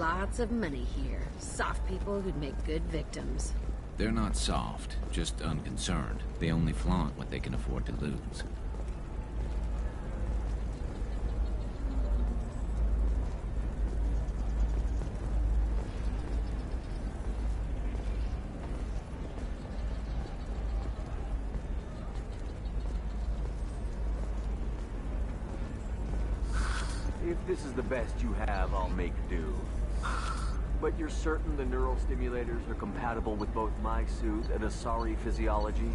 Lots of money here. Soft people who'd make good victims. They're not soft, just unconcerned. They only flaunt what they can afford to lose. If this is the best you have, I'll make do. But you're certain the neural stimulators are compatible with both my suit and Asari physiology?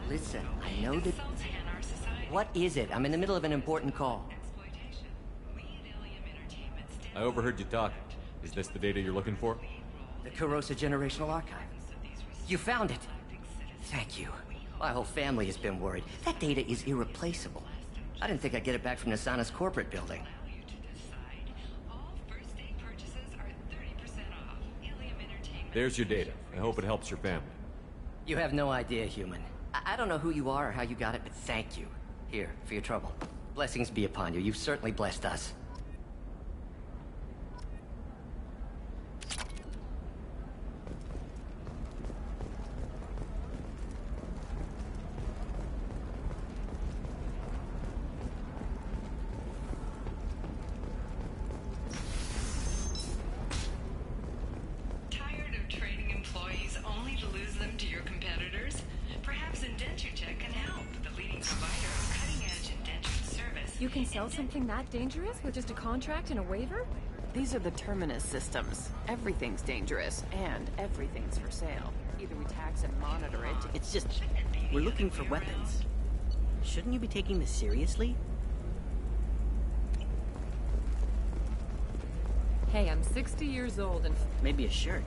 Listen, I know that... What is it? I'm in the middle of an important call. I overheard you talking. Is this the data you're looking for? The Kurosa Generational Archive. You found it! Thank you. My whole family has been worried. That data is irreplaceable. I didn't think I'd get it back from Nasana's corporate building. There's your data. I hope it helps your family. You have no idea, human. I don't know who you are or how you got it, but thank you. Here, for your trouble. Blessings be upon you. You've certainly blessed us. You can sell something that dangerous with just a contract and a waiver? These are the Terminus systems. Everything's dangerous, and everything's for sale. Either we tax and monitor it... It's just... we're looking for weapons. Shouldn't you be taking this seriously? Hey, I'm 60 years old and... Maybe a shirt.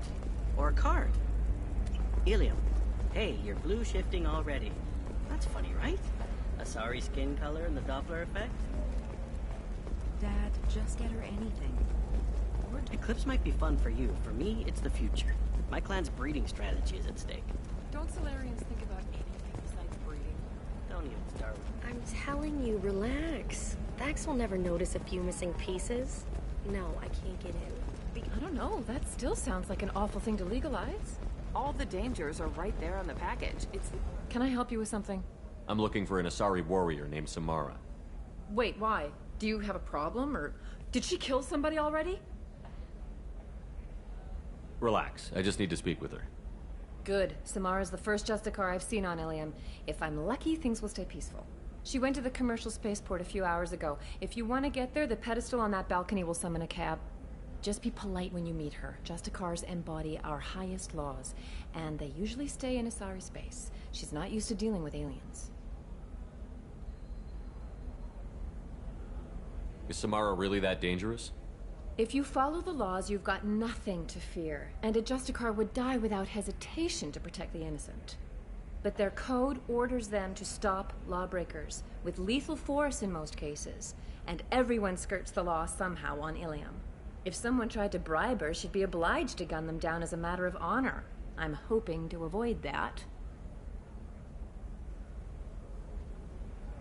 Or a card. Ilium. Hey, you're blue shifting already. That's funny, right? Asari skin color and the Doppler effect? Dad, just get her anything. Eclipse might be fun for you. For me, it's the future. My clan's breeding strategy is at stake. Don't Solarians think about anything besides breeding? Don't even start with... I'm telling you, relax. Thax will never notice a few missing pieces. No, I can't get in. I don't know. That still sounds like an awful thing to legalize. All the dangers are right there on the package. It's... Can I help you with something? I'm looking for an Asari warrior named Samara. Wait, why? Do you have a problem, or did she kill somebody already? Relax. I just need to speak with her. Good. Samara's the first Justicar I've seen on Ilium. If I'm lucky, things will stay peaceful. She went to the commercial spaceport a few hours ago. If you want to get there, the pedestal on that balcony will summon a cab. Just be polite when you meet her. Justicars embody our highest laws, and they usually stay in Asari space. She's not used to dealing with aliens. Is Samara really that dangerous? If you follow the laws, you've got nothing to fear, and a Justicar would die without hesitation to protect the innocent. But their code orders them to stop lawbreakers, with lethal force in most cases, and everyone skirts the law somehow on Ilium. If someone tried to bribe her, she'd be obliged to gun them down as a matter of honor. I'm hoping to avoid that.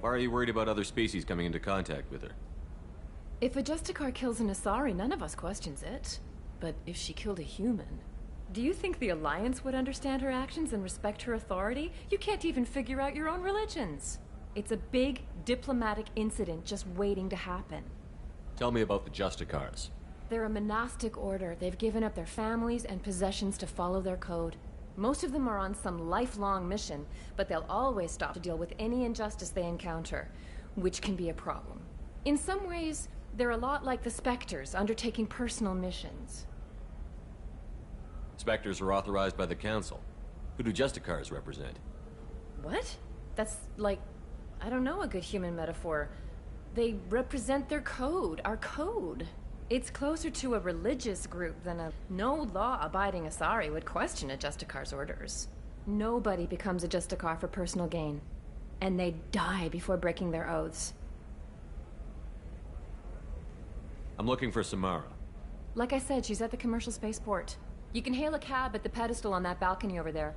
Why are you worried about other species coming into contact with her? If a Justicar kills an Asari, none of us questions it. But if she killed a human, Do you think the Alliance would understand her actions and respect her authority? You can't even figure out your own religions. It's a big diplomatic incident just waiting to happen. Tell me about the Justicars. They're a monastic order. They've given up their families and possessions to follow their code. Most of them are on some lifelong mission, but they'll always stop to deal with any injustice they encounter, which can be a problem. In some ways, they're a lot like the Spectres, undertaking personal missions. Spectres are authorized by the Council. Who do Justicars represent? What? That's like, I don't know, a good human metaphor. They represent their code, our code. It's closer to a religious group than a no-law-abiding Asari would question a Justicar's orders. Nobody becomes a Justicar for personal gain. And they die before breaking their oaths. I'm looking for Samara. Like I said, she's at the commercial spaceport. You can hail a cab at the pedestal on that balcony over there.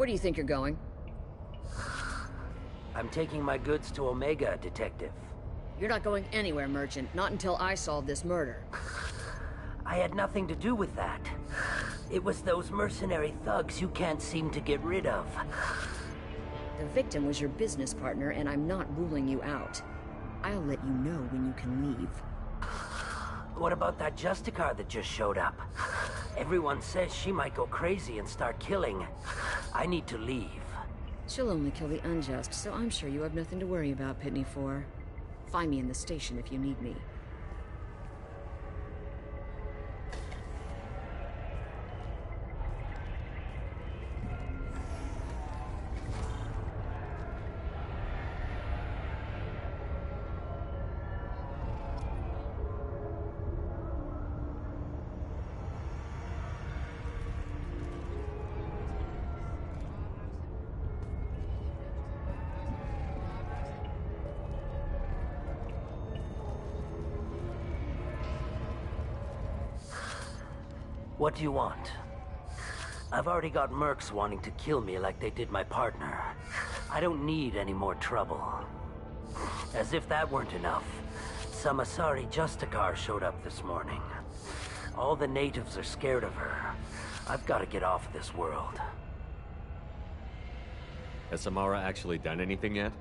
Where do you think you're going? I'm taking my goods to Omega, Detective. You're not going anywhere, Merchant. Not until I solve this murder. I had nothing to do with that. It was those mercenary thugs you can't seem to get rid of. The victim was your business partner, and I'm not ruling you out. I'll let you know when you can leave. What about that Justicar that just showed up? Everyone says she might go crazy and start killing. I need to leave. She'll only kill the unjust, so I'm sure you have nothing to worry about, Pitney 4. Find me in the station if you need me. What do you want? I've already got mercs wanting to kill me like they did my partner. I don't need any more trouble. As if that weren't enough, some Asari Justicar showed up this morning. All the natives are scared of her. I've got to get off this world. Has Samara actually done anything yet?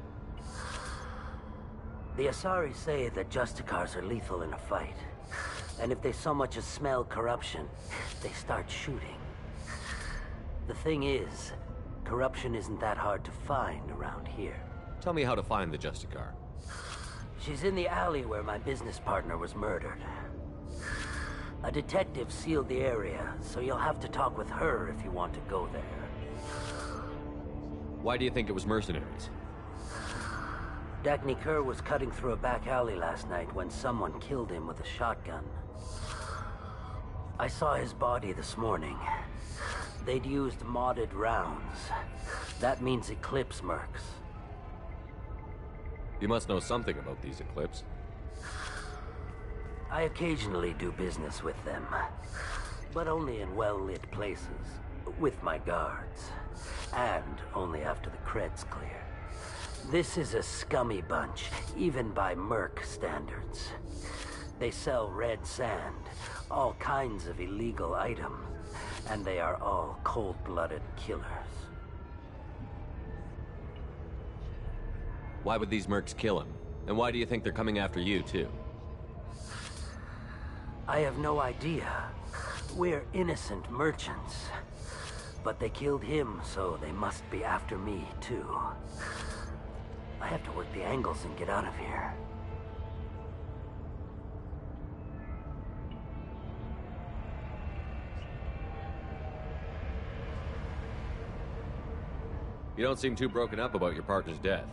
The Asari say that Justicars are lethal in a fight. And if they so much as smell corruption, they start shooting. The thing is, corruption isn't that hard to find around here. Tell me how to find the Justicar. She's in the alley where my business partner was murdered. A detective sealed the area, so you'll have to talk with her if you want to go there. Why do you think it was mercenaries? Dagny Kerr was cutting through a back alley last night when someone killed him with a shotgun. I saw his body this morning. They'd used modded rounds. That means Eclipse mercs. You must know something about these Eclipse. I occasionally do business with them, but only in well-lit places, with my guards, and only after the cred's clear. This is a scummy bunch, even by merc standards. They sell red sand, all kinds of illegal items, and they are all cold-blooded killers. Why would these mercs kill him? And why do you think they're coming after you, too? I have no idea. We're innocent merchants. But they killed him, so they must be after me, too. I have to work the angles and get out of here. You don't seem too broken up about your partner's death.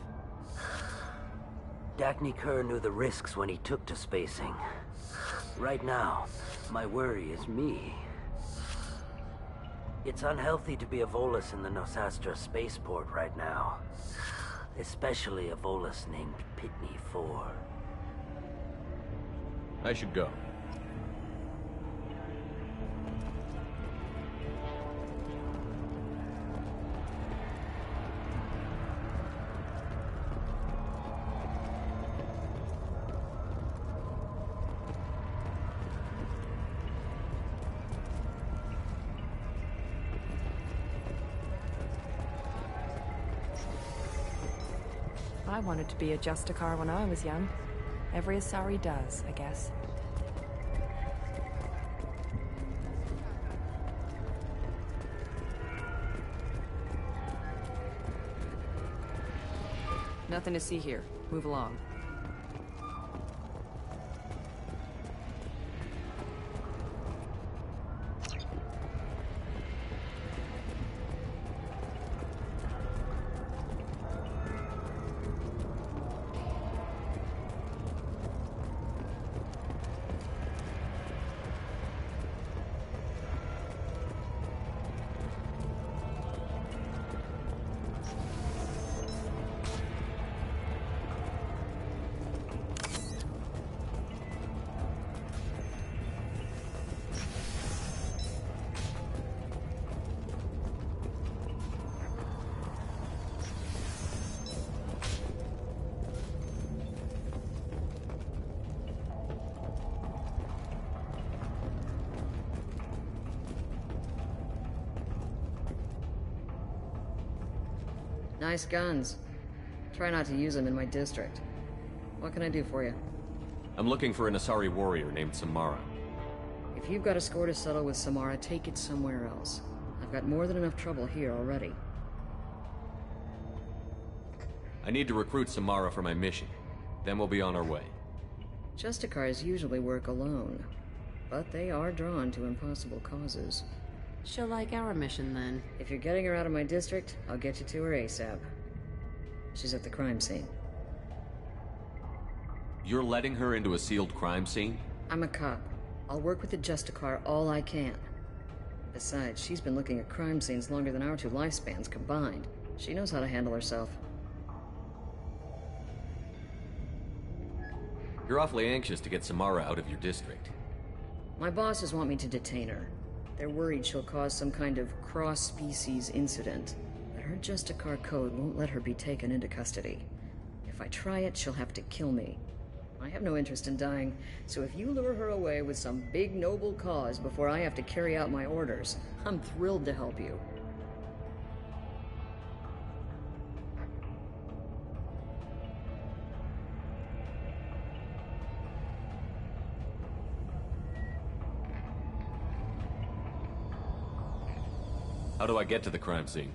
Dagny Kerr knew the risks when he took to spacing. Right now, my worry is me. It's unhealthy to be a Volus in the Nosastra spaceport right now. Especially a Volus named Pitney 4. I should go. I wanted to be a Justicar when I was young. Every Asari does, I guess. Nothing to see here. Move along. Nice guns. Try not to use them in my district. What can I do for you? I'm looking for an Asari warrior named Samara. If you've got a score to settle with Samara, take it somewhere else. I've got more than enough trouble here already. I need to recruit Samara for my mission. Then we'll be on our way. Justicars usually work alone, but they are drawn to impossible causes. She'll like our mission, then. If you're getting her out of my district, I'll get you to her ASAP. She's at the crime scene. You're letting her into a sealed crime scene? I'm a cop. I'll work with the Justicar all I can. Besides, she's been looking at crime scenes longer than our two lifespans combined. She knows how to handle herself. You're awfully anxious to get Samara out of your district. My bosses want me to detain her. They're worried she'll cause some kind of cross-species incident, but her Justicar code won't let her be taken into custody. If I try it, she'll have to kill me. I have no interest in dying, so if you lure her away with some big noble cause before I have to carry out my orders, I'm thrilled to help you. How do I get to the crime scene?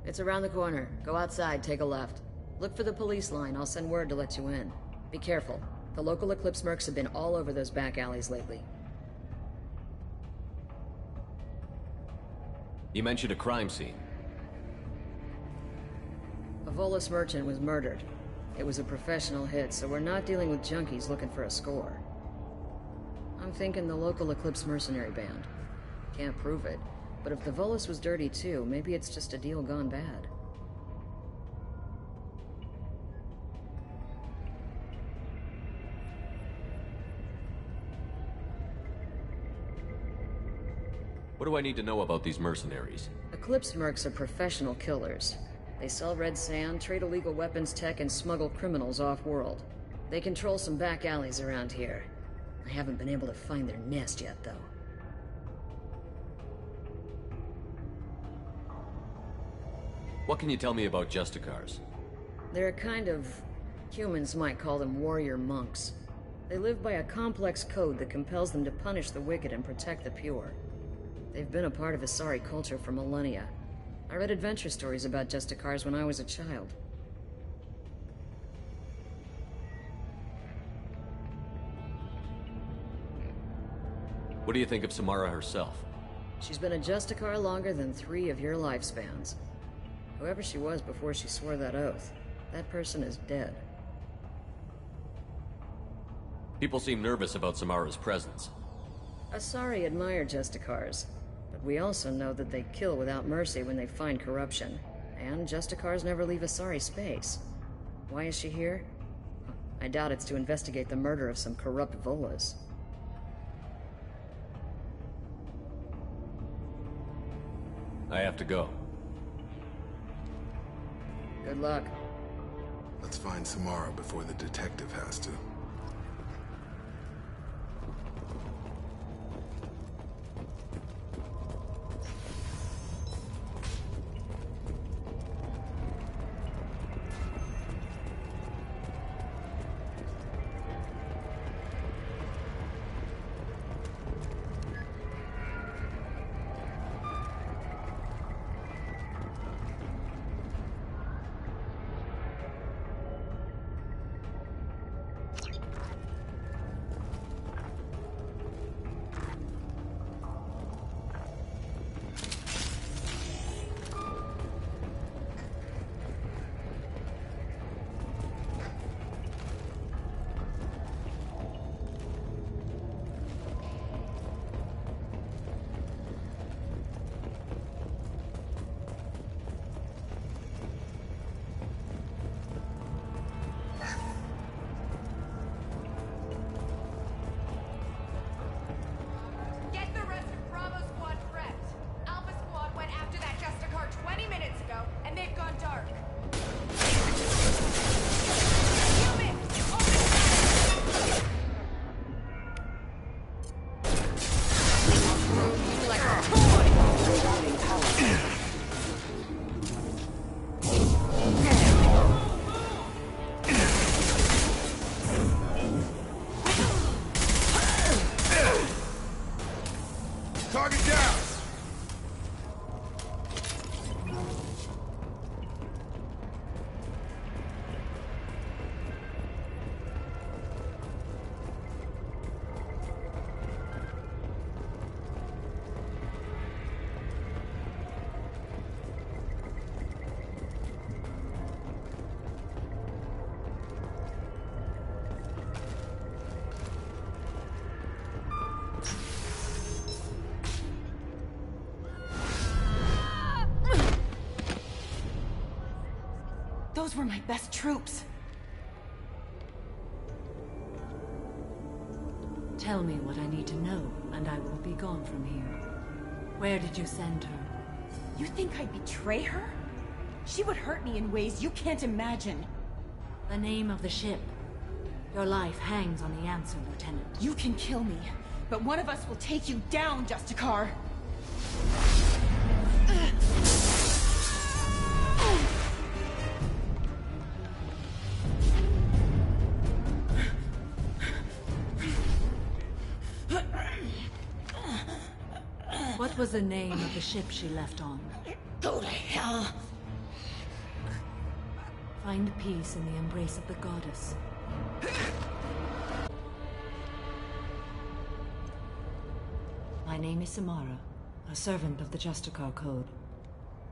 It's around the corner. Go outside, take a left. Look for the police line. I'll send word to let you in. Be careful. The local Eclipse mercs have been all over those back alleys lately. You mentioned a crime scene. A Volus merchant was murdered. It was a professional hit, so we're not dealing with junkies looking for a score. I'm thinking the local Eclipse mercenary band. Can't prove it, but if the Volus was dirty too, maybe it's just a deal gone bad. What do I need to know about these mercenaries? Eclipse mercs are professional killers. They sell red sand, trade illegal weapons tech, and smuggle criminals off-world. They control some back alleys around here. I haven't been able to find their nest yet, though. What can you tell me about Justicars? They're a kind of... humans might call them warrior monks. They live by a complex code that compels them to punish the wicked and protect the pure. They've been a part of Asari culture for millennia. I read adventure stories about Justicars when I was a child. What do you think of Samara herself? She's been a Justicar longer than 3 of your lifespans. Whoever she was before she swore that oath, that person is dead. People seem nervous about Samara's presence. Asari admire Justicars, but we also know that they kill without mercy when they find corruption. And Justicars never leave Asari space. Why is she here? I doubt it's to investigate the murder of some corrupt Volas. I have to go. Good luck. Let's find Samara before the detective has to. Target down! Those were my best troops. Tell me what I need to know, and I will be gone from here. Where did you send her? You think I'd betray her? She would hurt me in ways you can't imagine. The name of the ship. Your life hangs on the answer, Lieutenant. You can kill me, but one of us will take you down, Justicar. What was the name of the ship she left on? Go to hell. Find peace in the embrace of the goddess. My name is Samara, a servant of the Justicar Code.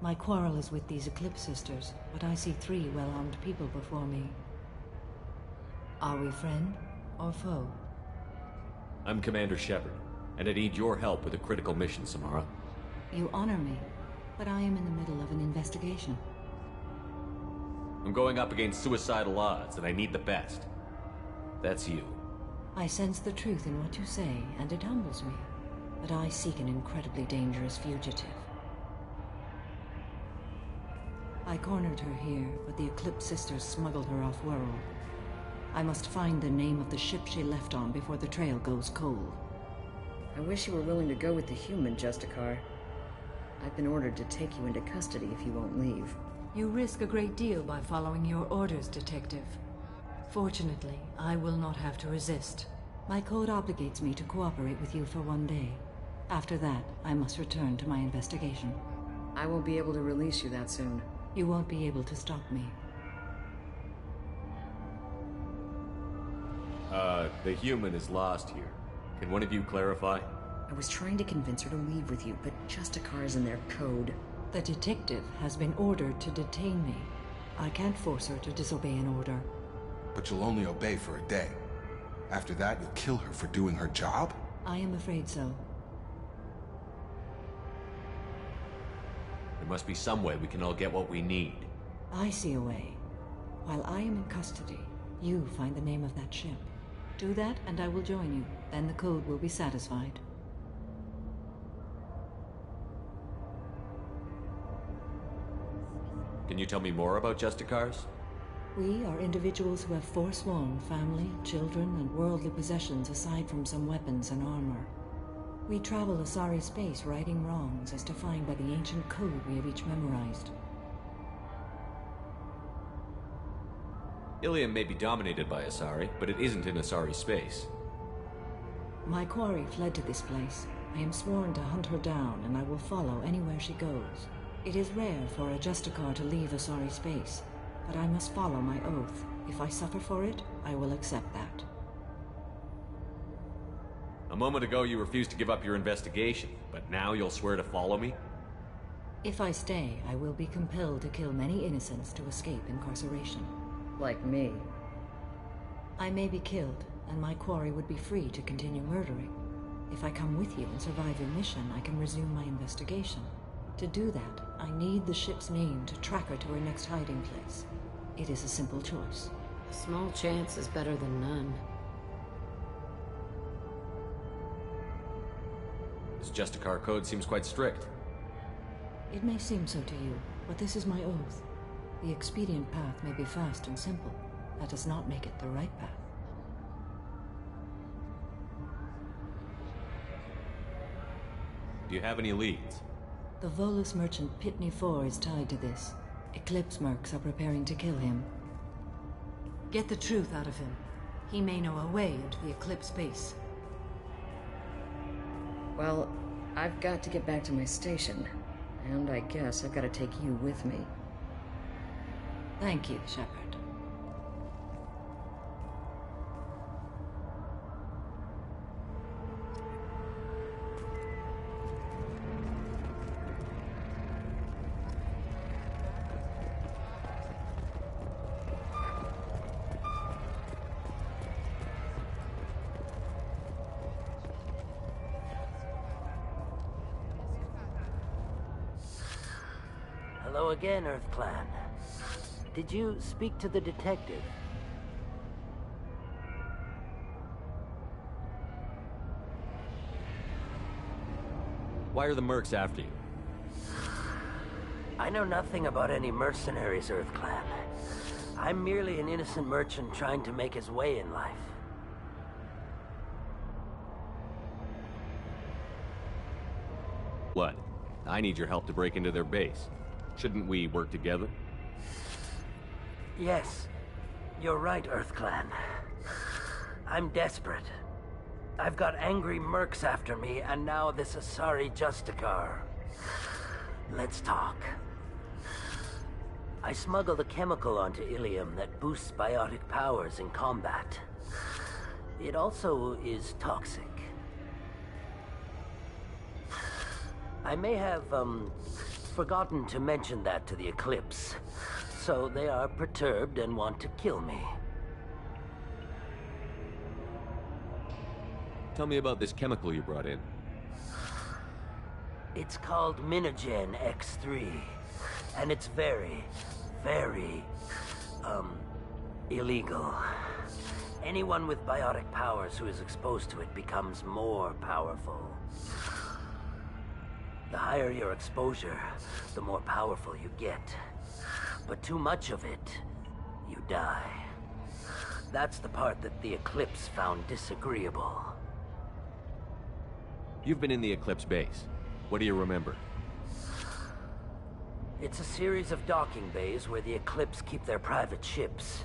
My quarrel is with these Eclipse Sisters, but I see 3 well-armed people before me. Are we friend or foe? I'm Commander Shepard, and I need your help with a critical mission, Samara. You honor me, but I am in the middle of an investigation. I'm going up against suicidal odds, and I need the best. That's you. I sense the truth in what you say, and it humbles me. But I seek an incredibly dangerous fugitive. I cornered her here, but the Eclipse Sisters smuggled her off-world. I must find the name of the ship she left on before the trail goes cold. I wish you were willing to go with the human, Justicar. I've been ordered to take you into custody if you won't leave. You risk a great deal by following your orders, Detective. Fortunately, I will not have to resist. My code obligates me to cooperate with you for 1 day. After that, I must return to my investigation. I won't be able to release you that soon. You won't be able to stop me. The human is lost here. Can one of you clarify? I was trying to convince her to leave with you, but Justicar's in their code. The detective has been ordered to detain me. I can't force her to disobey an order. But you'll only obey for a day. After that, you'll kill her for doing her job? I am afraid so. There must be some way we can all get what we need. I see a way. While I am in custody, you find the name of that ship. Do that, and I will join you. Then the code will be satisfied. Can you tell me more about Justicars? We are individuals who have forsworn family, children, and worldly possessions aside from some weapons and armor. We travel Asari space righting wrongs as defined by the ancient code we have each memorized. Ilium may be dominated by Asari, but it isn't in Asari space. My quarry fled to this place. I am sworn to hunt her down, and I will follow anywhere she goes. It is rare for a Justicar to leave Asari space, but I must follow my oath. If I suffer for it, I will accept that. A moment ago you refused to give up your investigation, but now you'll swear to follow me? If I stay, I will be compelled to kill many innocents to escape incarceration. Like me. I may be killed, and my quarry would be free to continue murdering. If I come with you and survive your mission, I can resume my investigation. To do that, I need the ship's name to track her to her next hiding place. It is a simple choice. A small chance is better than none. This Justicar code seems quite strict. It may seem so to you, but this is my oath. The expedient path may be fast and simple. That does not make it the right path. Do you have any leads? The Volus merchant Pitney 4 is tied to this. Eclipse mercs are preparing to kill him. Get the truth out of him. He may know a way into the Eclipse base. Well, I've got to get back to my station. And I guess I've got to take you with me. Thank you, Shepard. Hello again, Earth Clan. Did you speak to the detective? Why are the mercs after you? I know nothing about any mercenaries, Earth Clan. I'm merely an innocent merchant trying to make his way in life. What? I need your help to break into their base. Shouldn't we work together? Yes, you're right, Earth Clan. I'm desperate. I've got angry mercs after me, and now this Asari Justicar. Let's talk. I smuggled a chemical onto Ilium that boosts biotic powers in combat. It also is toxic. I may have, forgotten to mention that to the Eclipse. So they are perturbed and want to kill me. Tell me about this chemical you brought in. It's called Minogen X3. And it's very, very, illegal. Anyone with biotic powers who is exposed to it becomes more powerful. The higher your exposure, the more powerful you get. But too much of it, you die. That's the part that the Eclipse found disagreeable. You've been in the Eclipse base. What do you remember? It's a series of docking bays where the Eclipse keep their private ships.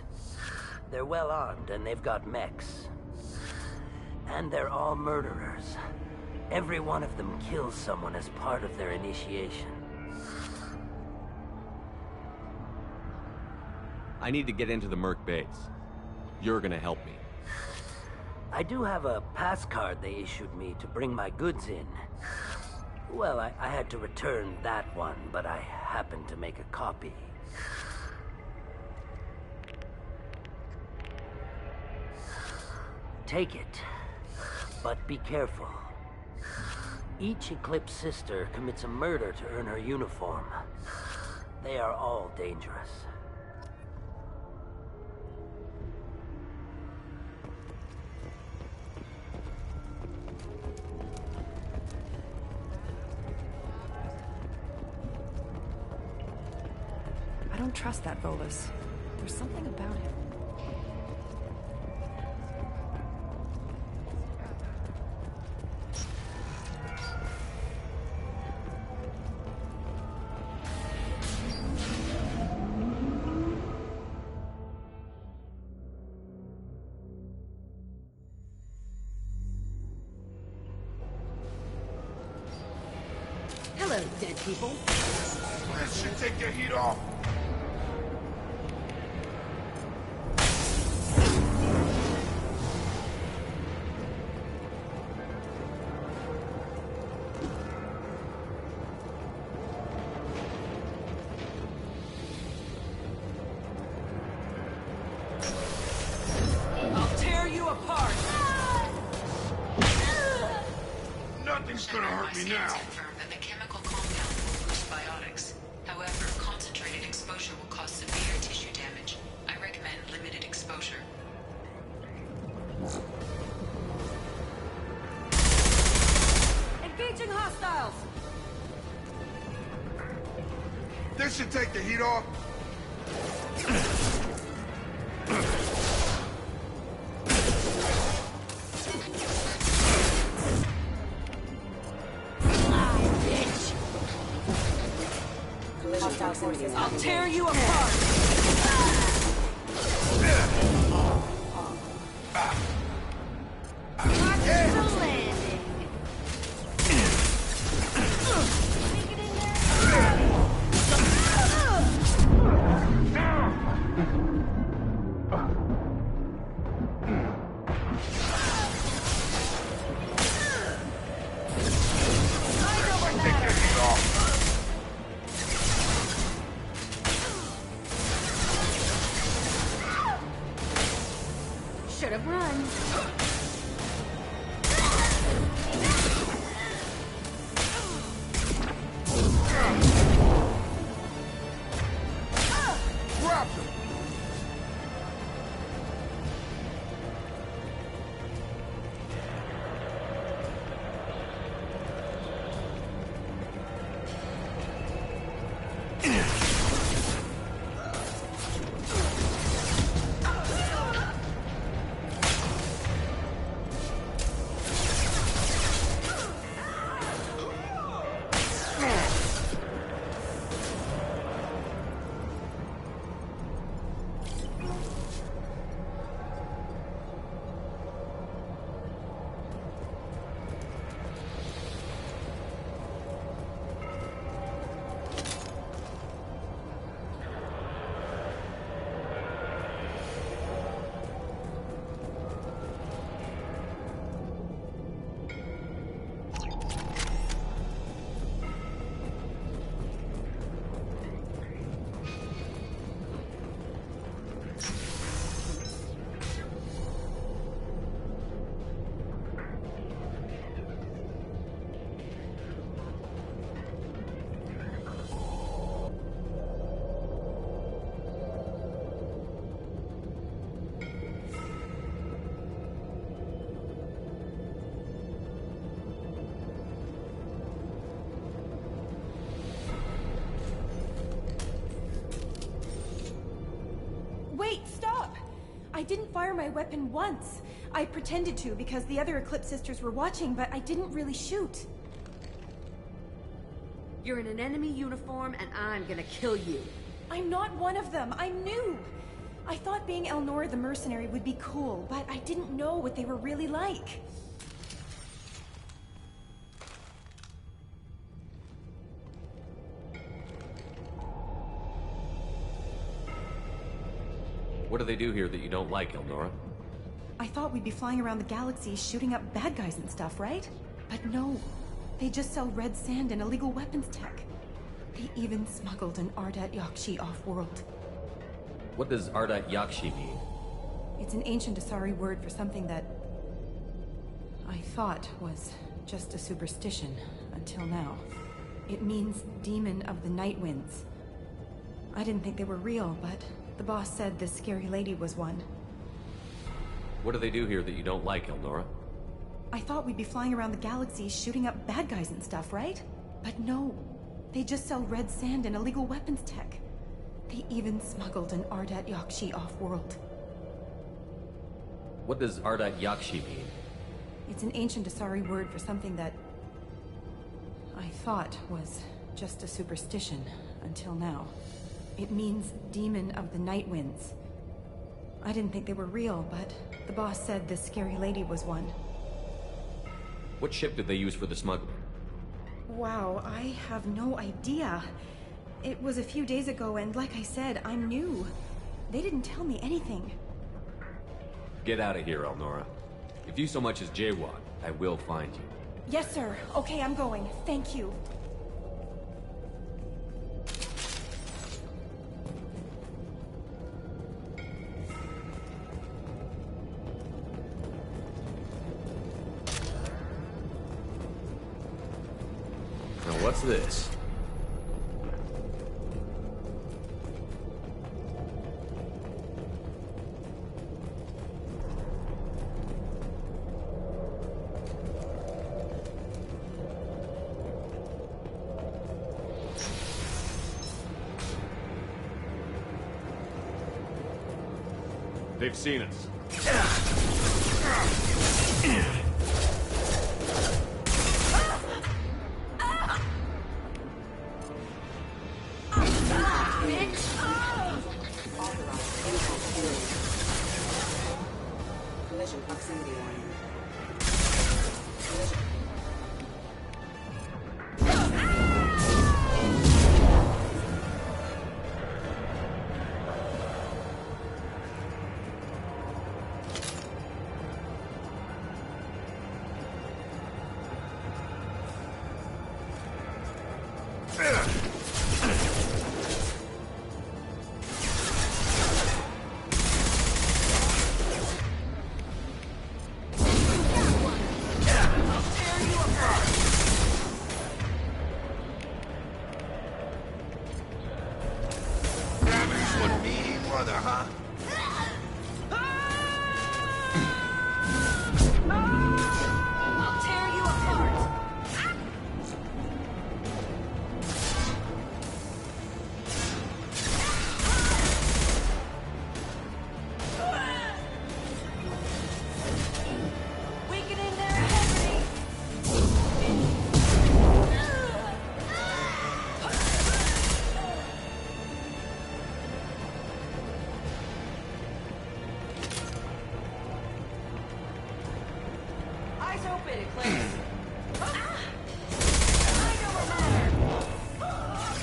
They're well armed and they've got mechs. And they're all murderers. Every one of them kills someone as part of their initiation. I need to get into the Merc base. You're gonna help me. I do have a pass card they issued me to bring my goods in. Well, I had to return that one, but I happened to make a copy. Take it, but be careful. Each Eclipse sister commits a murder to earn her uniform. They are all dangerous. I don't trust that Volus. There's something about him. Hello, dead people. That should take the heat off. I'll tear you apart! Nothing's gonna hurt me now. Confirm that the chemical compound will boost biotics. However, concentrated exposure will cause severe tissue damage. I recommend limited exposure. Engaging hostiles! This should take the heat off. I'll tear you apart! didn't fire my weapon once. I pretended to because the other Eclipse sisters were watching, but I didn't really shoot. You're in an enemy uniform, and I'm gonna kill you. I'm not one of them. I'm new. I thought being Elnora the mercenary would be cool, but I didn't know what they were really like. What do they do here that you don't like, Elnora? I thought we'd be flying around the galaxy shooting up bad guys and stuff, right? But no. They just sell red sand and illegal weapons tech. They even smuggled an Ardat Yakshi off-world. What does Ardat Yakshi mean? It's an ancient Asari word for something that I thought was just a superstition until now. It means demon of the night winds. I didn't think they were real, but the boss said this scary lady was one. What do they do here that you don't like, Elnora? I thought we'd be flying around the galaxy shooting up bad guys and stuff, right? But no. They just sell red sand and illegal weapons tech. They even smuggled an Ardat Yakshi off-world. What does Ardat Yakshi mean? It's an ancient Asari word for something that I thought was just a superstition until now. It means demon of the night winds. I didn't think they were real, but the boss said this scary lady was one. What ship did they use for the smuggling? Wow, I have no idea. It was a few days ago, and like I said, I'm new. They didn't tell me anything. Get out of here, Elnora. If you so much as jaywalk, I will find you. Yes, sir. Okay, I'm going. Thank you. Now what's this? They've seen us. Collision proximity warning.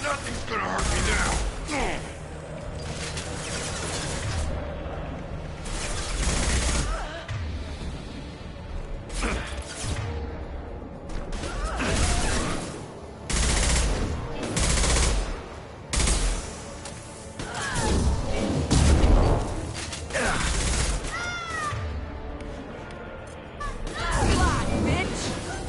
Nothing's gonna hurt me now. Bitch!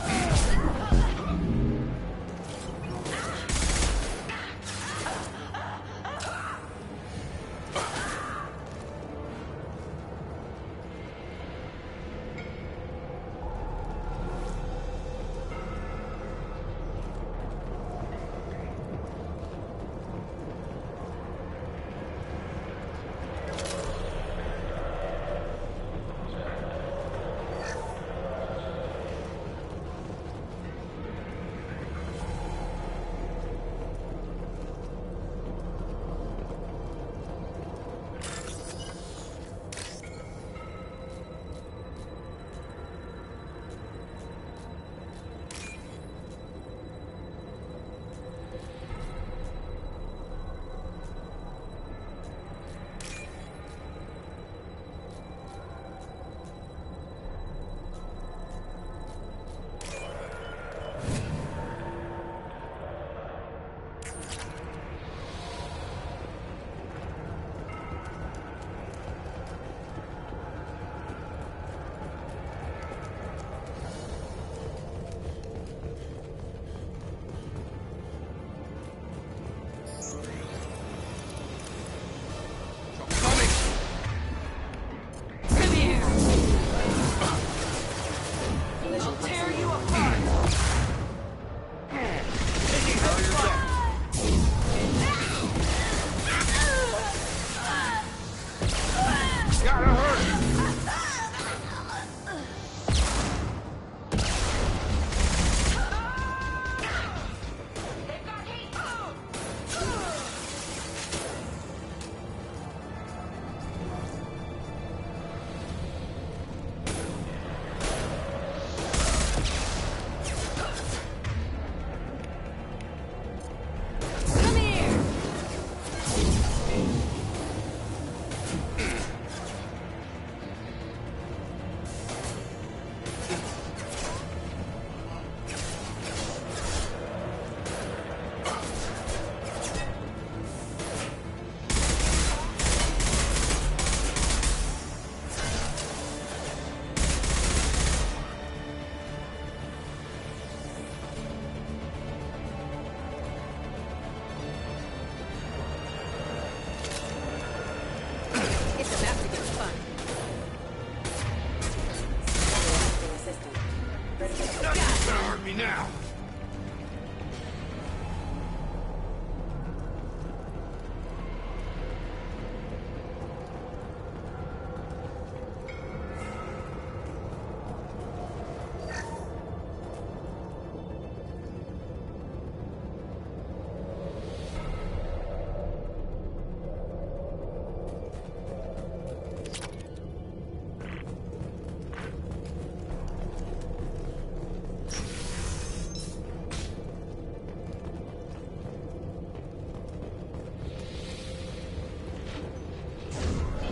me now.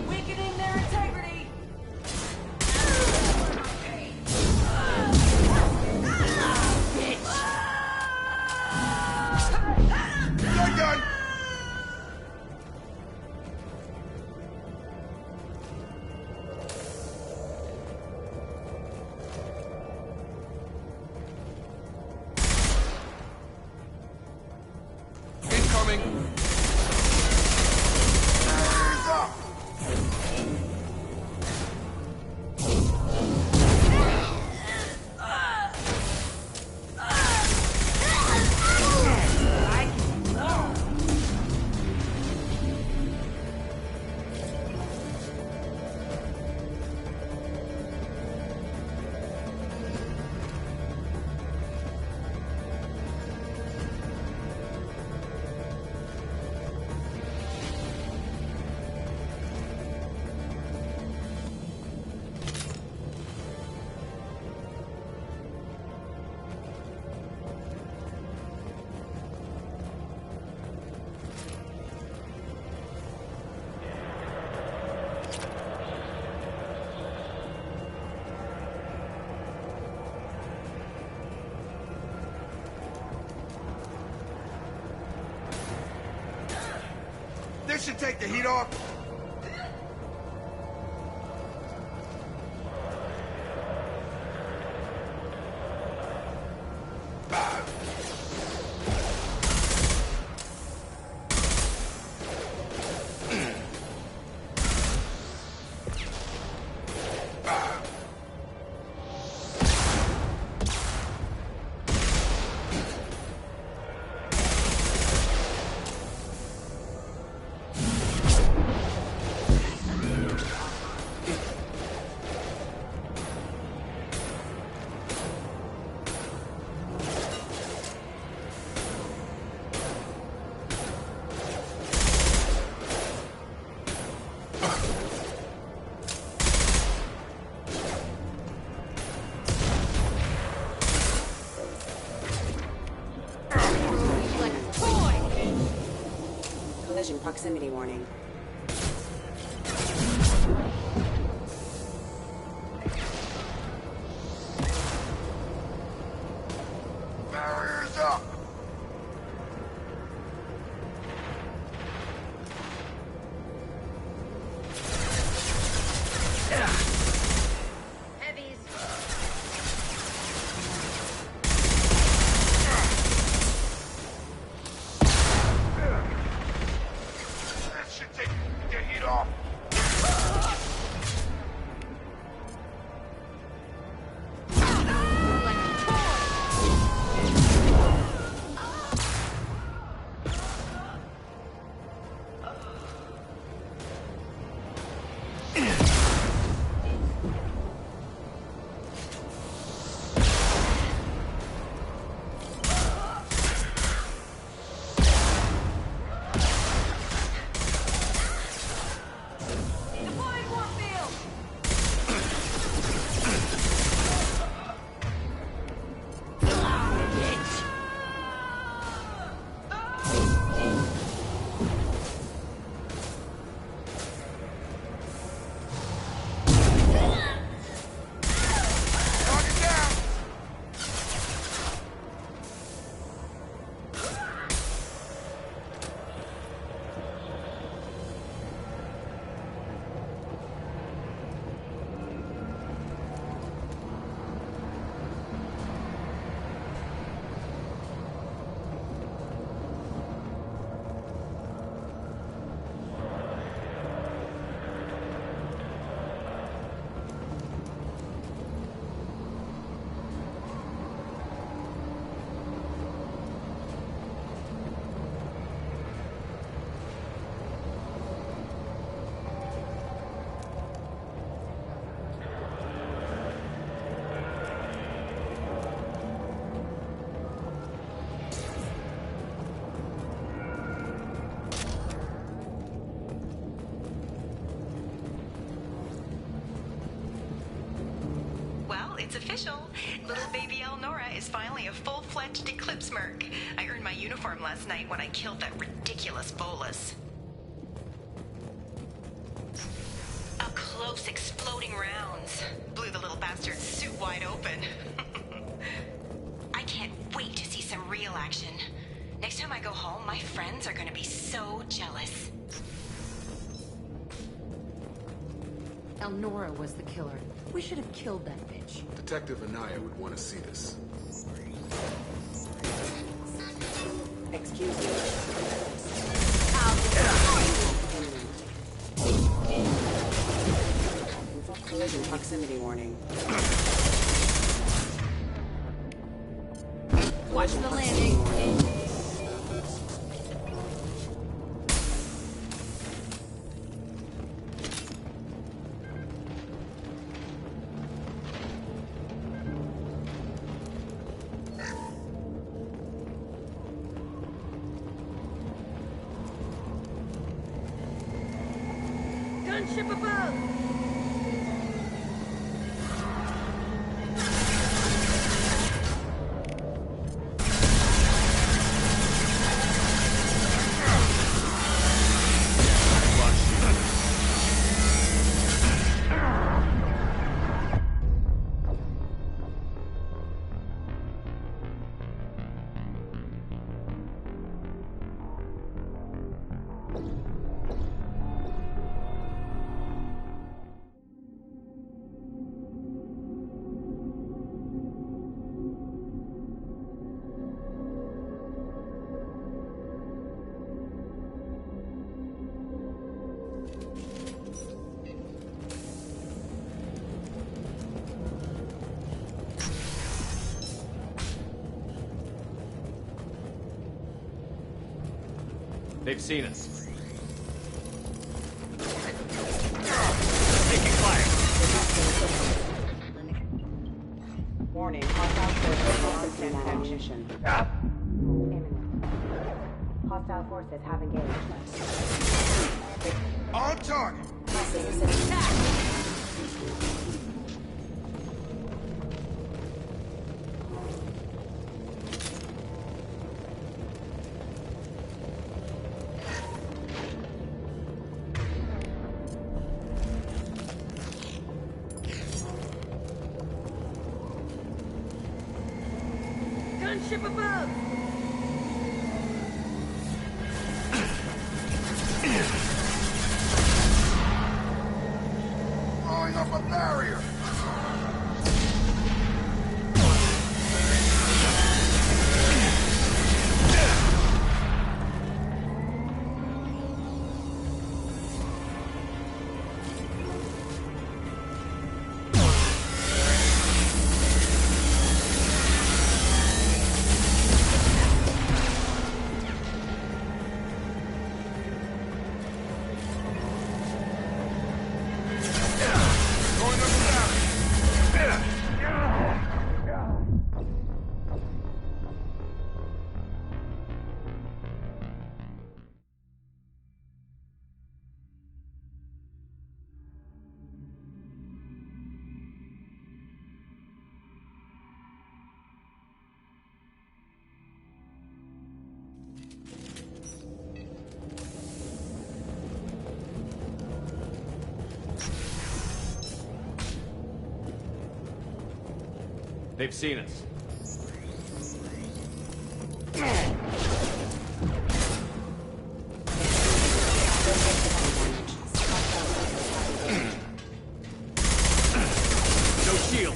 Weakening their integrity! You're done! Incoming! Hands up! This should take the heat off. Collision proximity warning. Barriers up. Heavies. That should it's official. Little baby Elnora is finally a full-fledged Eclipse merc. I earned my uniform last night when I killed that ridiculous Bolus. Up close, exploding rounds. Blew the little bastard's suit wide open. I can't wait to see some real action. Next time I go home, my friends are gonna be so jealous. Elnora was the killer. We should have killed that bitch. Detective Anaya would want to see this. Excuse me. Collision proximity warning. Watch the landing. Gunship above! They've seen us. Taking fire. Warning, hostile forces lost and ammunition. Imminent. Hostile forces have engaged. On target. Gunship above! Throwing up a barrier. They've seen us. No shield.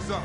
Ears up.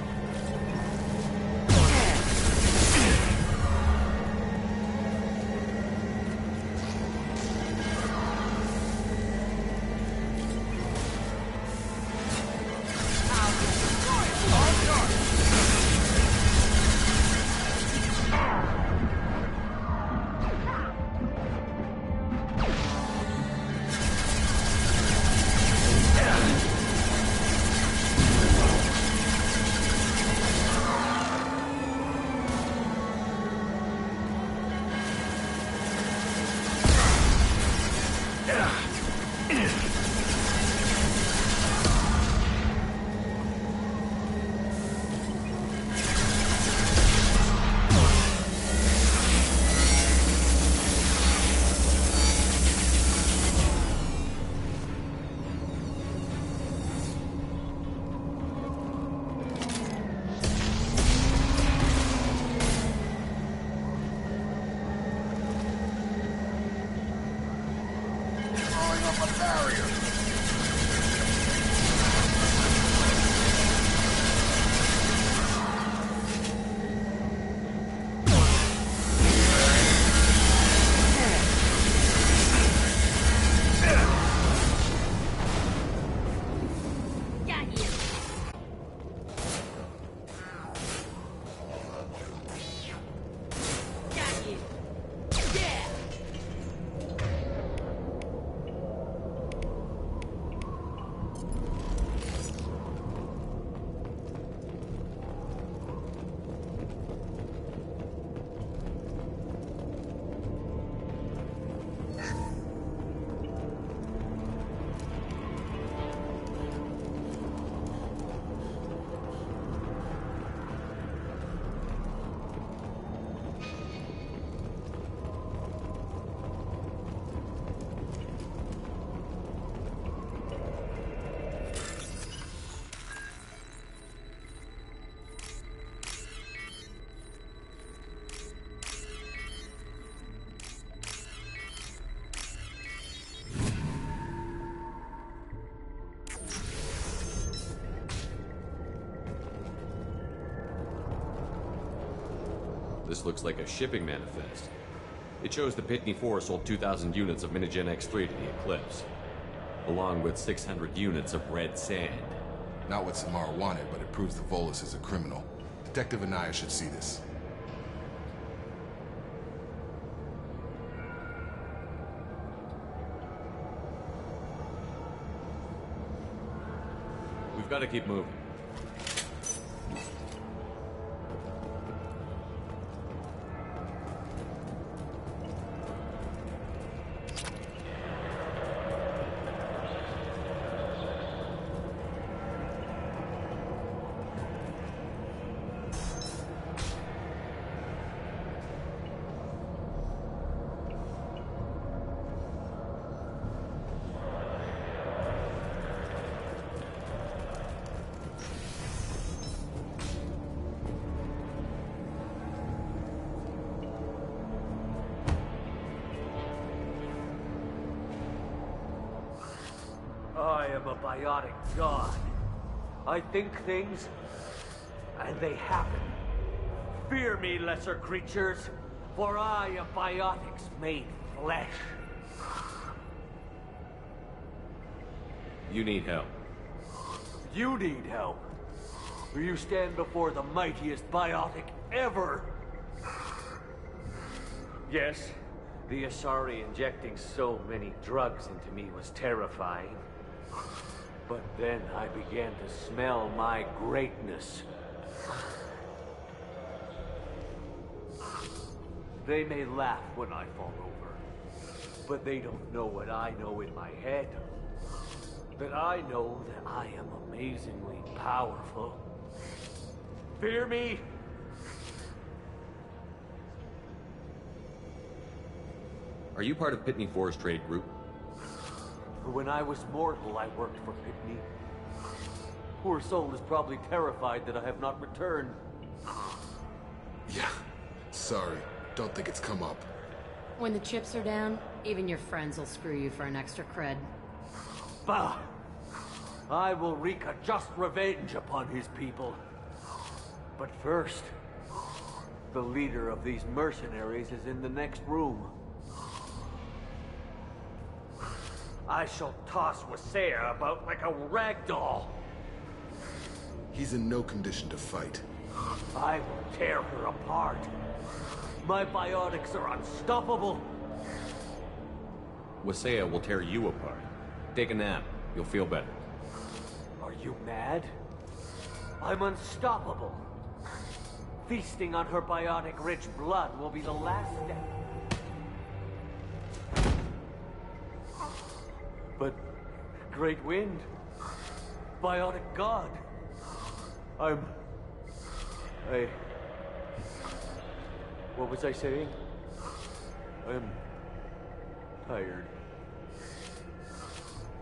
This looks like a shipping manifest. It shows the Pitney 4 sold 2,000 units of Minigen X3 to the Eclipse, along with 600 units of red sand. Not what Samara wanted, but it proves the Volus is a criminal. Detective Anaya should see this. We've got to keep moving. I am a biotic god. I think things, and they happen. Fear me, lesser creatures, for I am biotics made flesh. You need help. You need help. You stand before the mightiest biotic ever. Yes, the Asari injecting so many drugs into me was terrifying. But then I began to smell my greatness. They may laugh when I fall over, but they don't know what I know in my head. That I know that I am amazingly powerful. Fear me? Are you part of Pitney 4's trade group? When I was mortal, I worked for Pitney. Poor soul is probably terrified that I have not returned. Yeah, sorry. Don't think it's come up. When the chips are down, even your friends will screw you for an extra cred. Bah! I will wreak a just revenge upon his people. But first, the leader of these mercenaries is in the next room. I shall toss Wasea about like a rag doll. He's in no condition to fight. I will tear her apart. My biotics are unstoppable. Wasea will tear you apart. Take a nap. You'll feel better. Are you mad? I'm unstoppable. Feasting on her biotic-rich blood will be the last step. But Great Wind, biotic god, what was I saying? I'm tired.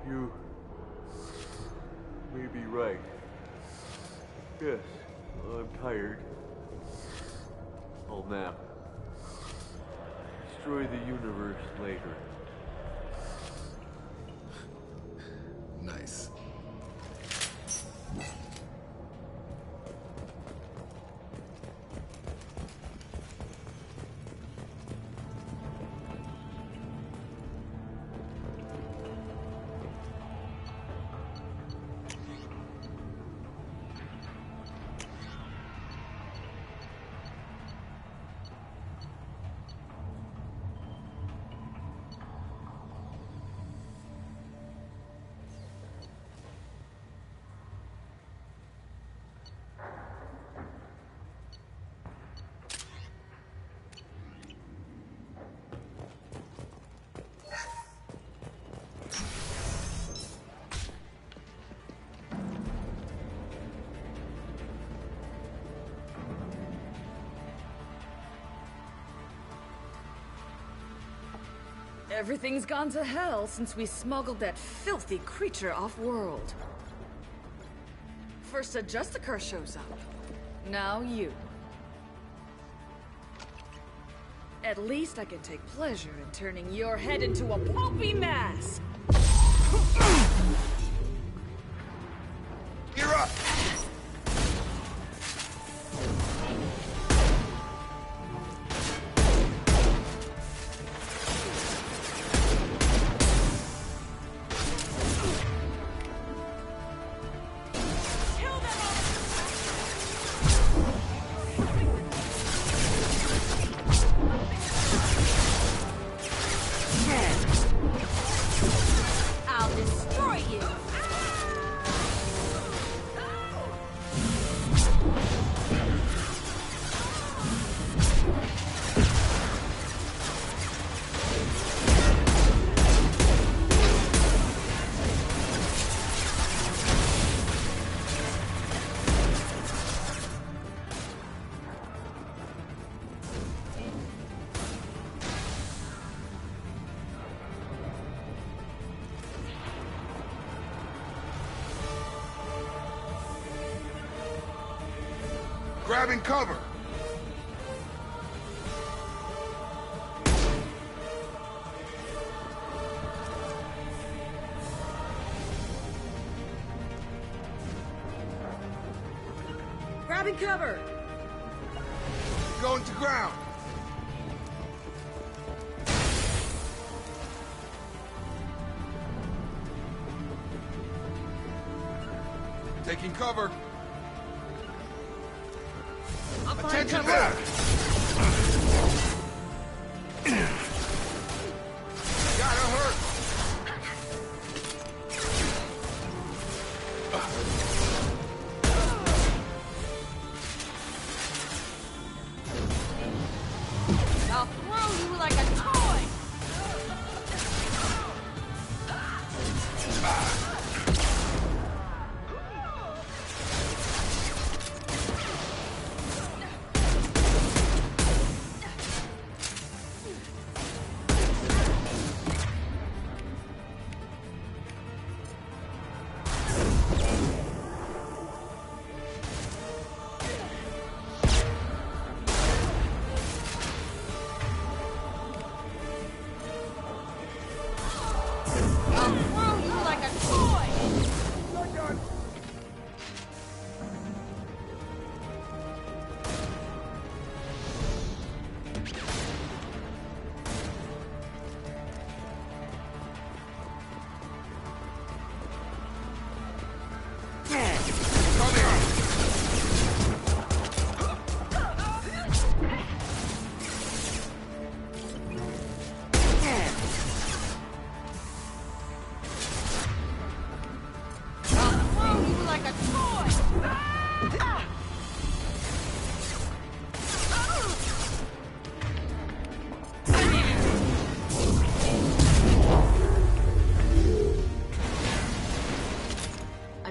You may be right. Yes, I'm tired. I'll nap. Destroy the universe later. Nice. Everything's gone to hell since we smuggled that filthy creature off-world. First a Justicar shows up. Now you. At least I can take pleasure in turning your head into a pulpy mass! You're up! I'll destroy you! Grabbing cover! Grabbing cover! Going to ground! Taking cover! Attention there! Gotta hurt! I'll throw you like a toy!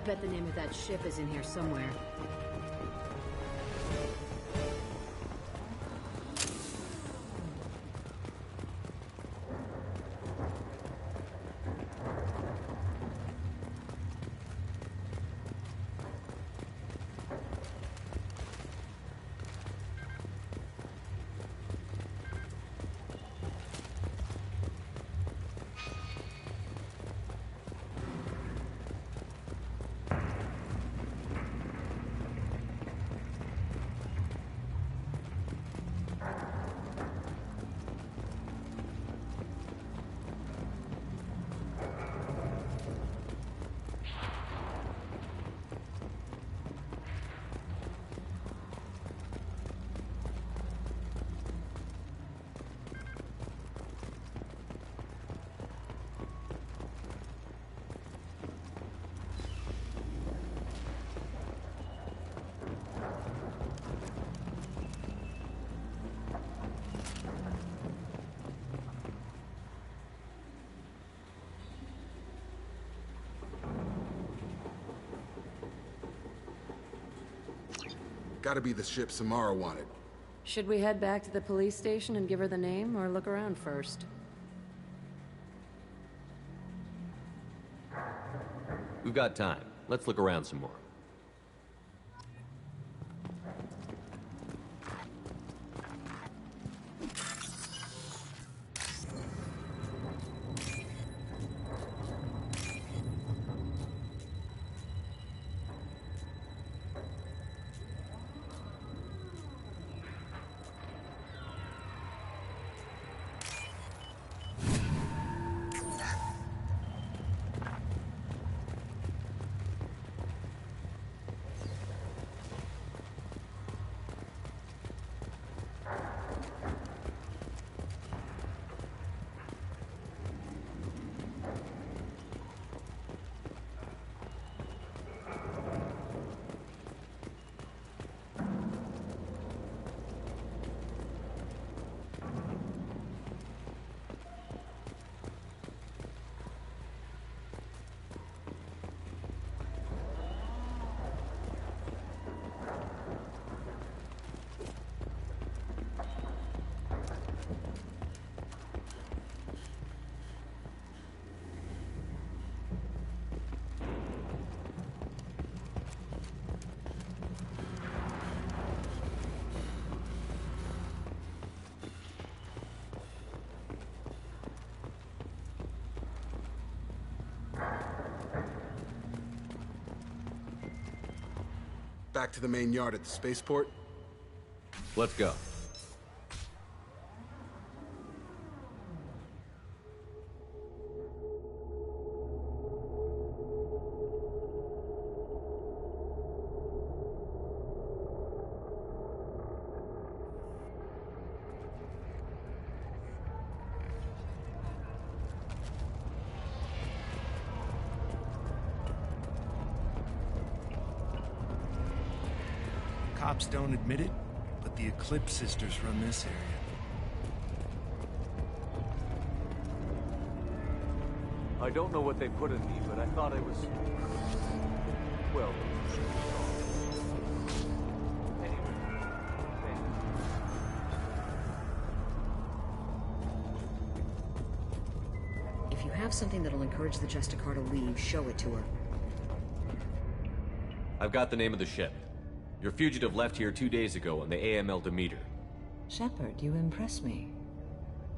bet the name of that ship is in here somewhere. Gotta be the ship Samara wanted. Should we head back to the police station and give her the name, or look around first? We've got time. Let's look around some more. Back to the main yard at the spaceport? Let's go. Cops don't admit it, but the Eclipse Sisters run this area. I don't know what they put in me, but I thought I was... well... If you have something that'll encourage the Justicar to leave, show it to her. I've got the name of the ship. Your fugitive left here 2 days ago on the AML Demeter. Shepard, you impress me.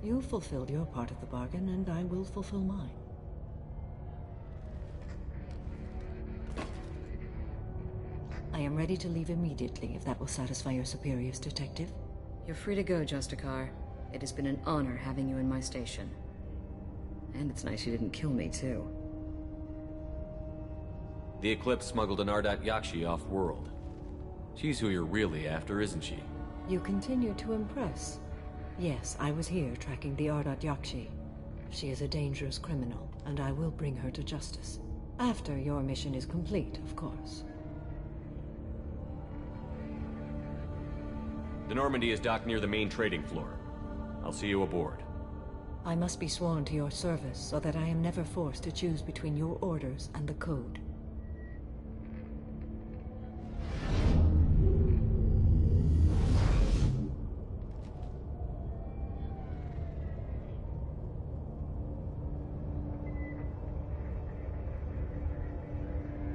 You fulfilled your part of the bargain, and I will fulfill mine. I am ready to leave immediately, if that will satisfy your superiors, Detective. You're free to go, Justicar. It has been an honor having you in my station. And it's nice you didn't kill me, too. The Eclipse smuggled an Ardat Yakshi off-world. She's who you're really after, isn't she? You continue to impress. Yes, I was here tracking the Ardat Yakshi. She is a dangerous criminal, and I will bring her to justice. After your mission is complete, of course. The Normandy is docked near the main trading floor. I'll see you aboard. I must be sworn to your service so that I am never forced to choose between your orders and the Code.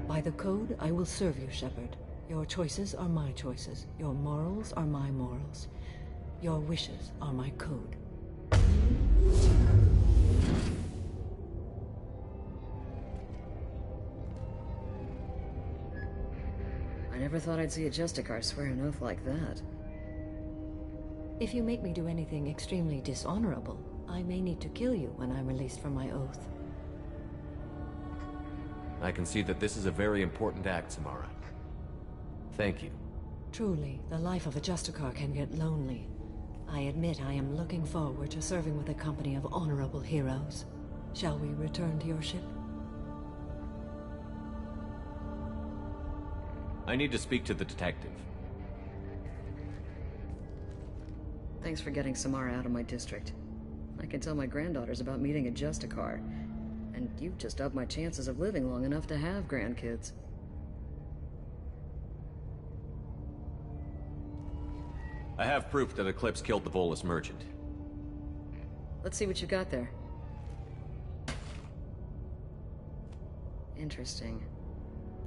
By the code, I will serve you, Shepard. Your choices are my choices. Your morals are my morals. Your wishes are my code. I never thought I'd see a Justicar swear an oath like that. If you make me do anything extremely dishonorable, I may need to kill you when I'm released from my oath. I can see that this is a very important act, Samara. Thank you. Truly, the life of a Justicar can get lonely. I admit I am looking forward to serving with a company of honorable heroes. Shall we return to your ship? I need to speak to the detective. Thanks for getting Samara out of my district. I can tell my granddaughters about meeting a Justicar. And you've just upped my chances of living long enough to have grandkids. I have proof that Eclipse killed the Volus merchant. Let's see what you got there. Interesting.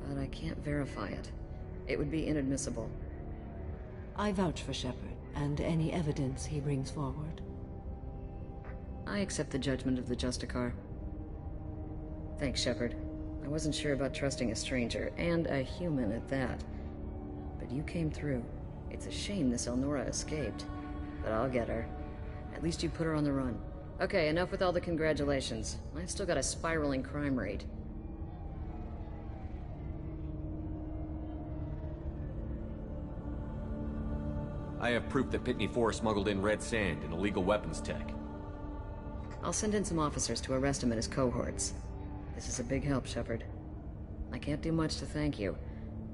But I can't verify it. It would be inadmissible. I vouch for Shepard, and any evidence he brings forward. I accept the judgment of the Justicar. Thanks, Shepard. I wasn't sure about trusting a stranger, and a human at that. But you came through. It's a shame this Elnora escaped. But I'll get her. At least you put her on the run. Okay, enough with all the congratulations. I've still got a spiraling crime rate. I have proof that Pitney 4 smuggled in red sand and illegal weapons tech. I'll send in some officers to arrest him and his cohorts. This is a big help, Shepard. I can't do much to thank you,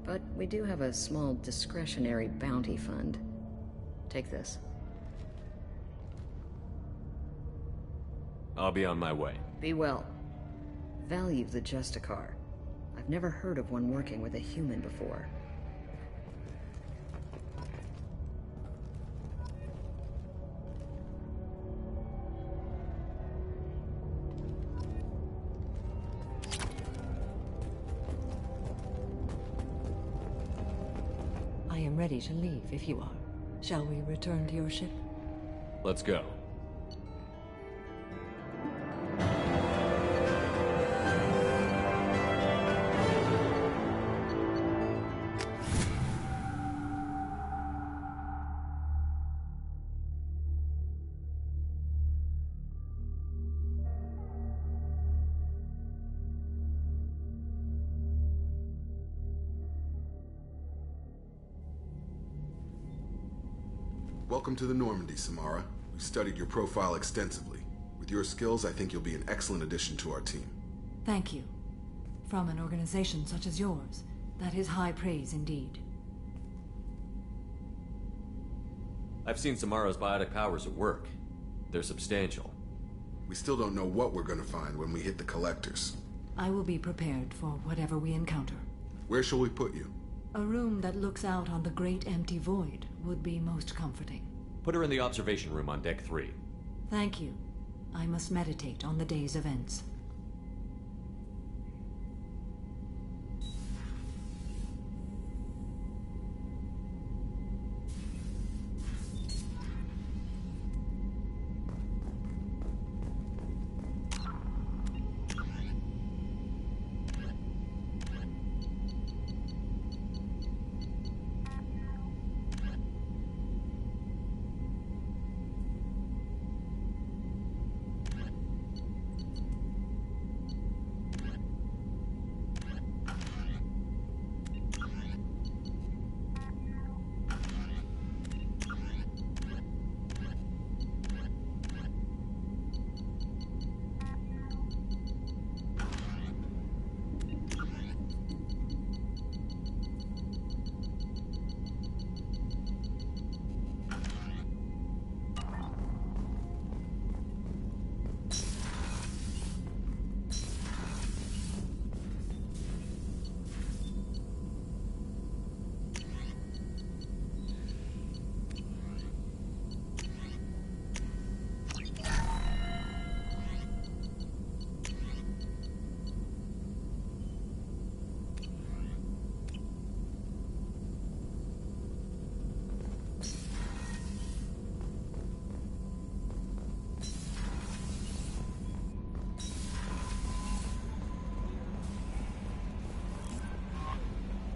but we do have a small discretionary bounty fund. Take this. I'll be on my way. Be well. Value the Justicar. I've never heard of one working with a human before. I am ready to leave if you are. Shall we return to your ship? Let's go. Welcome to the Normandy, Samara. We studied your profile extensively. With your skills, I think you'll be an excellent addition to our team. Thank you. From an organization such as yours, that is high praise indeed. I've seen Samara's biotic powers at work. They're substantial. We still don't know what we're gonna find when we hit the collectors. I will be prepared for whatever we encounter. Where shall we put you? A room that looks out on the great empty void would be most comforting. Put her in the observation room on Deck 3. Thank you. I must meditate on the day's events.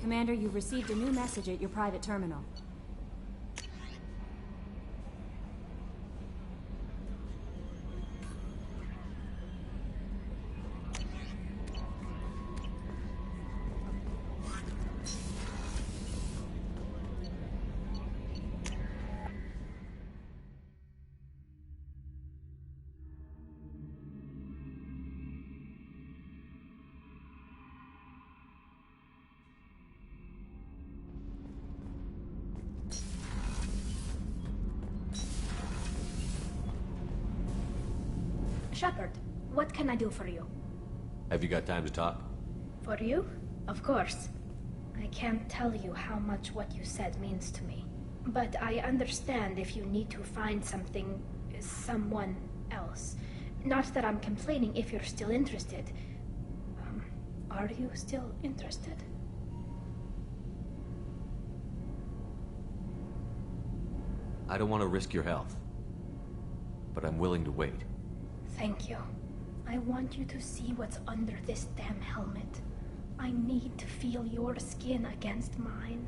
Commander, you've received a new message at your private terminal. Shepard, what can I do for you? Have you got time to talk? For you? Of course. I can't tell you how much what you said means to me. But I understand if you need to find someone else. Not that I'm complaining if you're still interested. Are you still interested? I don't want to risk your health, but I'm willing to wait. Thank you. I want you to see what's under this damn helmet. I need to feel your skin against mine,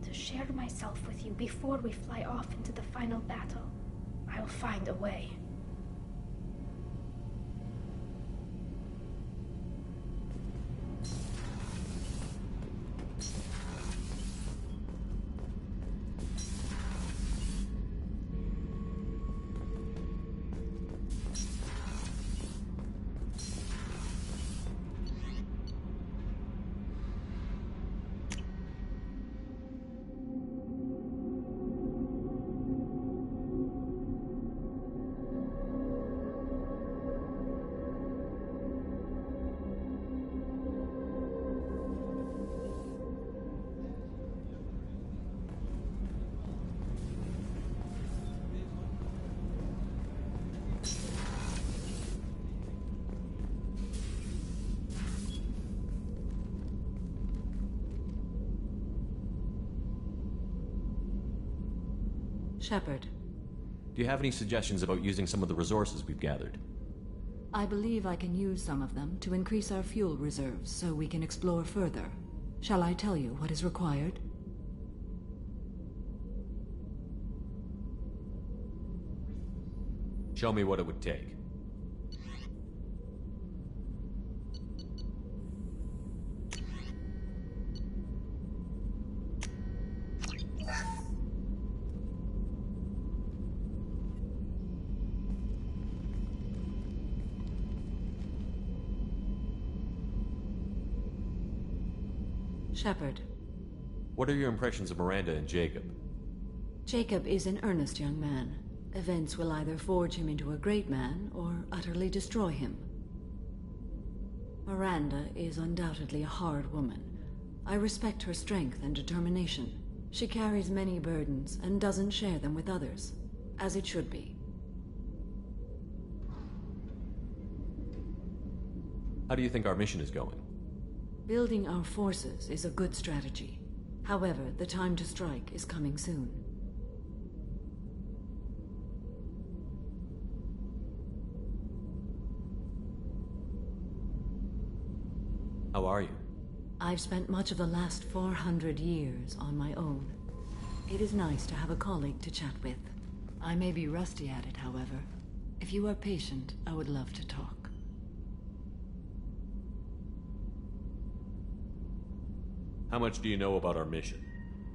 to share myself with you before we fly off into the final battle. I'll find a way. Shepard. Do you have any suggestions about using some of the resources we've gathered? I believe I can use some of them to increase our fuel reserves so we can explore further. Shall I tell you what is required? Show me what it would take. Shepard. What are your impressions of Miranda and Jacob? Jacob is an earnest young man. Events will either forge him into a great man or utterly destroy him. Miranda is undoubtedly a hard woman. I respect her strength and determination. She carries many burdens and doesn't share them with others, as it should be. How do you think our mission is going? Building our forces is a good strategy. However, the time to strike is coming soon. How are you? I've spent much of the last 400 years on my own. It is nice to have a colleague to chat with. I may be rusty at it, however. If you are patient, I would love to talk. How much do you know about our mission?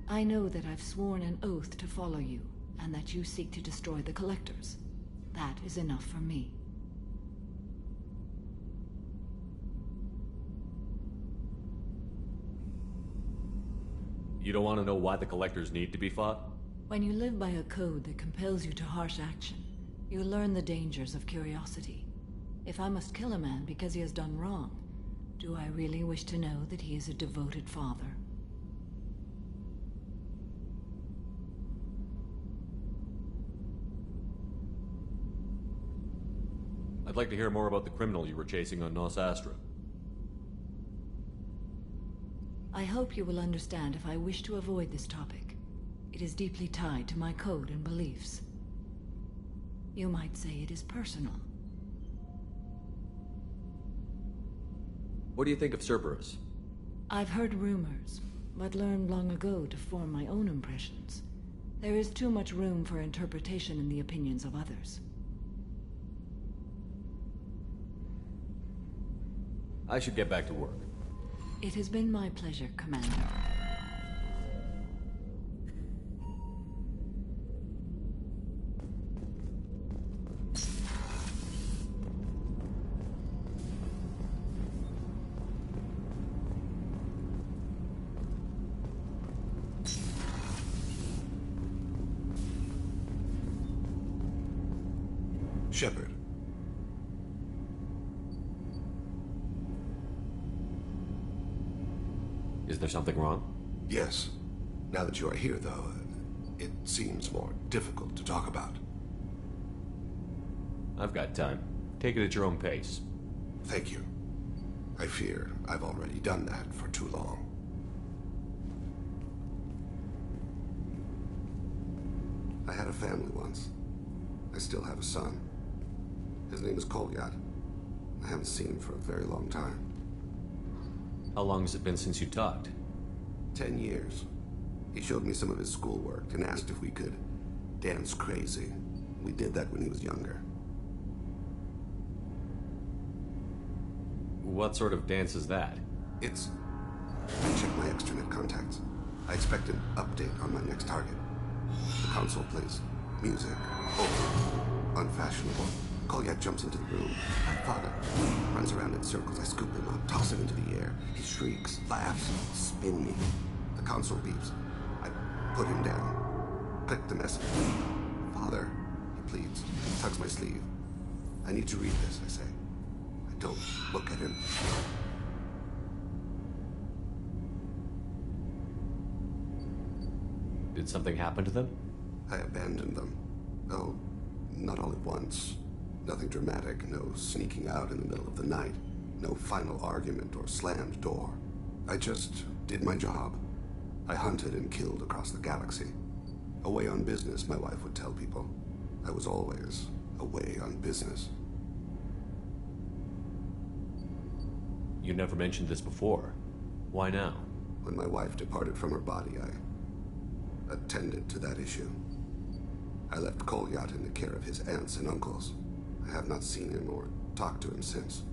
I know that I've sworn an oath to follow you, and that you seek to destroy the Collectors. That is enough for me. You don't want to know why the Collectors need to be fought? When you live by a code that compels you to harsh action, you learn the dangers of curiosity. If I must kill a man because he has done wrong, do I really wish to know that he is a devoted father? I'd like to hear more about the criminal you were chasing on Nos Astra. I hope you will understand if I wish to avoid this topic. It is deeply tied to my code and beliefs. You might say it is personal. What do you think of Cerberus? I've heard rumors, but learned long ago to form my own impressions. There is too much room for interpretation in the opinions of others. I should get back to work. It has been my pleasure, Commander. Shepard. Is there something wrong? Yes. Now that you are here, though, it seems more difficult to talk about. I've got time. Take it at your own pace. Thank you. I fear I've already done that for too long. I had a family once. I still have a son. His name is Kolyat. I haven't seen him for a very long time. How long has it been since you talked? 10 years. He showed me some of his schoolwork and asked if we could dance crazy. We did that when he was younger. What sort of dance is that? It's... I checked my extranet contacts. I expect an update on my next target. The console plays music. Old. Unfashionable. Kolyat jumps into the room. My father runs around in circles. I scoop him up, toss him into the air. He shrieks, laughs, spin me. The console beeps. I put him down. Click the message. Father, he pleads. He tugs my sleeve. I need to read this, I say. I don't look at him. Did something happen to them? I abandoned them. No, not all at once. Nothing dramatic, no sneaking out in the middle of the night, no final argument or slammed door. I just did my job. I hunted and killed across the galaxy. Away on business, my wife would tell people. I was always away on business. You never mentioned this before. Why now? When my wife departed from her body, I attended to that issue. I left Kolyat in the care of his aunts and uncles. I have not seen him or talked to him since.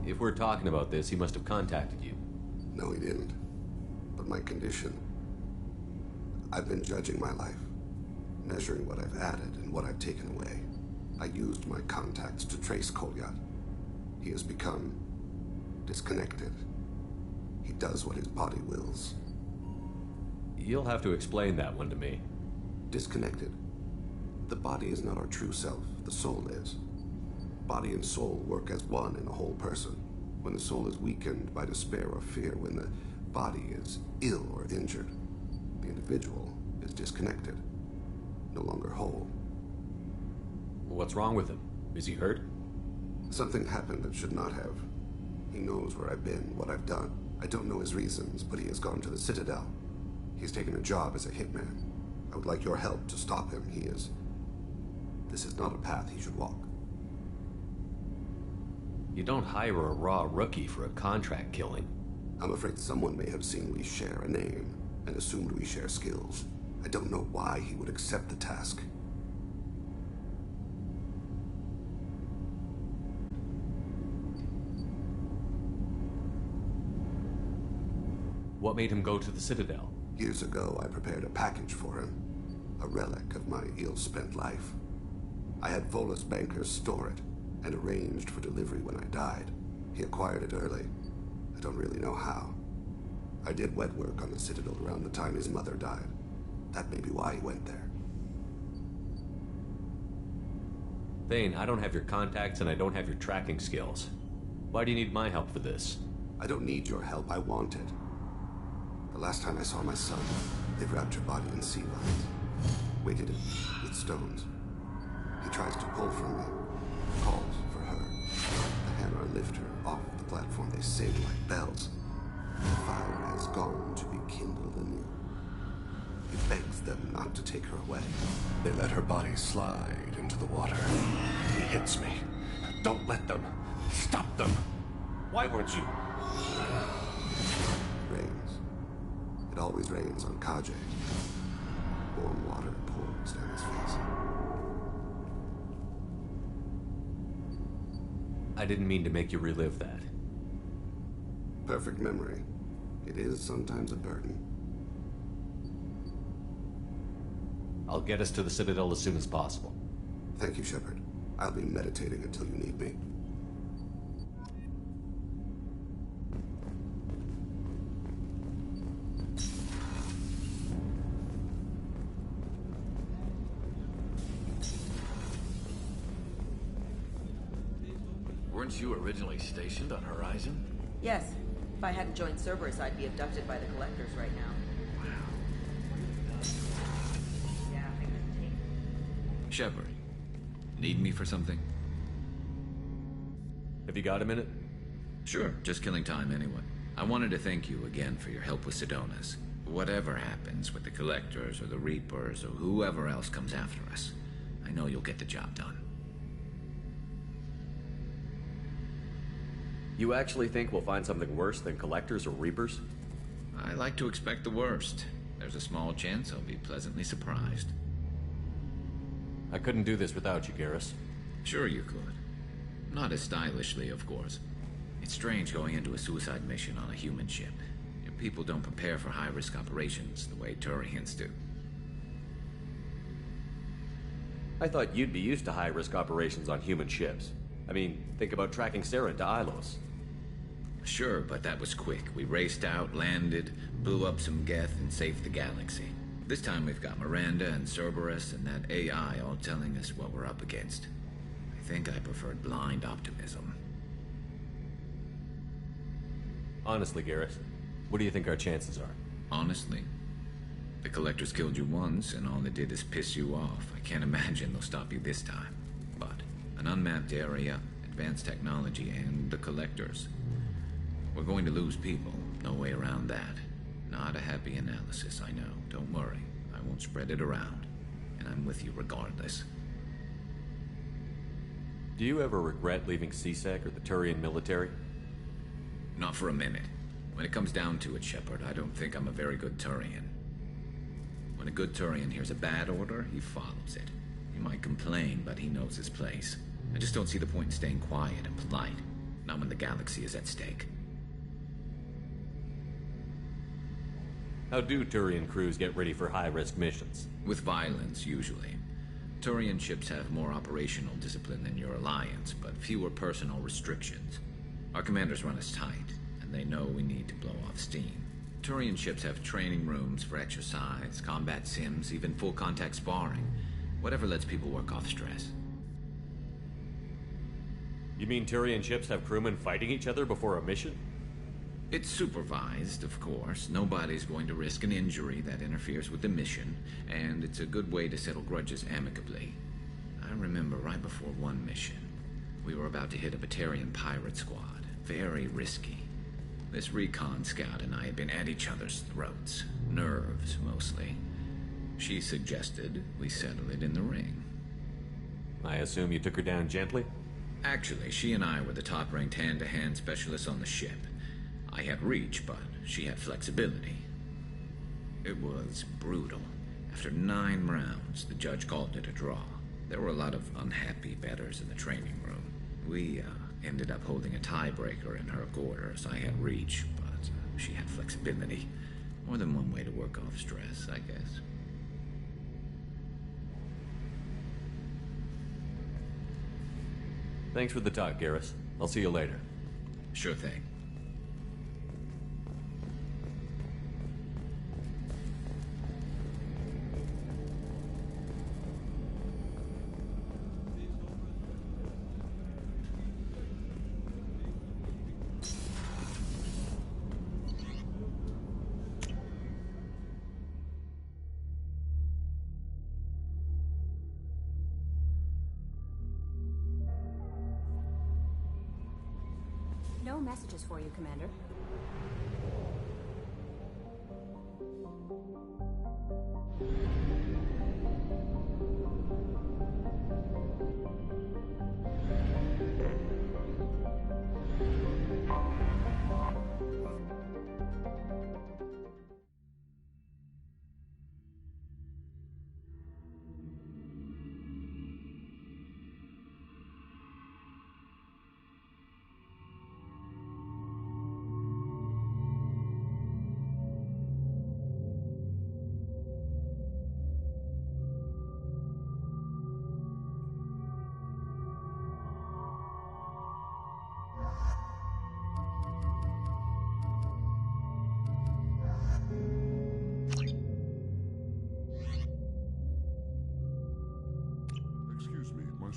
If we're talking about this, he must have contacted you. No, he didn't. But my condition... I've been judging my life, measuring what I've added and what I've taken away. I used my contacts to trace Kolyat. He has become disconnected. He does what his body wills. You'll have to explain that one to me. Disconnected. The body is not our true self. The soul is. Body and soul work as one in a whole person. When the soul is weakened by despair or fear, when the body is ill or injured, the individual is disconnected, no longer whole. What's wrong with him? Is he hurt? Something happened that should not have. He knows where I've been, what I've done. I don't know his reasons, but he has gone to the Citadel. He's taken a job as a hitman. I would like your help to stop him. This is not a path he should walk. You don't hire a raw rookie for a contract killing. I'm afraid someone may have seen we share a name and assumed we share skills. I don't know why he would accept the task. What made him go to the Citadel? Years ago, I prepared a package for him. A relic of my ill-spent life. I had Volus bankers store it, and arranged for delivery when I died. He acquired it early. I don't really know how. I did wet work on the Citadel around the time his mother died. That may be why he went there. Thane, I don't have your contacts and I don't have your tracking skills. Why do you need my help for this? I don't need your help. I want it. The last time I saw my son, they wrapped her body in sea vines, weighted it with stones. He tries to pull from me, calls for her. The hammer lift her off the platform. They sing like bells. The fire has gone to be kindled anew. He begs them not to take her away. They let her body slide into the water. He hits me. Don't let them. Stop them. Why weren't you... Rains. It always rains on Kage. Warm water pours down his face. I didn't mean to make you relive that. Perfect memory. It is sometimes a burden. I'll get us to the Citadel as soon as possible. Thank you, Shepard. I'll be meditating until you need me. Weren't you originally stationed on Horizon? Yes. If I hadn't joined Cerberus, I'd be abducted by the Collectors right now. Shepard, need me for something? Have you got a minute? Sure, just killing time anyway. I wanted to thank you again for your help with Sidonis. Whatever happens with the Collectors or the Reapers or whoever else comes after us, I know you'll get the job done. You actually think we'll find something worse than Collectors or Reapers? I like to expect the worst. There's a small chance I'll be pleasantly surprised. I couldn't do this without you, Garrus. Sure you could. Not as stylishly, of course. It's strange going into a suicide mission on a human ship. Your people don't prepare for high-risk operations the way Turians do. I thought you'd be used to high-risk operations on human ships. I mean, think about tracking Saren to Ilos. Sure, but that was quick. We raced out, landed, blew up some Geth, and saved the galaxy. This time we've got Miranda and Cerberus and that AI all telling us what we're up against. I think I preferred blind optimism. Honestly, Garrus, what do you think our chances are? Honestly? The Collectors killed you once, and all they did is piss you off. I can't imagine they'll stop you this time. But an unmapped area, advanced technology, and the Collectors. We're going to lose people. No way around that. Not a happy analysis, I know. Don't worry. I won't spread it around. And I'm with you regardless. Do you ever regret leaving C-Sec or the Turian military? Not for a minute. When it comes down to it, Shepard, I don't think I'm a very good Turian. When a good Turian hears a bad order, he follows it. He might complain, but he knows his place. I just don't see the point in staying quiet and polite. Not when the galaxy is at stake. How do Turian crews get ready for high-risk missions? With violence, usually. Turian ships have more operational discipline than your alliance, but fewer personal restrictions. Our commanders run us tight, and they know we need to blow off steam. Turian ships have training rooms for exercise, combat sims, even full-contact sparring. Whatever lets people work off stress. You mean Turian ships have crewmen fighting each other before a mission? It's supervised, of course. Nobody's going to risk an injury that interferes with the mission, and it's a good way to settle grudges amicably. I remember right before one mission, we were about to hit a Batarian pirate squad. Very risky. This recon scout and I had been at each other's throats. Nerves, mostly. She suggested we settle it in the ring. I assume you took her down gently? Actually, she and I were the top-ranked hand-to-hand specialists on the ship. I had reach, but she had flexibility. It was brutal. After 9 rounds, the judge called it a draw. There were a lot of unhappy bettors in the training room. We ended up holding a tiebreaker in her quarters. I had reach, but she had flexibility. More than one way to work off stress, I guess. Thanks for the talk, Garrus. I'll see you later. Sure thing. No messages for you, Commander.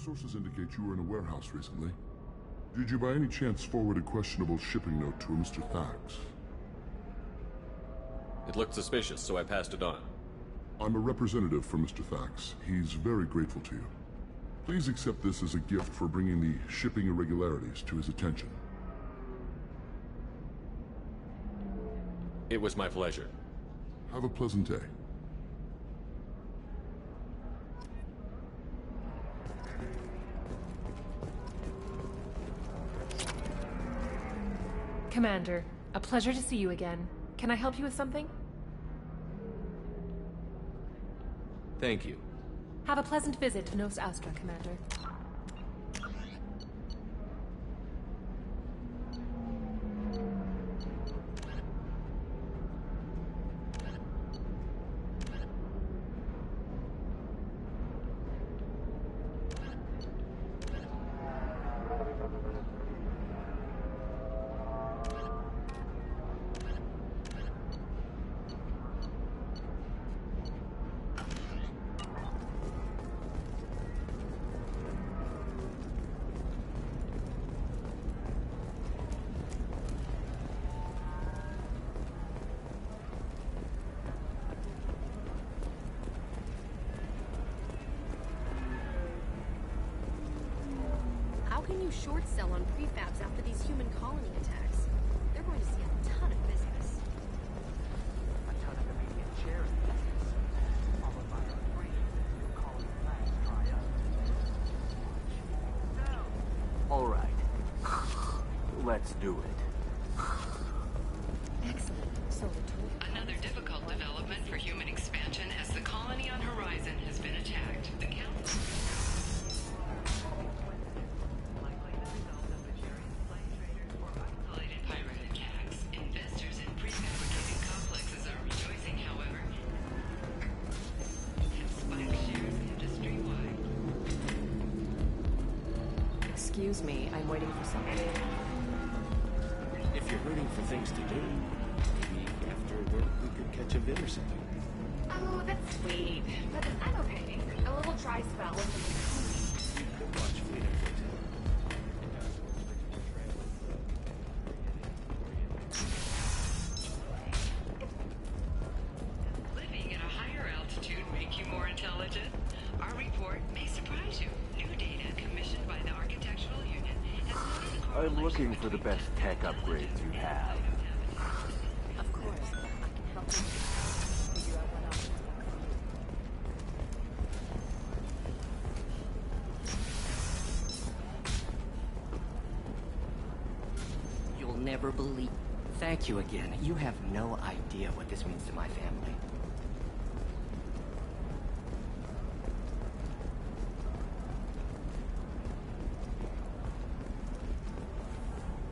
sources indicate you were in a warehouse recently. Did you by any chance forward a questionable shipping note to a Mr. Thax? It looked suspicious, so I passed it on. I'm a representative for Mr. Thax. He's very grateful to you. Please accept this as a gift for bringing the shipping irregularities to his attention. It was my pleasure. Have a pleasant day. Commander, a pleasure to see you again. Can I help you with something? Thank you. Have a pleasant visit to Nos Astra, Commander. Short sell on prefabs after these human colony attacks. They're going to see a ton of business. A ton of immediate shares in business, followed by a free new colony plans dry up. All right, let's do it. Excellent. So another difficult development for human expansion as the colony on Horizon has been attacked. The Council. Excuse me, I'm waiting for somebody. If you're rooting for things to do, maybe after work we could catch a vid or something. Oh, that's sweet. But I'm okay. A little dry spell. Could watch Fleet Infotainment. Living at a higher altitude make you more intelligent? Our report may surprise you. New data commissioned by the Architectural Union has noted a I'm looking for the best tech upgrades you have. of course, I can help you figure out what else. You'll never believe. Thank you again. You have no idea what this means to my family.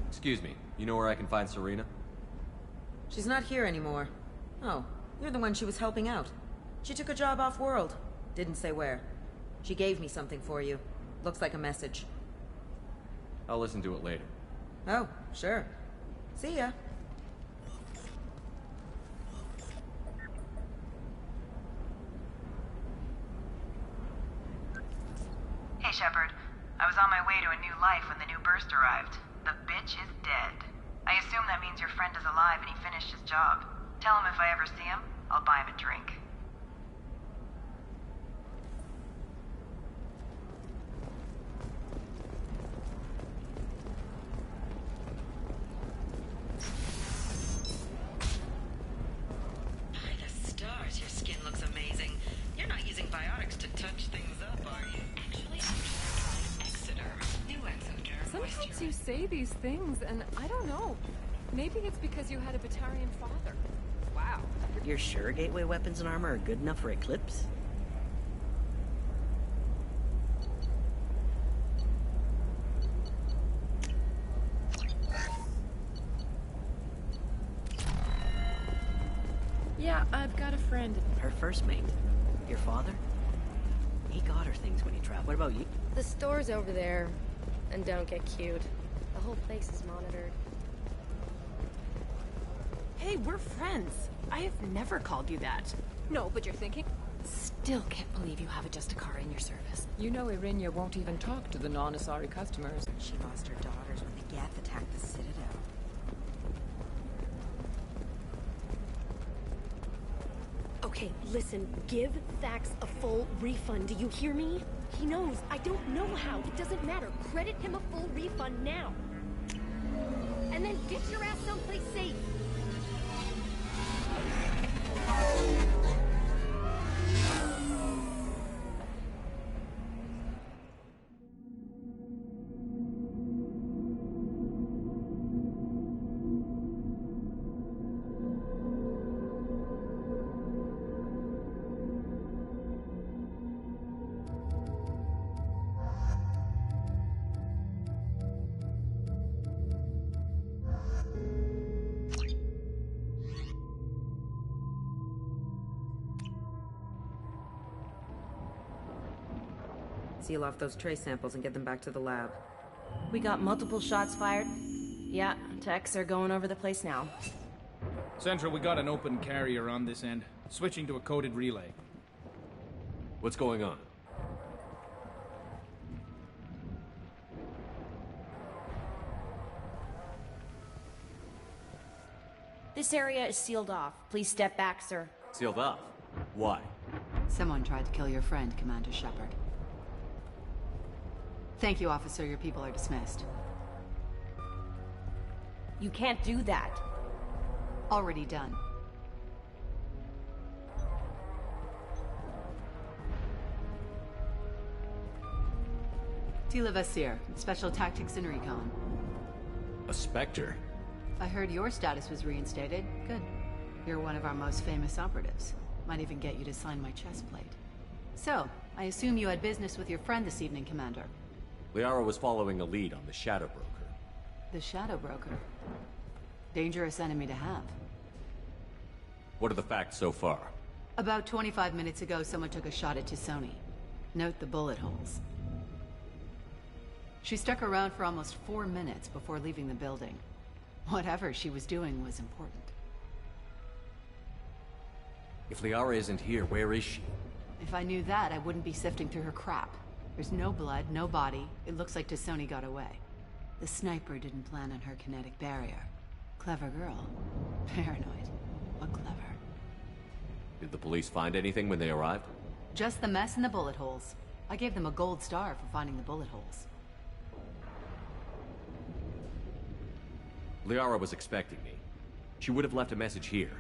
Excuse me, you know where I can find Serena? She's not here anymore. Oh, you're the one she was helping out. She took a job off-world. Didn't say where. She gave me something for you. Looks like a message. I'll listen to it later. Oh, sure. See ya. Hey, Shepard. I was on my way to a new life when the new burst arrived. The bitch is dead. I assume that means your friend is alive and he finished his job. Tell him if I ever see him, I'll buy him a drink. By the stars, your skin looks amazing. You're not using biotics to touch things up, are you? Actually, I'm trying Exeter. New Exoderm. Sometimes you say these things, and I don't know. Maybe it's because you had a Batarian father. Wow. You're sure gateway weapons and armor are good enough for Eclipse? Yeah, I've got a friend. Her first mate? Your father? He got her things when he traveled. What about you? The store's over there. And don't get cute. The whole place is monitored. Hey, we're friends. I have never called you that. No, but you're thinking... still can't believe you have a Justicar in your service. You know Irinia won't even talk to the non-Asari customers. She lost her daughters when the Geth attacked the Citadel. Okay, listen, give Thax a full refund, do you hear me? He knows, I don't know how, it doesn't matter. Credit him a full refund now. And then get your ass someplace safe. Seal off those trace samples and get them back to the lab. We got multiple shots fired. Yeah, techs are going over the place now. Central, we got an open carrier on this end. Switching to a coded relay. What's going on? This area is sealed off. Please step back, sir. Sealed off? Why? Someone tried to kill your friend, Commander Shepard. Thank you, officer. Your people are dismissed. You can't do that. Already done. Tila Vasir, Special Tactics and Recon. A Spectre? I heard your status was reinstated. Good. You're one of our most famous operatives. Might even get you to sign my chest plate. So, I assume you had business with your friend this evening, Commander. Liara was following a lead on the Shadow Broker. The Shadow Broker? Dangerous enemy to have. What are the facts so far? About 25 minutes ago, someone took a shot at T'Soni. Note the bullet holes. She stuck around for almost 4 minutes before leaving the building. Whatever she was doing was important. If Liara isn't here, where is she? If I knew that, I wouldn't be sifting through her crap. There's no blood, no body. It looks like T'Soni got away. The sniper didn't plan on her kinetic barrier. Clever girl. Paranoid, but clever. Did the police find anything when they arrived? Just the mess and the bullet holes. I gave them a gold star for finding the bullet holes. Liara was expecting me. She would have left a message here.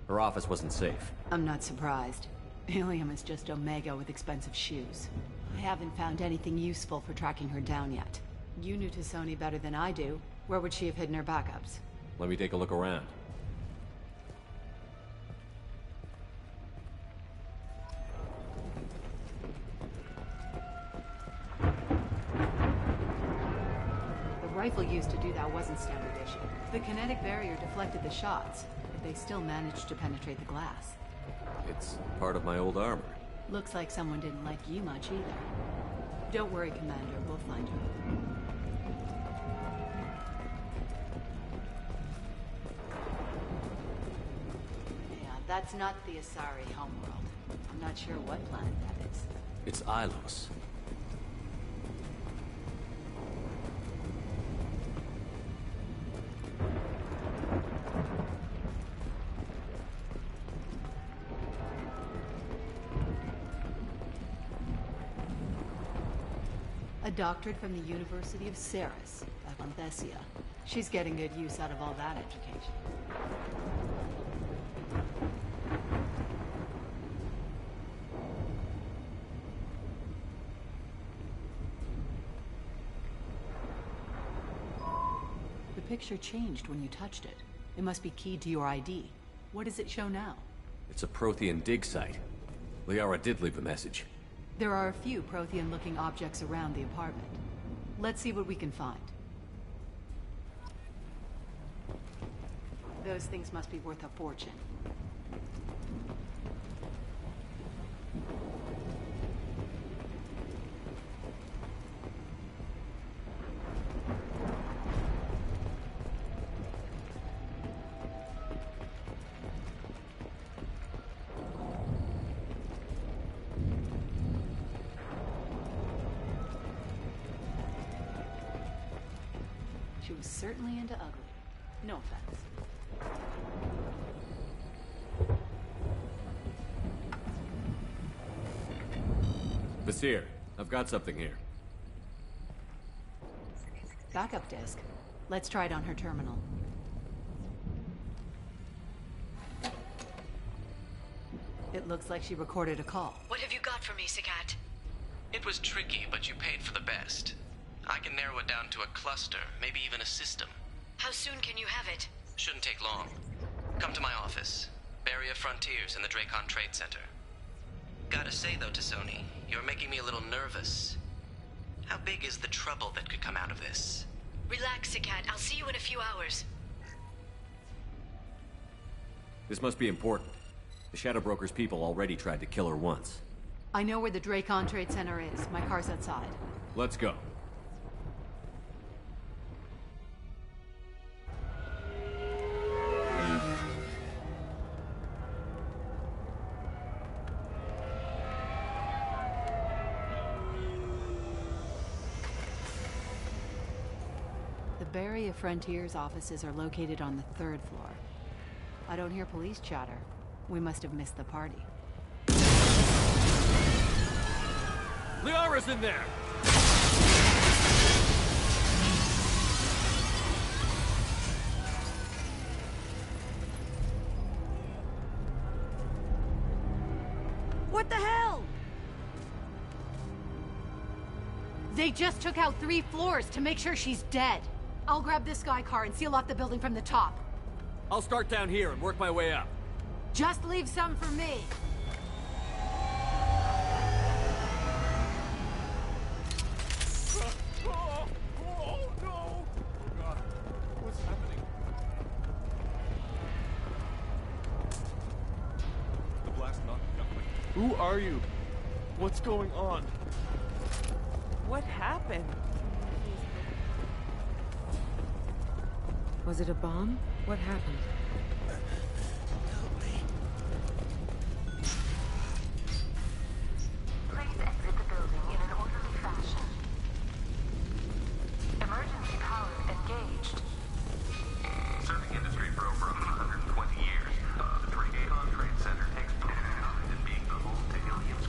Her office wasn't safe. I'm not surprised. Ilium is just Omega with expensive shoes. I haven't found anything useful for tracking her down yet. You knew T'Soni better than I do. Where would she have hidden her backups? Let me take a look around. The rifle used to do that wasn't standard issue. The kinetic barrier deflected the shots, but they still managed to penetrate the glass. It's part of my old armor. Looks like someone didn't like you much either. Don't worry, Commander. We'll find her. Yeah, that's not the Asari homeworld. I'm not sure what planet that is. It's Ilos. A doctorate from the University of Ceres, Avanthesia. She's getting good use out of all that education. The picture changed when you touched it. It must be keyed to your ID. What does it show now? It's a Prothean dig site. Liara did leave a message. There are a few Prothean-looking objects around the apartment. Let's see what we can find. Those things must be worth a fortune. She was certainly into ugly. No offense. Basir, I've got something here. Backup disk. Let's try it on her terminal. It looks like she recorded a call. What have you got for me, Sakat? It was tricky, but you paid for the best. I can narrow it down to a cluster, maybe even a system. How soon can you have it? Shouldn't take long. Come to my office. Barrier Frontiers in the Dracon Trade Center. Gotta say though, T'Soni, you're making me a little nervous. How big is the trouble that could come out of this? Relax, Sakat. I'll see you in a few hours. This must be important. The Shadow Broker's people already tried to kill her once. I know where the Dracon Trade Center is. My car's outside. Let's go. The Barrier Frontiers offices are located on the 3rd floor. I don't hear police chatter. We must have missed the party. Liara's in there! What the hell? They just took out 3 floors to make sure she's dead. I'll grab this Sky car and seal off the building from the top. I'll start down here and work my way up. Just leave some for me. Oh, no! Oh, God. What's happening? The blast not coming. Who are you? What's going on? What happened? Was it a bomb? What happened? Please exit the building in an orderly fashion. Emergency power engaged. Serving industry for over 120 years, the Dracon Trade Center takes pride in being the home to Ilium's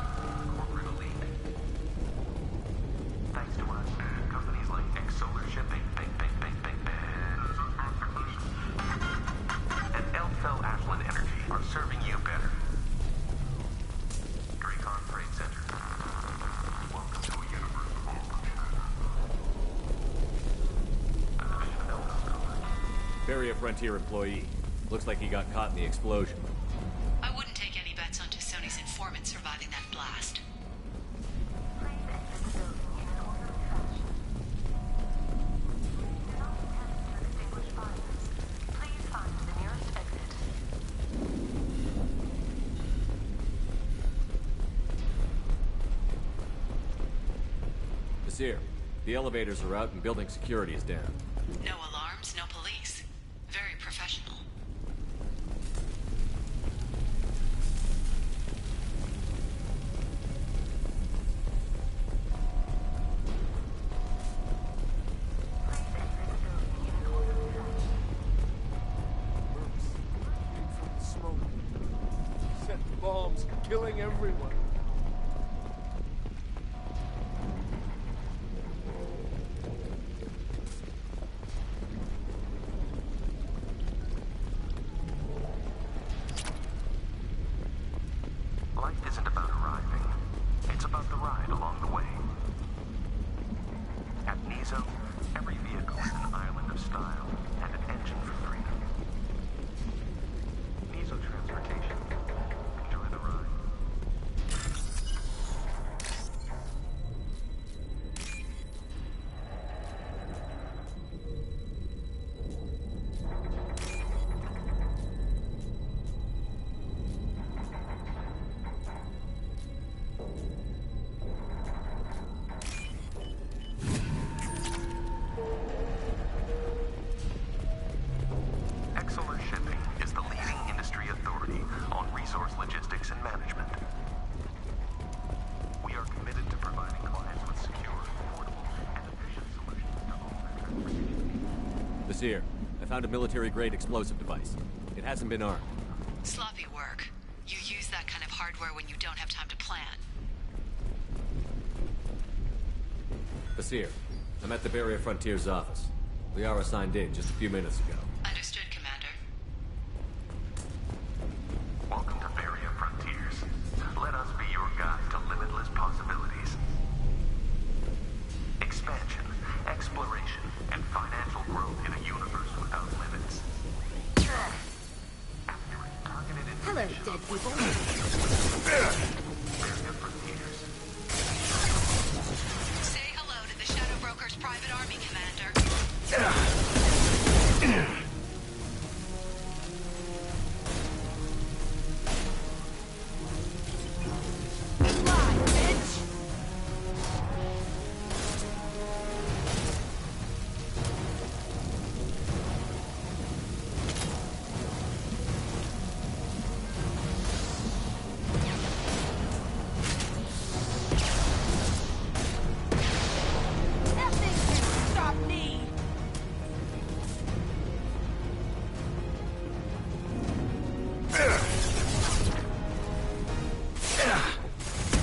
corporate elite. Thanks to us, companies like X-Solar Shipping, and Elfell Ashland Energy are serving you better. Dracon Trade Center. Welcome to a universe of a division of Elfell. Barrier Frontier employee. Looks like he got caught in the explosion. I wouldn't take any bets on T'Soni's informant surviving that blast. Please exit the building in an orderly fashion. Do not attempt to extinguish fires. Please find the nearest exit. Basir, the elevators are out and building security is down. No alarms, no police. Very professional. Smoke. Set bombs, killing everyone. Life isn't about arriving. It's about the ride along the way. At Nizo, every vehicle is an island of style and an engine for freedom. Nizo Transportation. Enjoy the ride. Vizier, I found a military-grade explosive device. It hasn't been armed. Sloppy work. You use that kind of hardware when you don't have time to plan. Vizier, I'm at the Barrier Frontiers office. Liara signed in just a few minutes ago. Understood, Commander. Welcome to Barrier Frontiers. Let us be your guide to limitless possibilities. Expansion, exploration, and financial growth in a universe without limits. Hello, dead people. Barrier Frontiers. Say hello to the Shadow Broker's private army, Commander.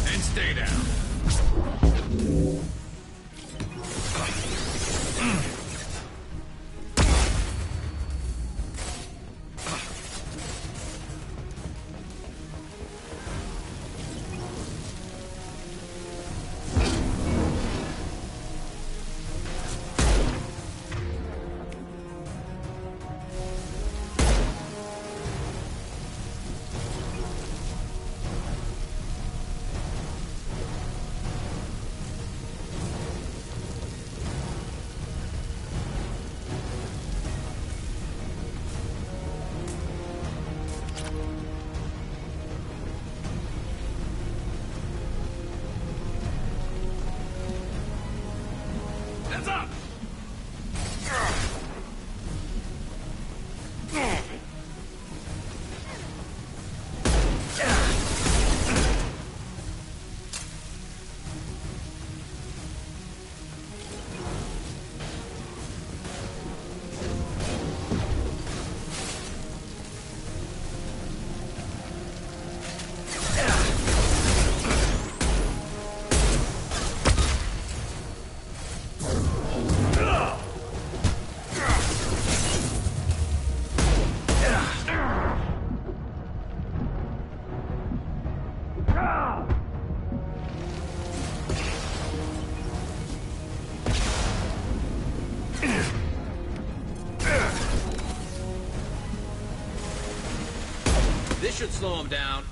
And stay down. Hands up! This should slow him down.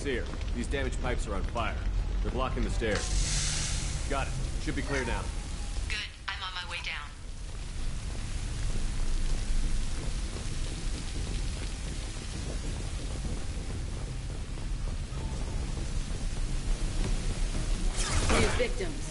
Seer. These damaged pipes are on fire. They're blocking the stairs. Got it. Should be clear now. Good. I'm on my way down. New victims.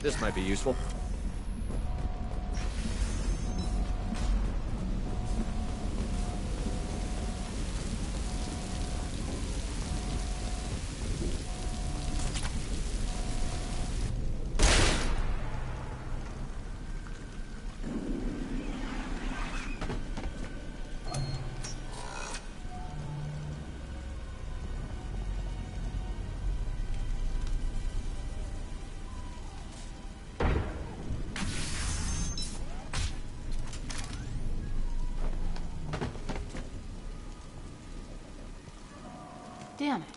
This might be useful. Damn it.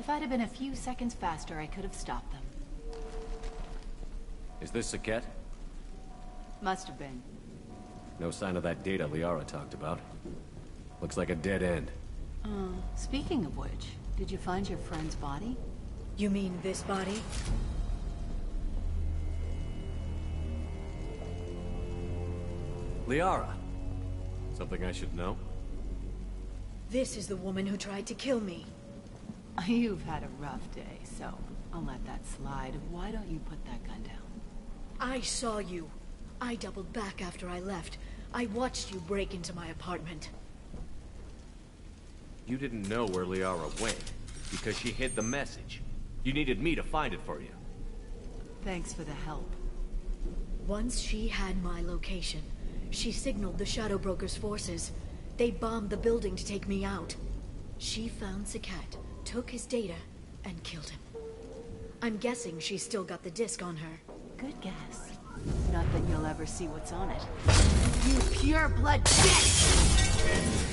If I'd have been a few seconds faster, I could have stopped them. Is this Saket? Must have been. No sign of that data Liara talked about. Looks like a dead end. Speaking of which, did you find your friend's body? You mean this body? Liara. Something I should know? This is the woman who tried to kill me. You've had a rough day, so I'll let that slide. Why don't you put that gun down? I saw you. I doubled back after I left. I watched you break into my apartment. You didn't know where Liara went, because she hid the message. You needed me to find it for you. Thanks for the help. Once she had my location, she signaled the Shadow Broker's forces. They bombed the building to take me out. She found Saket, took his data, and killed him. I'm guessing she's still got the disc on her. Good guess. Not that you'll ever see what's on it. You pure blood bitch!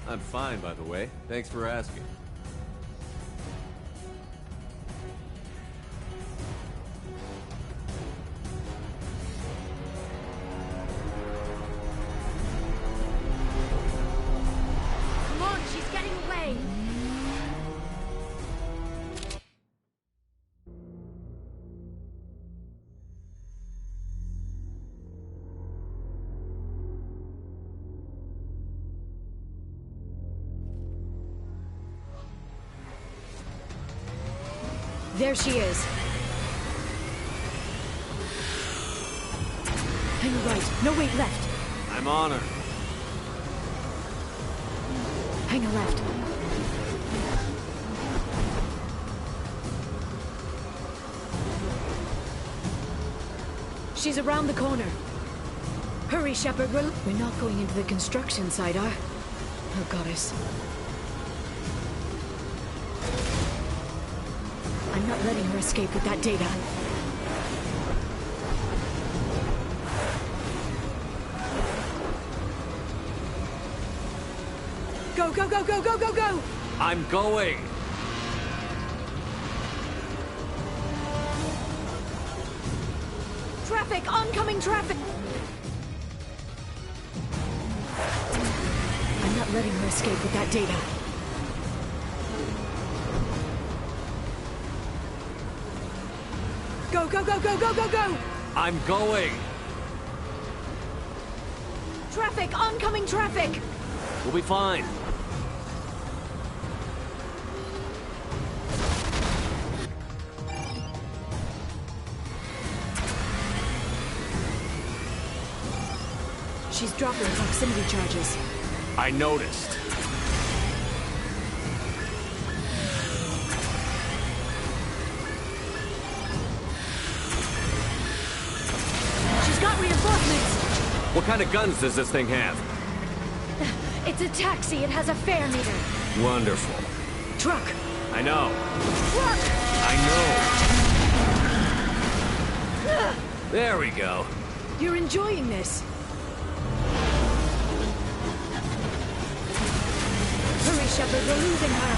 I'm fine, by the way. Thanks for asking. Come on, she's getting away! There she is. Hang right. No, wait, left. I'm on her. Hang a left. She's around the corner. Hurry, Shepard. We're not going into the construction site, Oh, goddess. I'm not letting her escape with that data. Go, go, go, go, go, go, go! I'm going! Traffic! Oncoming traffic! I'm not letting her escape with that data. Go, go, go, go, go, go, go! I'm going! Traffic! Oncoming traffic! We'll be fine. She's dropping proximity charges. I noticed. She's got reinforcements! What kind of guns does this thing have? It's a taxi. It has a fare meter. Wonderful. Truck! I know. Truck! I know. There we go. You're enjoying this. Hurry, Shepard. We're losing her.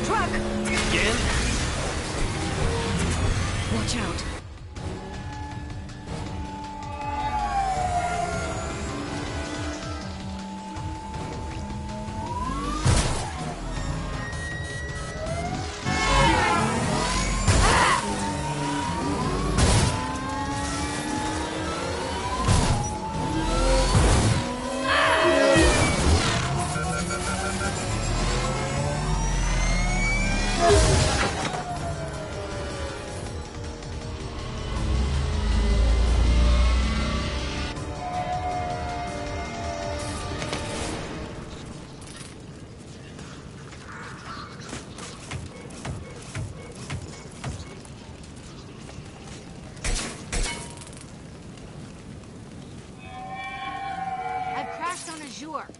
Truck! Again? Watch out.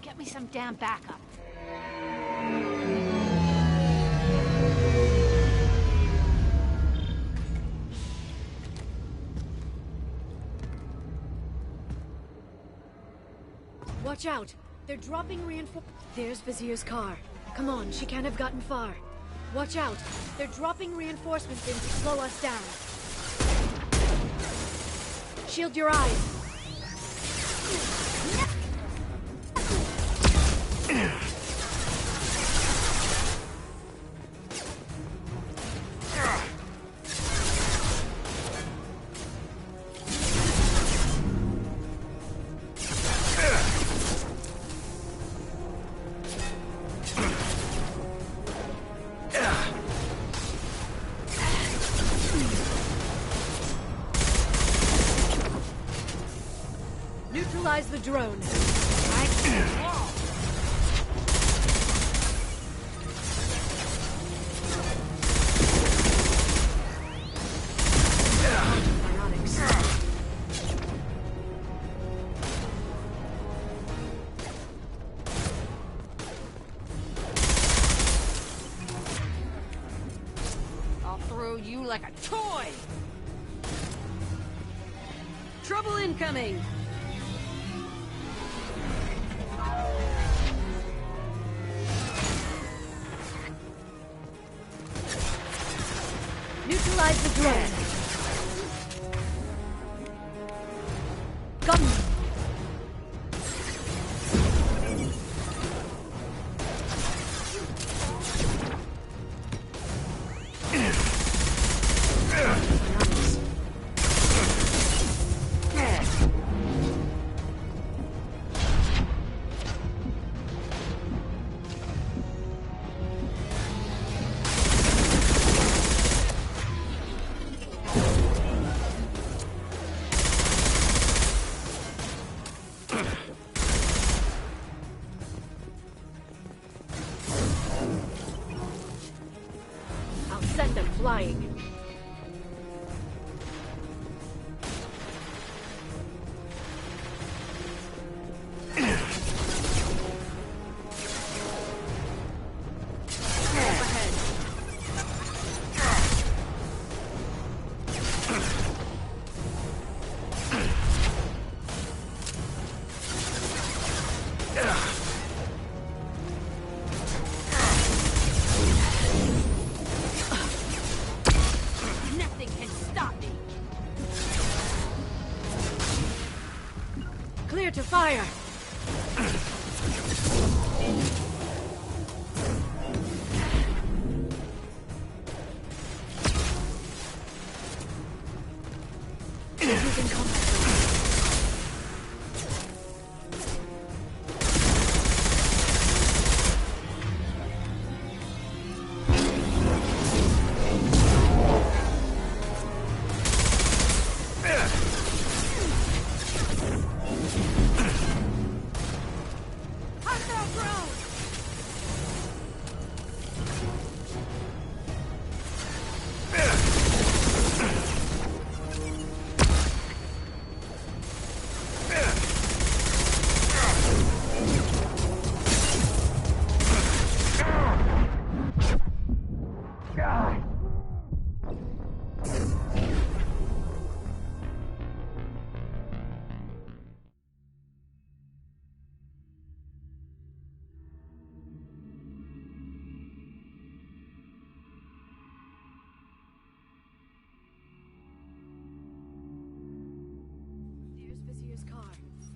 Get me some damn backup. Watch out! They're dropping reinforcements. There's Vizier's car. Come on, she can't have gotten far. Watch out! They're dropping reinforcements in to slow us down. Shield your eyes. Neutralize the drone. throw you like a toy! Trouble incoming! Neutralize the drone. Gun. Send them flying. Clear to fire! Using combat.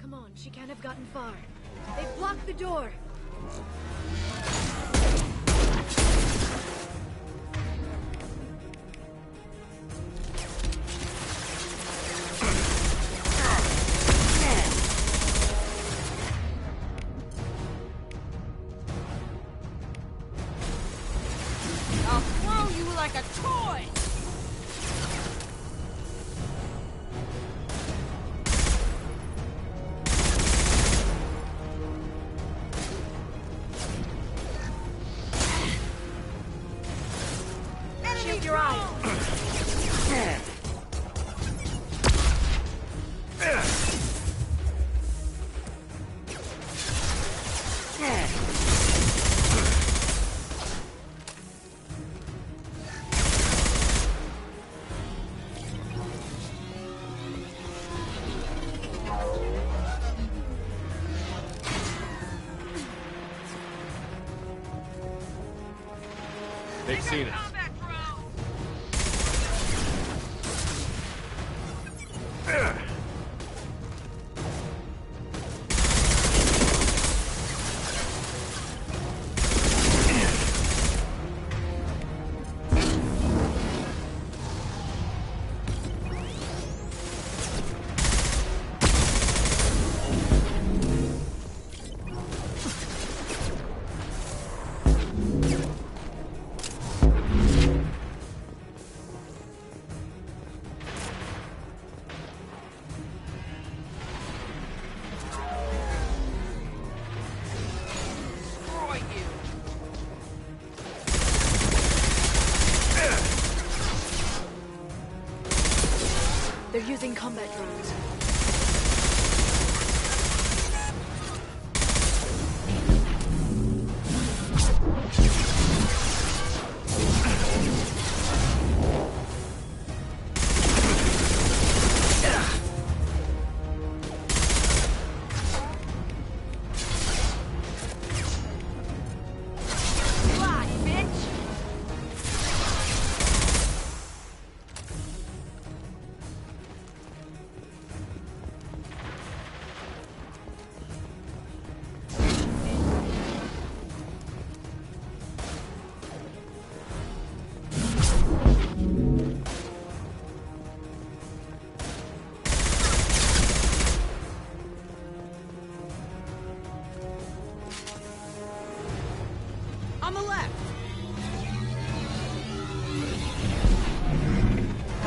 Come on, she can't have gotten far. They've blocked the door! I'll throw you like a toy! Shield your eyes! They've seen us. They're using combat drones.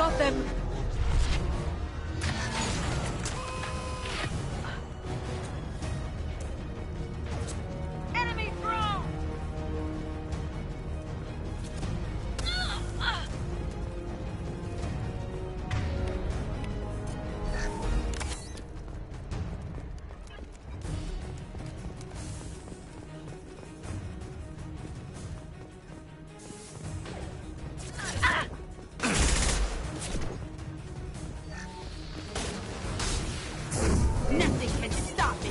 got them. Enemy drone! Nothing can stop me.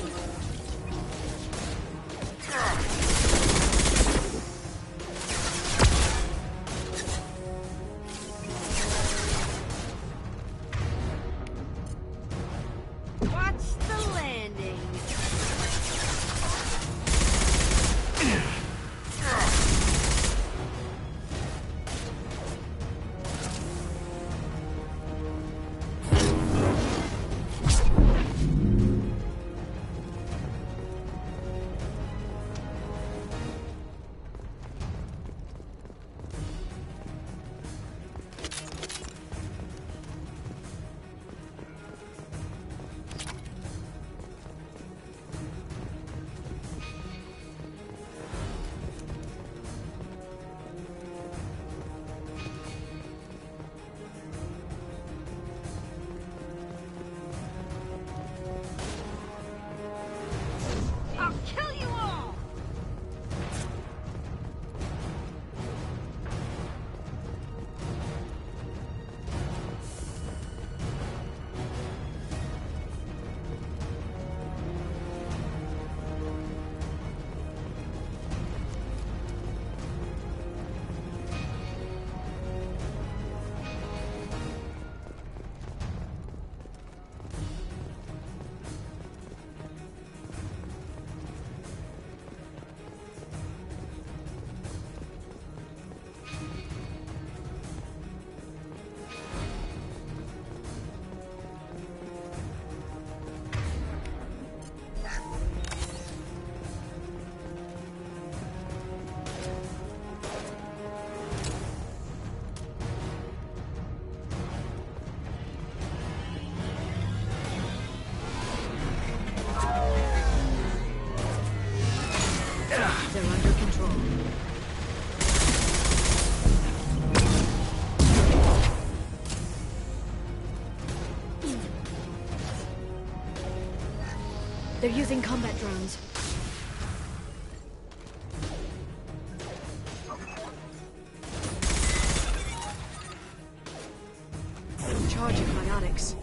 Watch the landing. I'll kill you all! They're under control. They're using combat drones. Charging biotics.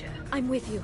you. I'm with you.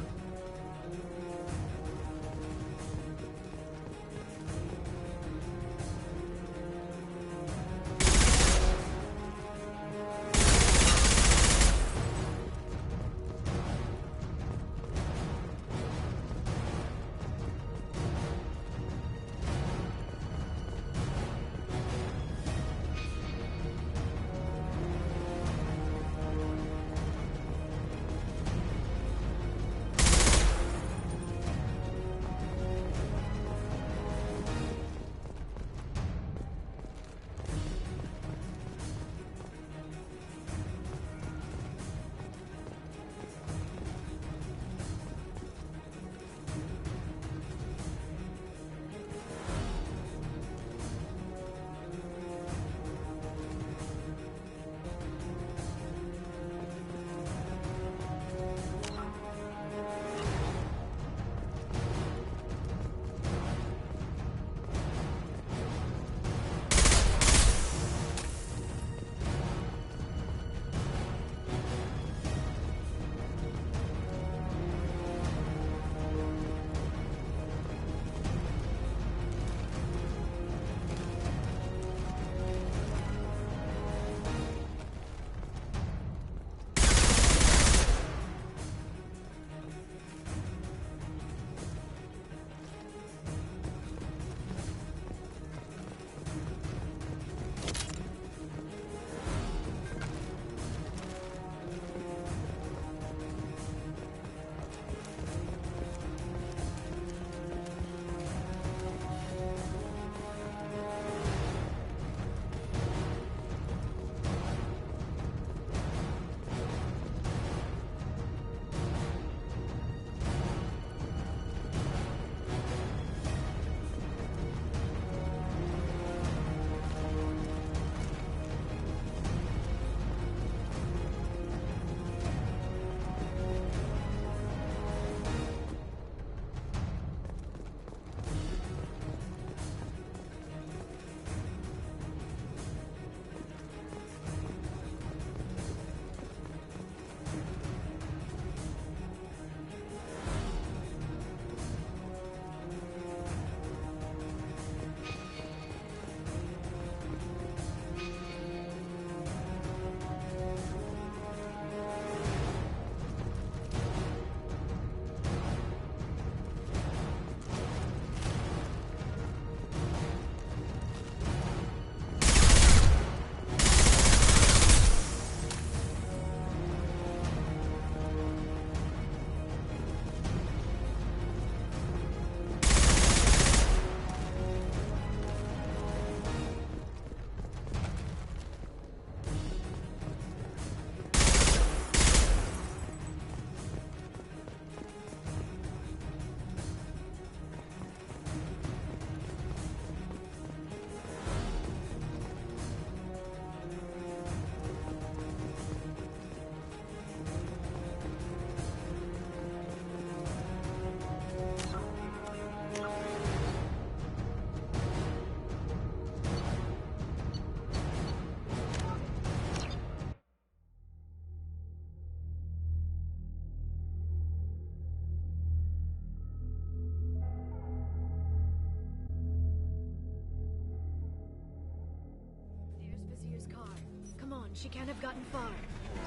She can't have gotten far.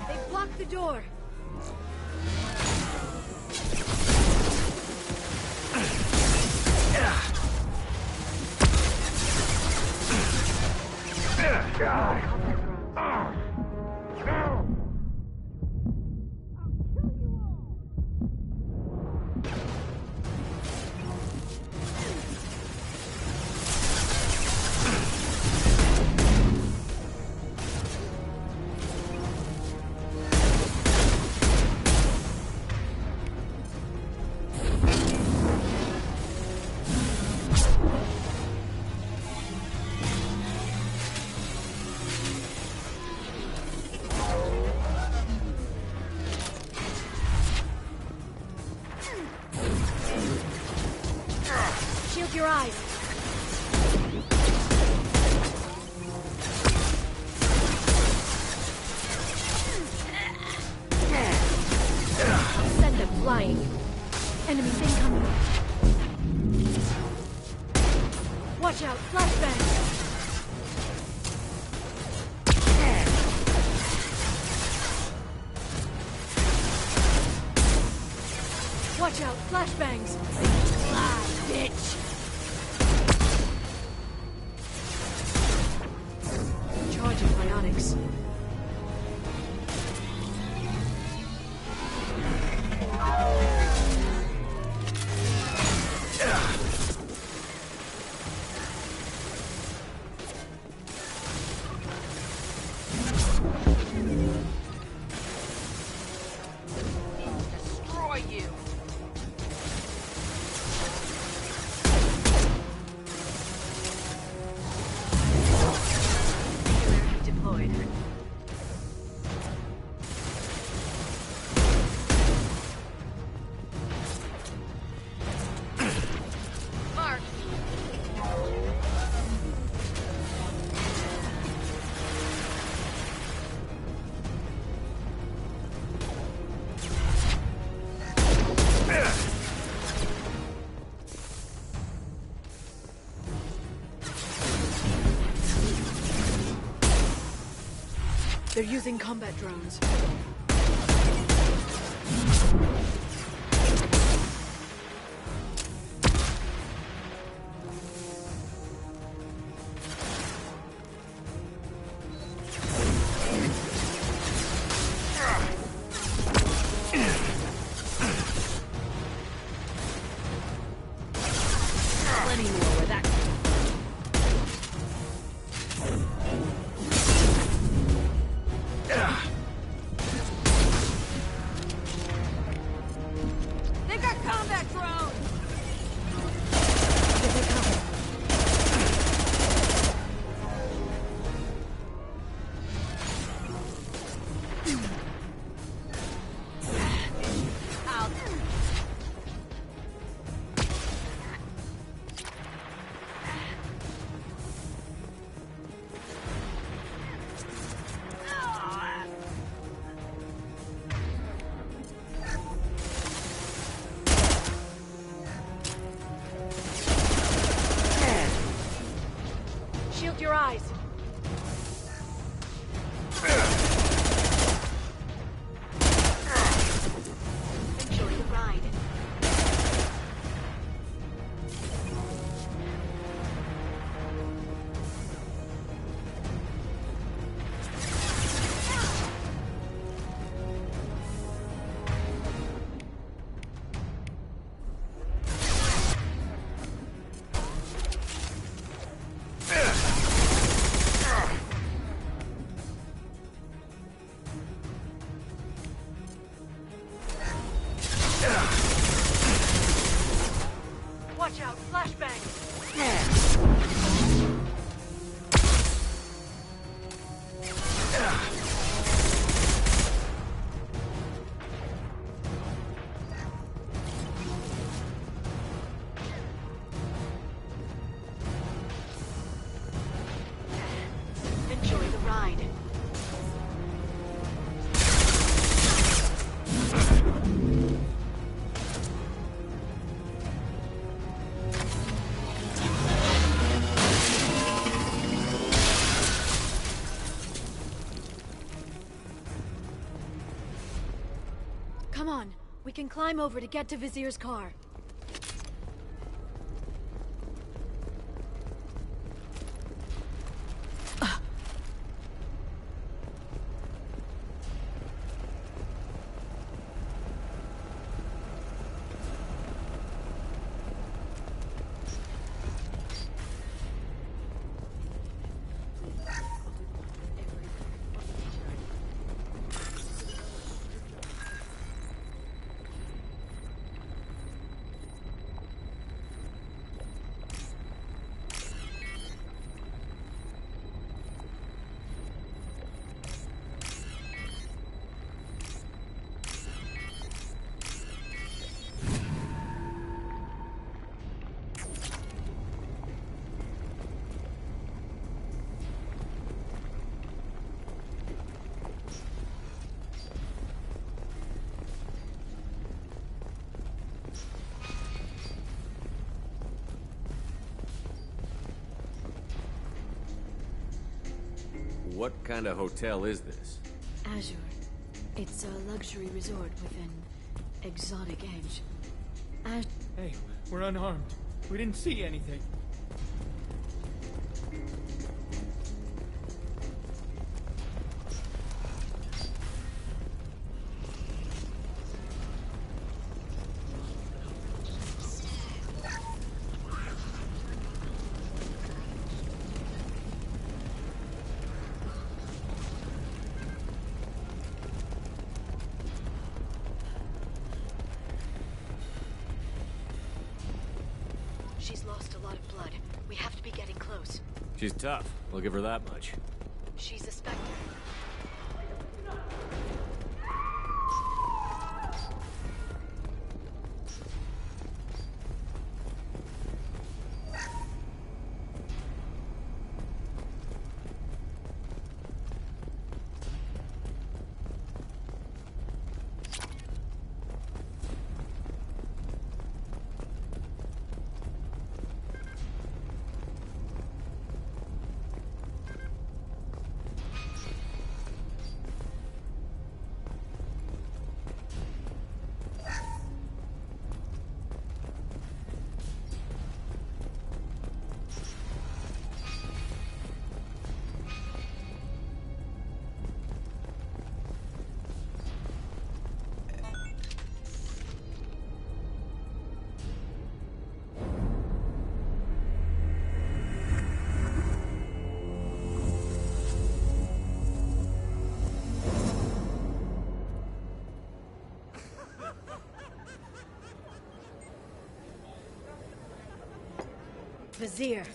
They've blocked the door. Shield your eyes. Send them. flying. Enemies incoming. Watch out, flashbang! Watch out, flashbangs! Fly, bitch! Charging biotics. Destroy you! Deployed. Mark! They're using combat drones. Plenty more where that They've got combat drones! Here they come. Out. Shield your eyes. Enjoy the ride. Watch out, flashbang! Enjoy the ride. Come on, we can climb over to get to Vizier's car. What kind of hotel is this? Azure. It's a luxury resort with an exotic edge. Hey, we're unarmed. We didn't see anything. She's lost a lot of blood. We have to be getting close. She's tough. We'll give her that much. She's a Spectre. Vizier,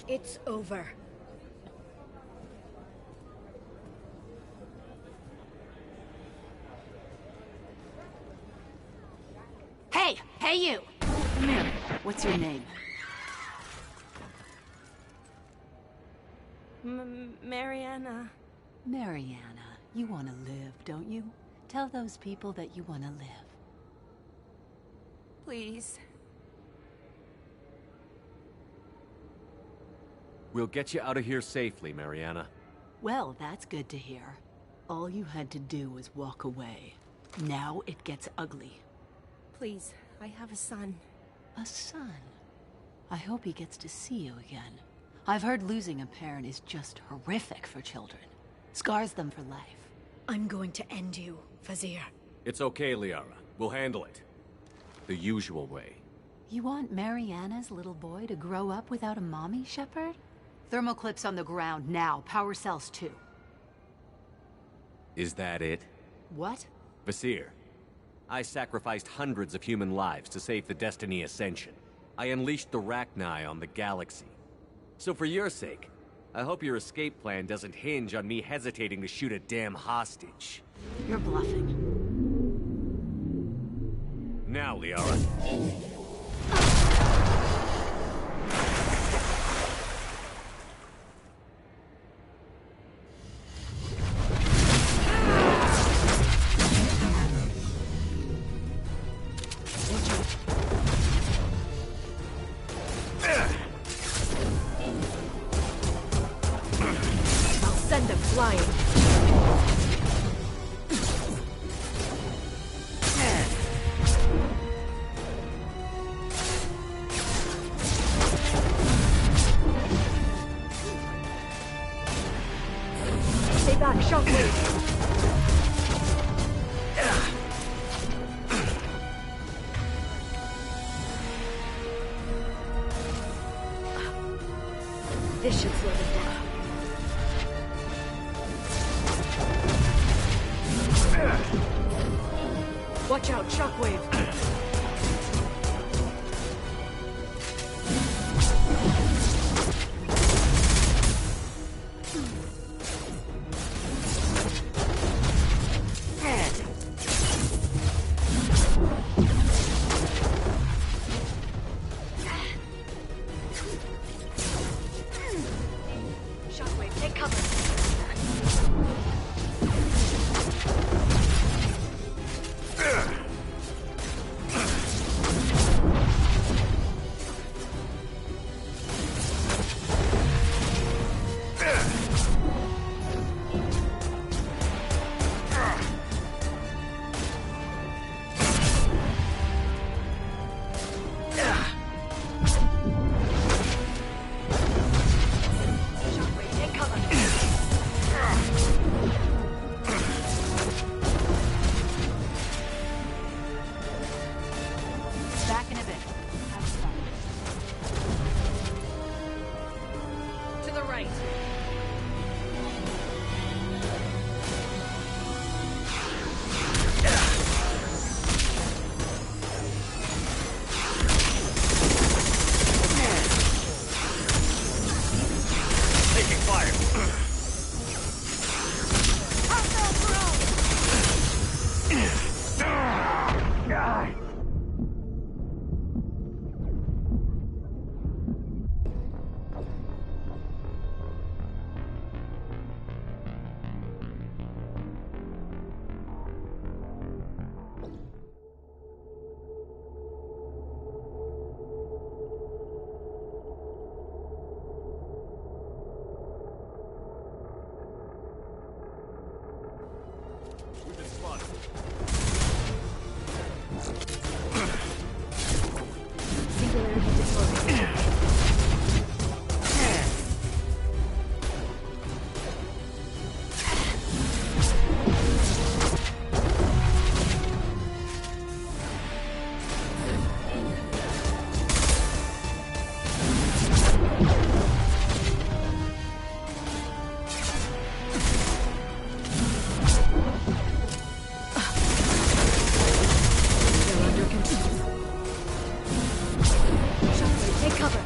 it's over. Hey! Hey, you! Come here. What's your name? Mariana. Mariana. You want to live, don't you? Tell those people that you want to live. Please. We'll get you out of here safely, Mariana. Well, that's good to hear. All you had to do was walk away. Now it gets ugly. Please, I have a son. A son? I hope he gets to see you again. I've heard losing a parent is just horrific for children. Scars them for life. I'm going to end you, Vizier. It's okay, Liara. We'll handle it. The usual way. You want Mariana's little boy to grow up without a mommy, Shepard? Thermal clips on the ground now. Power cells too. Is that it? What? Vizier, I sacrificed hundreds of human lives to save the Destiny Ascension. I unleashed the Rachni on the galaxy. So for your sake, I hope your escape plan doesn't hinge on me hesitating to shoot a damn hostage. You're bluffing. Now, Liara. This should slow them down. Watch out, shockwave! right. Taking fire. We've been spotted. Singularity deployed. They're under control. Shockwave, take cover.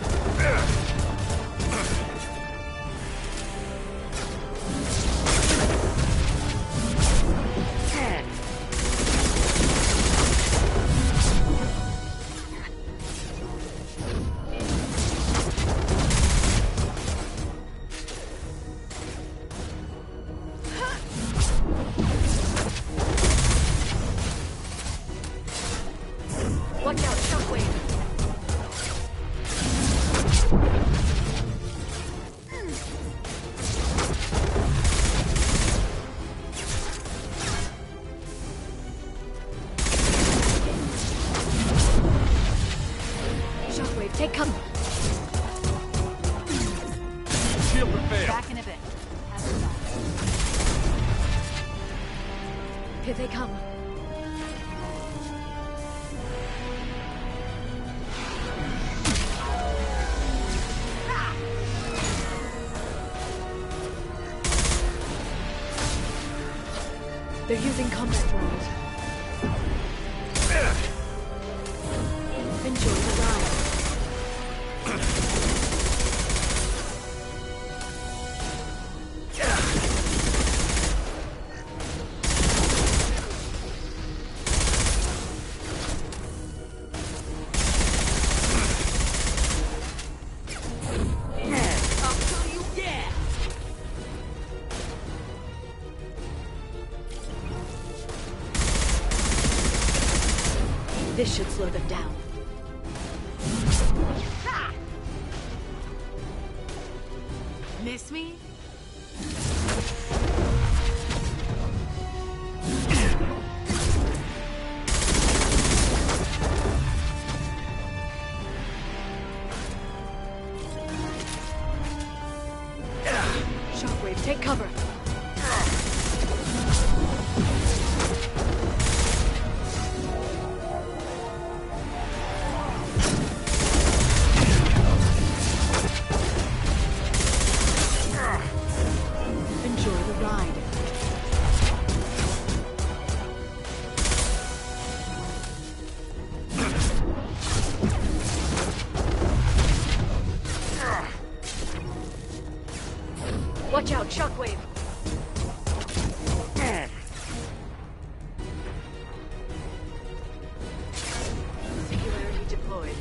Watch out, Shockwave. Shockwave, take cover. Shield repair. Back in a bit. Have it done. Here they come. They're using combat drones. Enjoy the ride. I'll show you, yeah! This should slow them down. Miss me? Shockwave, take cover. Enjoy the ride. Watch out, Shockwave. Singularity deployed.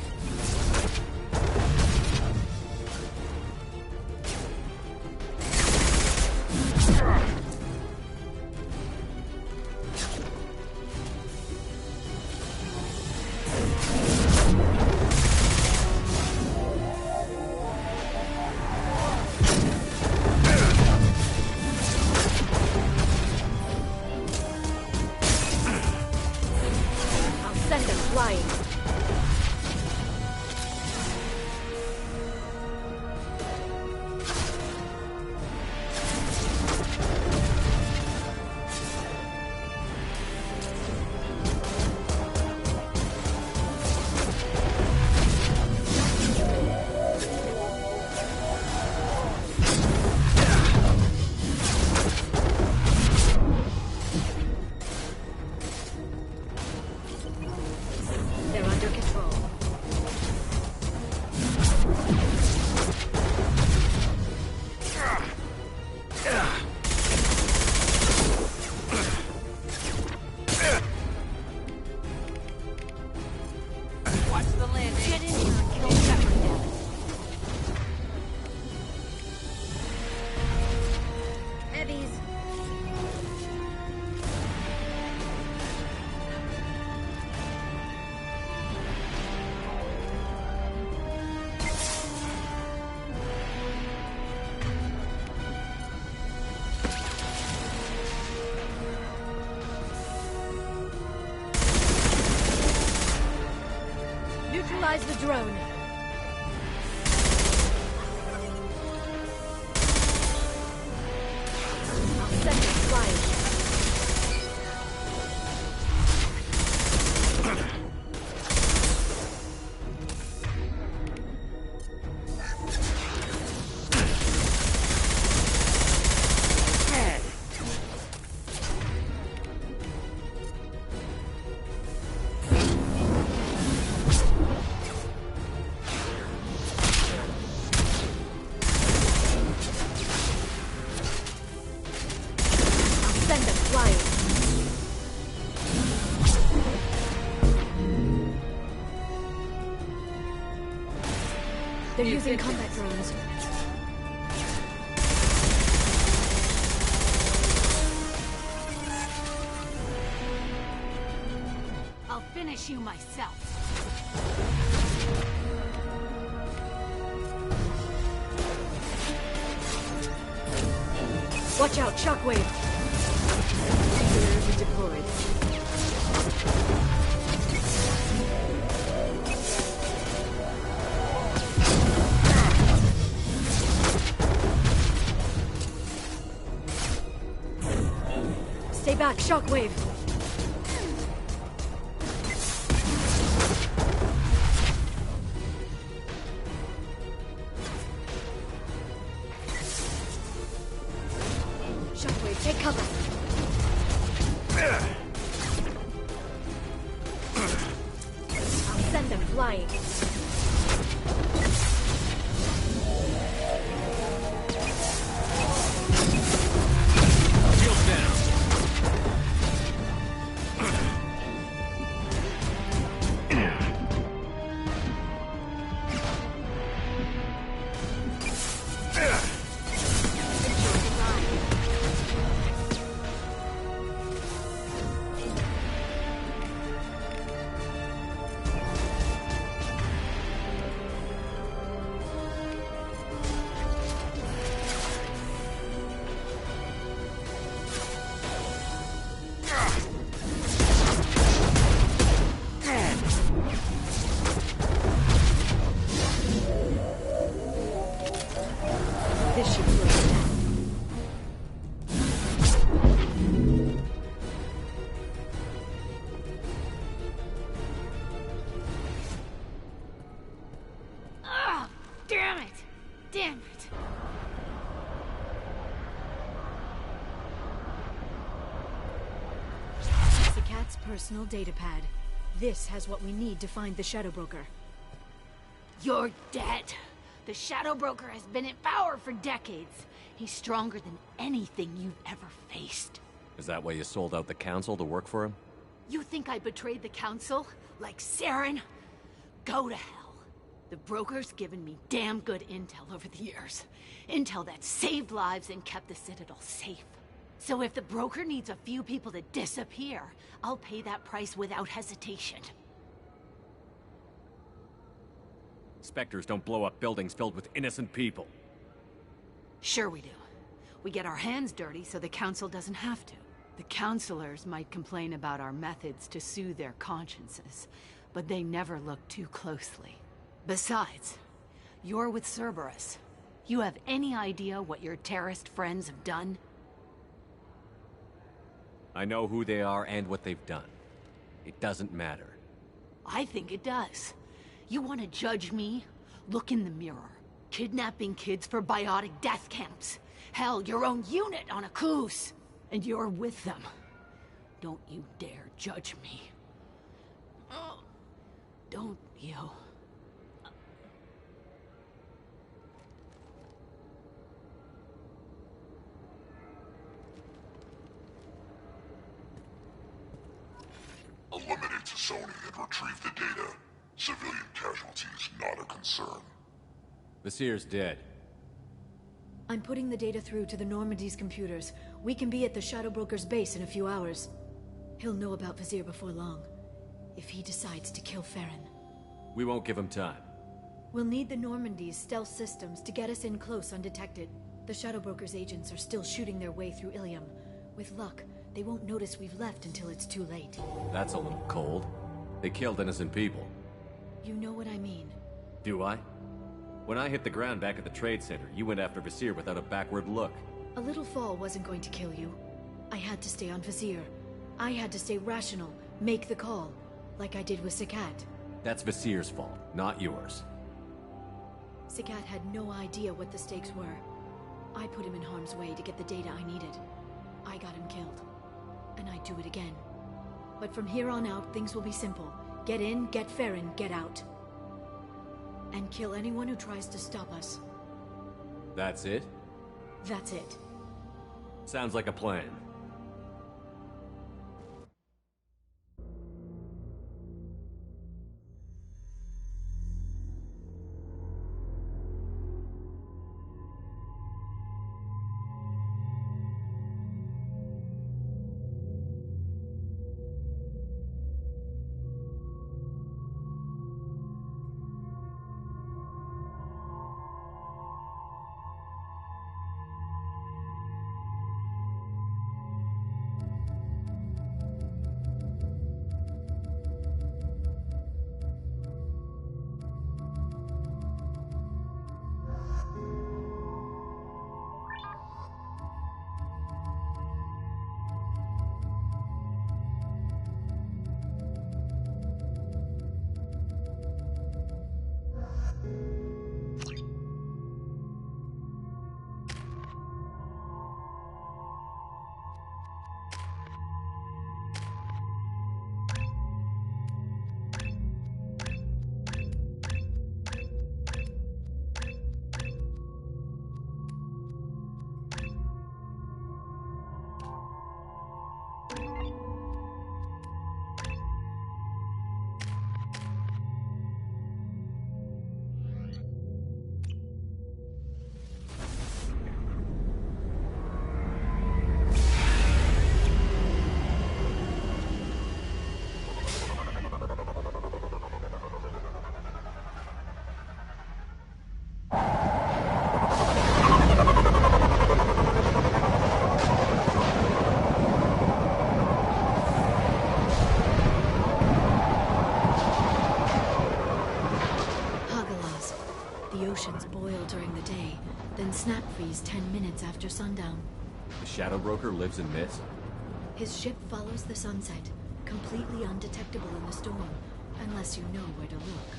drone. I'll send it flying. They're using combat drones. I'll finish you myself. Watch out, shockwave! Singularity deployed. Stay back, shockwave! Shockwave, take cover! I'll send them flying. Shields down. This should slow them down. Ah, damn it! Damn it! The cat's personal data pad. This has what we need to find the Shadow Broker. You're dead. The Shadow Broker has been in power for decades. He's stronger than anything you've ever faced. Is that why you sold out the Council to work for him? You think I betrayed the Council? Like Saren? Go to hell. The Broker's given me damn good intel over the years. Intel that saved lives and kept the Citadel safe. So if the Broker needs a few people to disappear, I'll pay that price without hesitation. Spectres don't blow up buildings filled with innocent people. Sure we do. We get our hands dirty so the Council doesn't have to. The Councilors might complain about our methods to soothe their consciences, but they never look too closely. Besides, you're with Cerberus. You have any idea what your terrorist friends have done? I know who they are and what they've done. It doesn't matter. I think it does. You want to judge me? Look in the mirror. Kidnapping kids for biotic death camps. Hell, your own unit on a Koos. And you're with them. Don't you dare judge me. Don't you? Eliminate Sony and retrieve the data. Civilian casualties not a concern. Visir's dead. I'm putting the data through to the Normandy's computers. We can be at the Shadow Broker's base in a few hours. He'll know about Visir before long. If he decides to kill Farron. We won't give him time. We'll need the Normandy's stealth systems to get us in close undetected. The Shadow Broker's agents are still shooting their way through Ilium. With luck, they won't notice we've left until it's too late. That's a little cold. They killed innocent people. You know what I mean. Do I? When I hit the ground back at the trade center, you went after Visir without a backward look. A little fall wasn't going to kill you. I had to stay on Visir. I had to stay rational, make the call, like I did with Sakat. That's Visir's fault, not yours. Sakat had no idea what the stakes were. I put him in harm's way to get the data I needed. I got him killed. And I'd do it again. But from here on out, things will be simple. Get in, get Farron, get out. And kill anyone who tries to stop us. That's it? That's it. Sounds like a plan. Snap freeze 10 minutes after sundown. The Shadow Broker lives in mist? His ship follows the sunset, completely undetectable in the storm, unless you know where to look.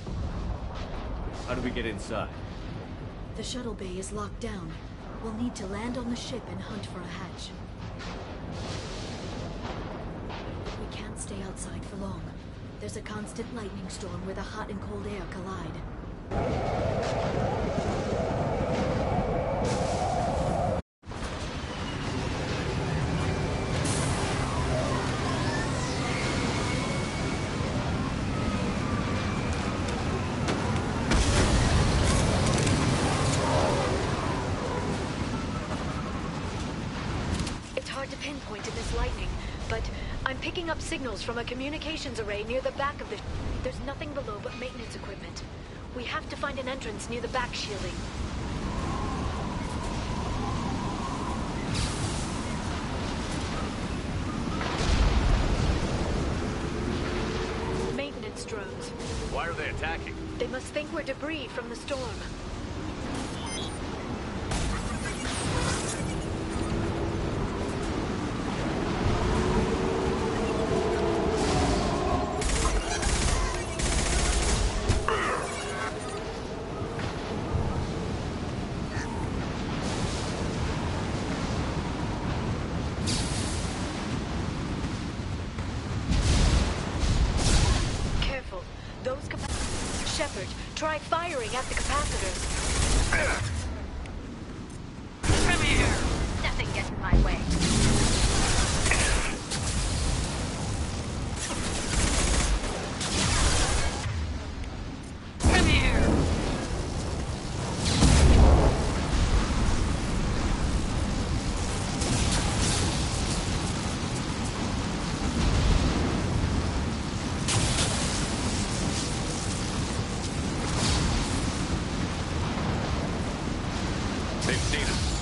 How do we get inside? The shuttle bay is locked down. We'll need to land on the ship and hunt for a hatch. We can't stay outside for long. There's a constant lightning storm where the hot and cold air collide. Picking up signals from a communications array near the back of the... There's nothing below but maintenance equipment. We have to find an entrance near the back shielding. Maintenance drones. Why are they attacking? They must think we're debris from the storm. Try firing at the capacitors. Come here! Nothing gets in my way. Come here! They've seen us.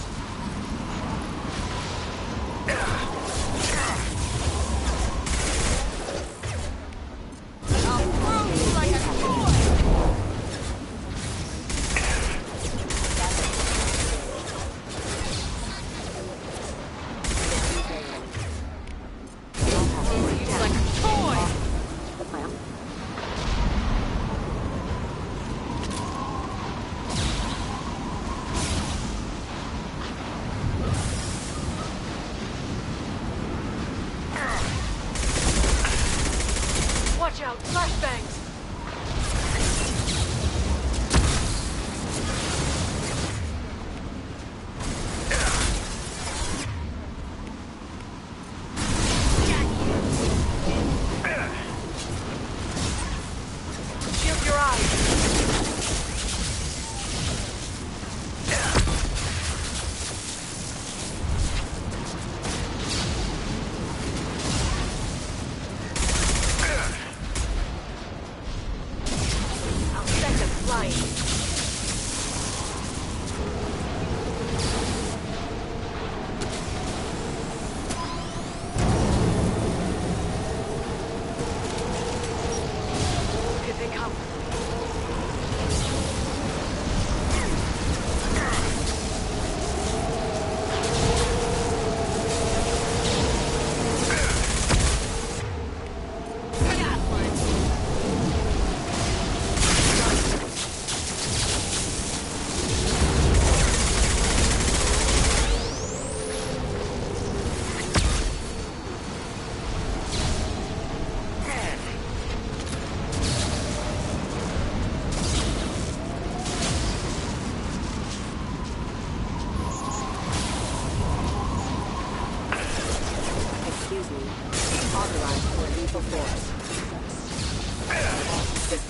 I'll throw you like a toy!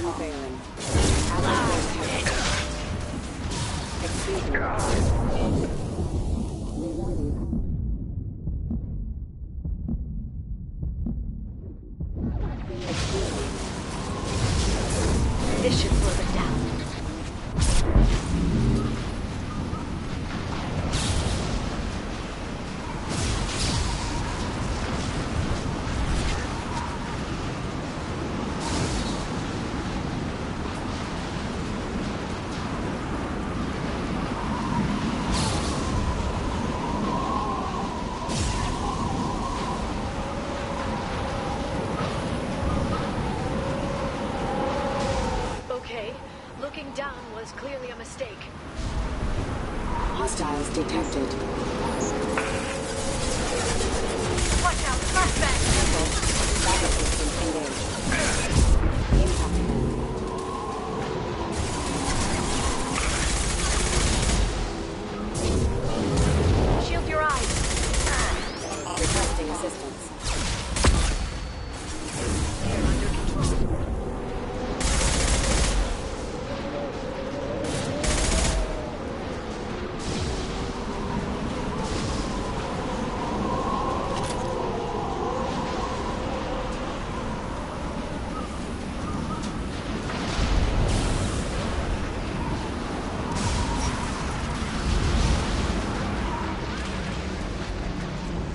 system failing. Excuse me. This should slow them down. Okay, looking down was clearly a mistake. Hostiles detected. Watch out, flashbang! Battle system engaged. Impact. Shield your eyes. Requesting assistance. Under control.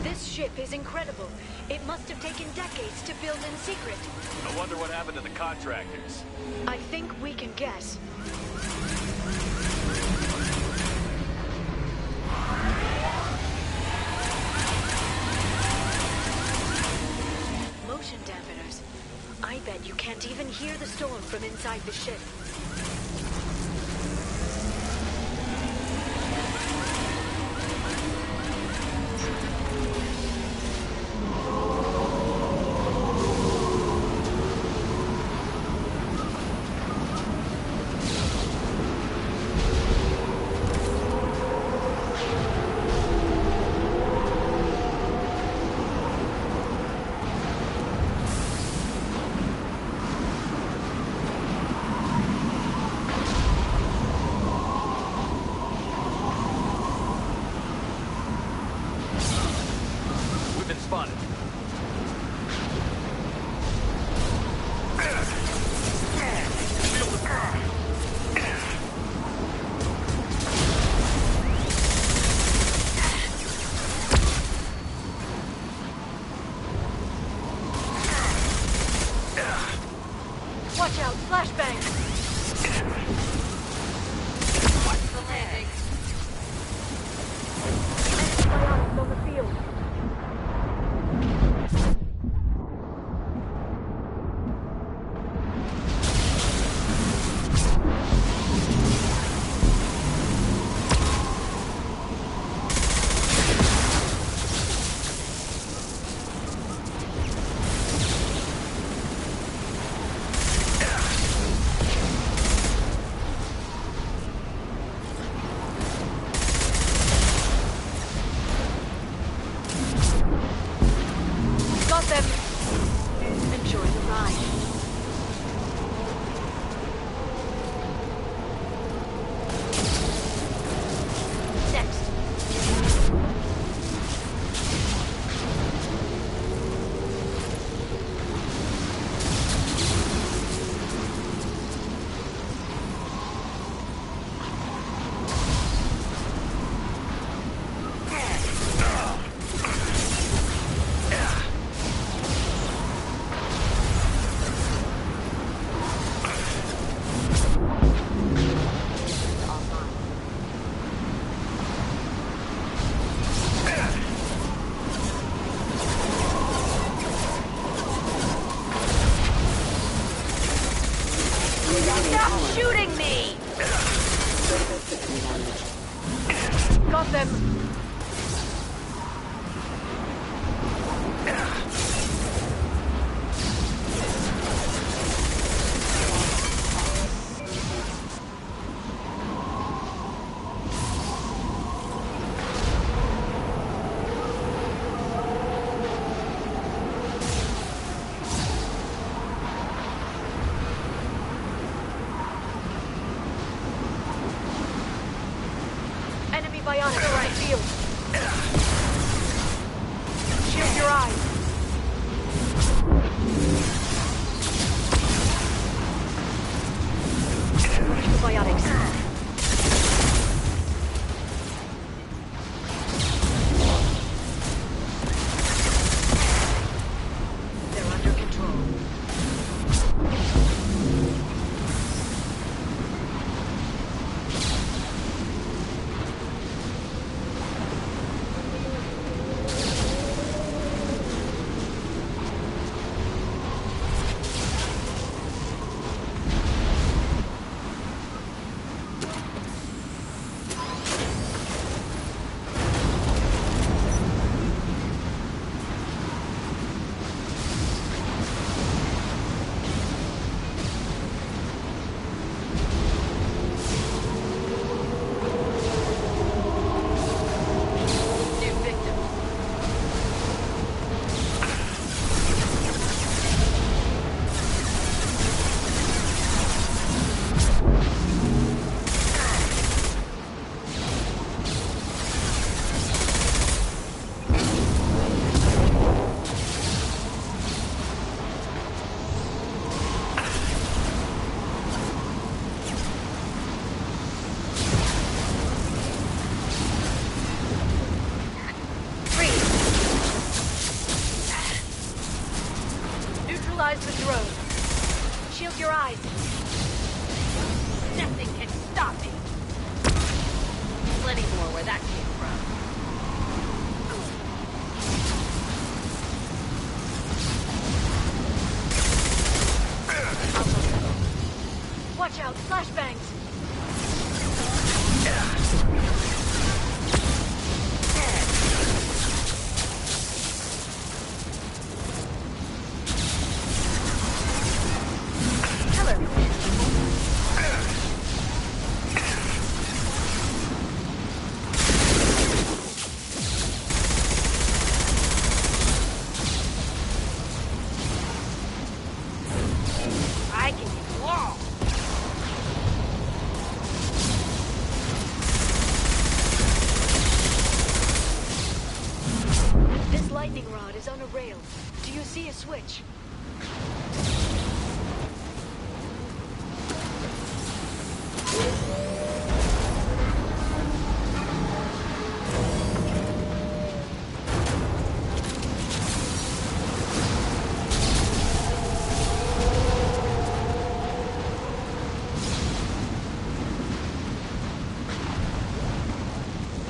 This ship is incredible. It must have taken decades to build in secret. I wonder what happened to the contractors. I think we can guess. Motion dampeners. I bet you can't even hear the storm from inside the ship. We've been spotted. Watch out, flashbang! Watch the landing. Biotics on the field. Got them. Enjoy the ride. Next. Stop shooting me! Got them. biotic right field. Shield your eyes. Biotics. They're under control. Neutralize the drone. Shield your eyes. Nothing can stop me. Plenty more where that came from. Watch out, flashbangs. Lightning rod is on a rail. Do you see a switch?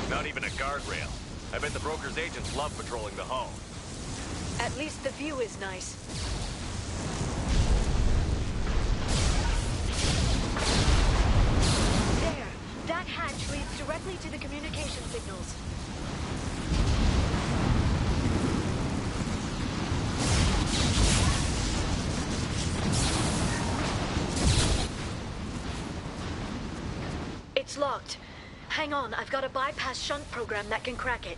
Not even a guardrail. I bet the broker's agents love patrolling the hull. At least the view is nice. There! That hatch leads directly to the communication signals. It's locked. Hang on, I've got a bypass shunt program that can crack it.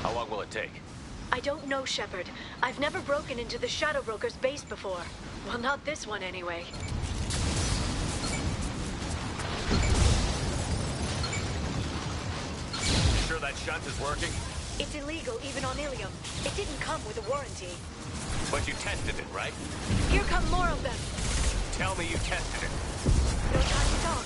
How long will it take? I don't know, Shepard. I've never broken into the Shadow Broker's base before. Well, not this one anyway. You sure that shunt is working? It's illegal even on Ilium. It didn't come with a warranty. But you tested it, right? Here come more of them. Tell me you tested it. No time to talk.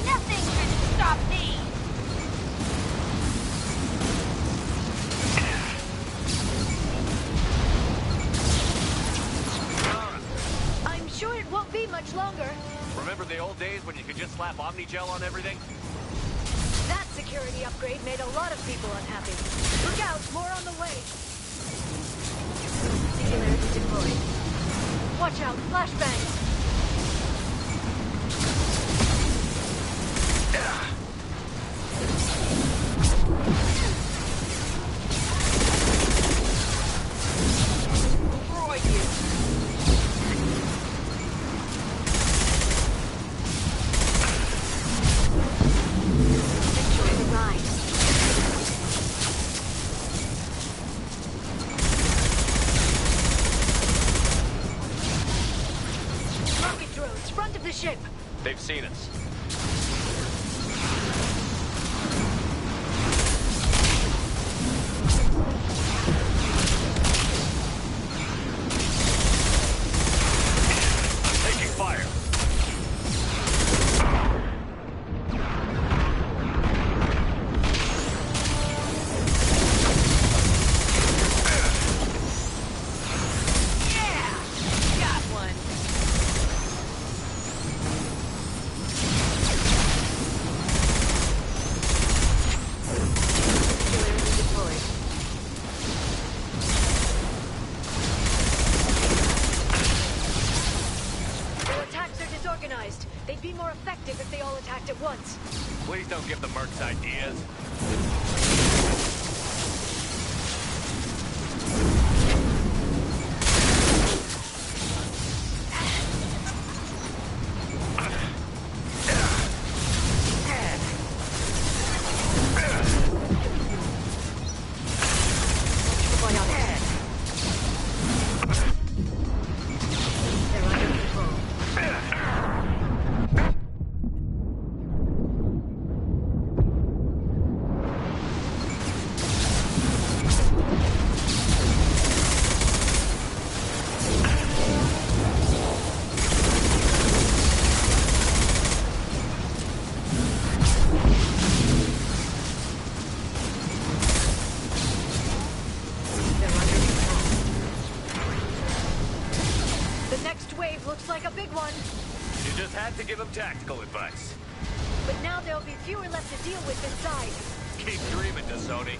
Nothing can stop me! I'm sure it won't be much longer. Remember the old days when you could just slap Omnigel on everything? That security upgrade made a lot of people unhappy. Look out, more on the way. Singularity deployed. Watch out, flashbangs. Destroy you. front of the ship. They've seen us. Taking fire. They'd be more effective if they all attacked at once. Please don't give the mercs ideas. Looks like a big one. You just had to give him tactical advice. But now there'll be fewer left to deal with inside. Keep dreaming, Dasoni.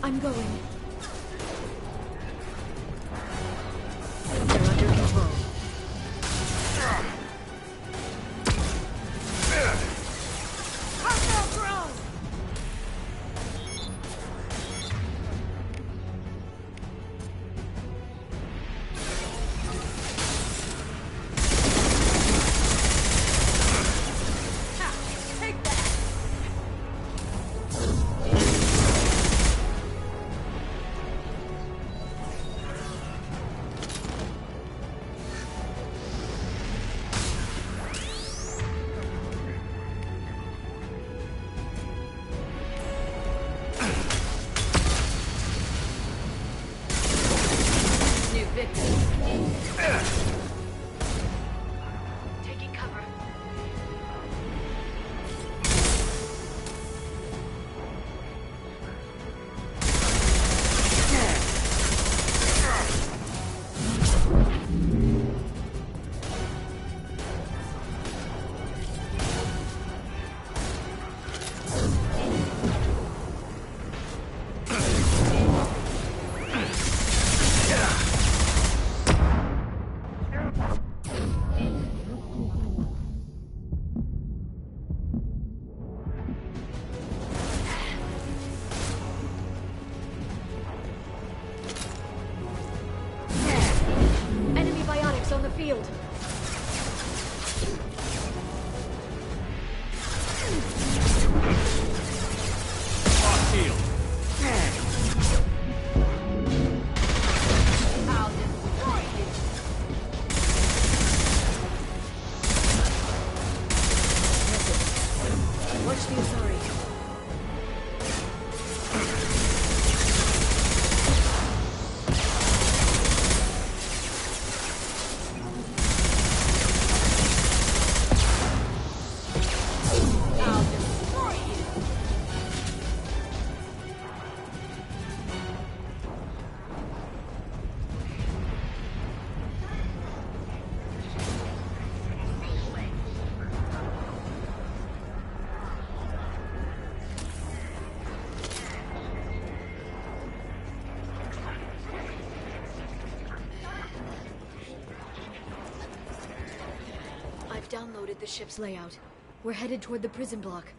I'm going. They're under control. shield. Lock shield. I'll destroy you. Watch the Asari. I'll destroy you. I've downloaded the ship's layout. We're headed toward the prison block.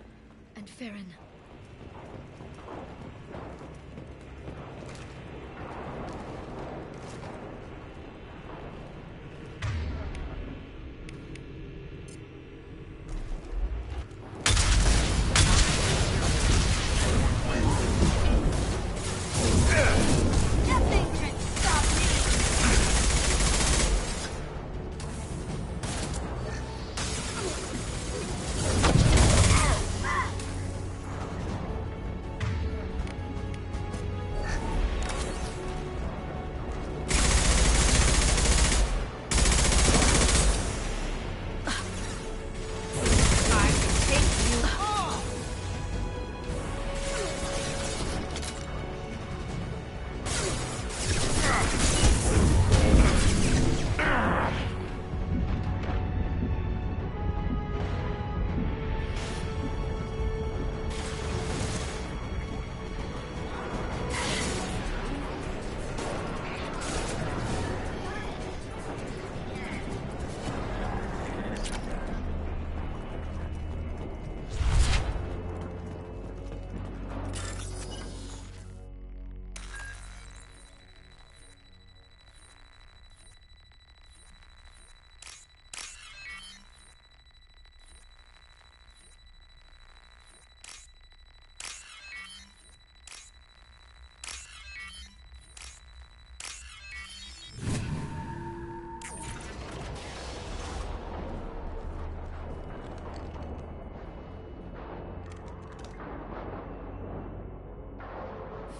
And Farron. Nothing can stop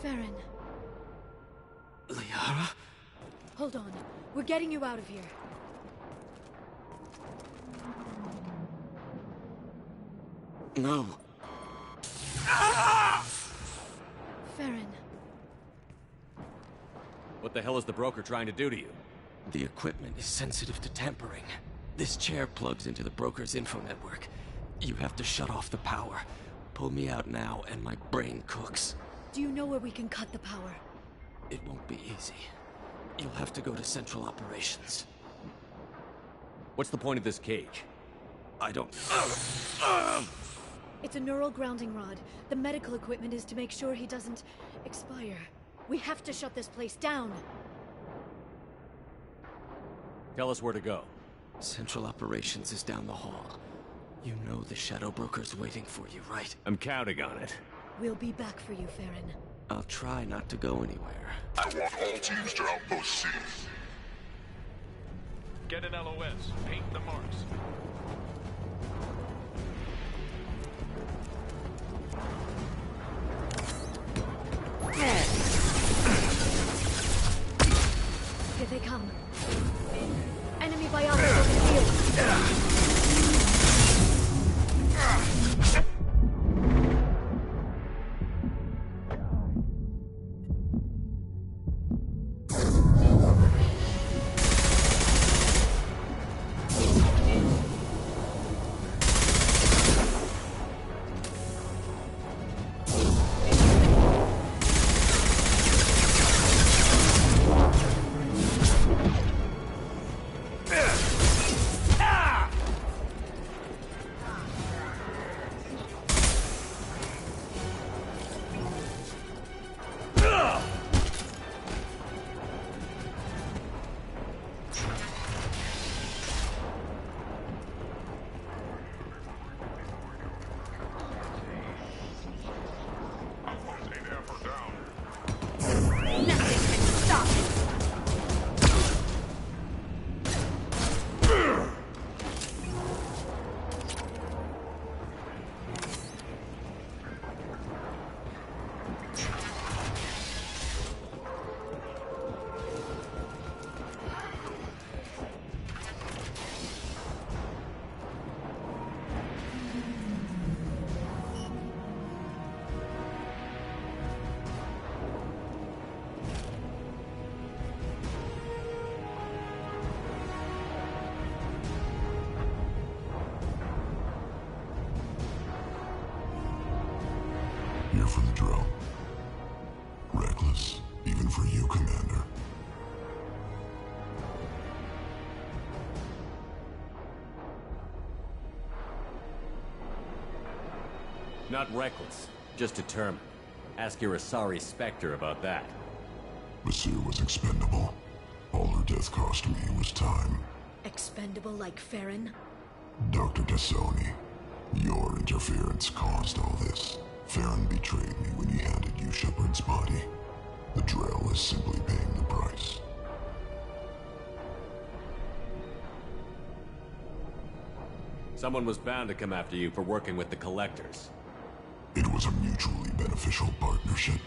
Farron. Liara? Hold on. We're getting you out of here. No. Farron. What the hell is the broker trying to do to you? The equipment is sensitive to tampering. This chair plugs into the broker's info network. You have to shut off the power. Pull me out now, and my brain cooks. Do you know where we can cut the power? It won't be easy. You'll have to go to Central Operations. What's the point of this cage? I don't... It's a neural grounding rod. The medical equipment is to make sure he doesn't expire. We have to shut this place down. Tell us where to go. Central Operations is down the hall. You know the Shadow Broker's waiting for you, right? I'm counting on it. We'll be back for you, Farron. I'll try not to go anywhere. I want all teams to Outpost C. Get an LOS. Paint the marks. Here they come. Enemy biotics on the field. drill. Reckless, even for you, Commander. Not reckless, just determined. Ask your Asari Spectre about that. Basir was expendable. All her death cost me was time. Expendable like Farron? Dr. T'Soni, your interference caused all this. Farron betrayed me when he handed you Shepard's body. The Drell is simply paying the price. Someone was bound to come after you for working with the Collectors. It was a mutually beneficial partnership.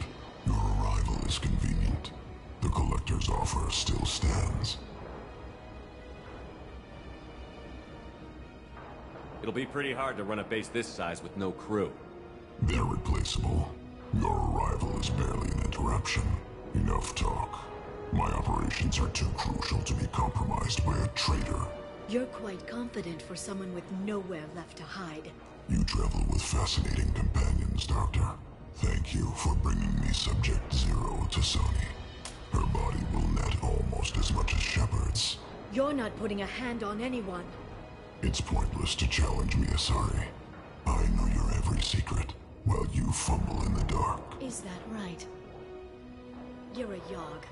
Your arrival is convenient. The Collector's offer still stands. It'll be pretty hard to run a base this size with no crew. They're replaceable. Your arrival is barely an interruption. Enough talk. My operations are too crucial to be compromised by a traitor. You're quite confident for someone with nowhere left to hide. You travel with fascinating companions, Doctor. Thank you for bringing me Subject Zero to Sony. Her body will net almost as much as Shepard's. You're not putting a hand on anyone. It's pointless to challenge me, Asari. I know your every secret, while you fumble in the dark. Is that right? You're a Yogg,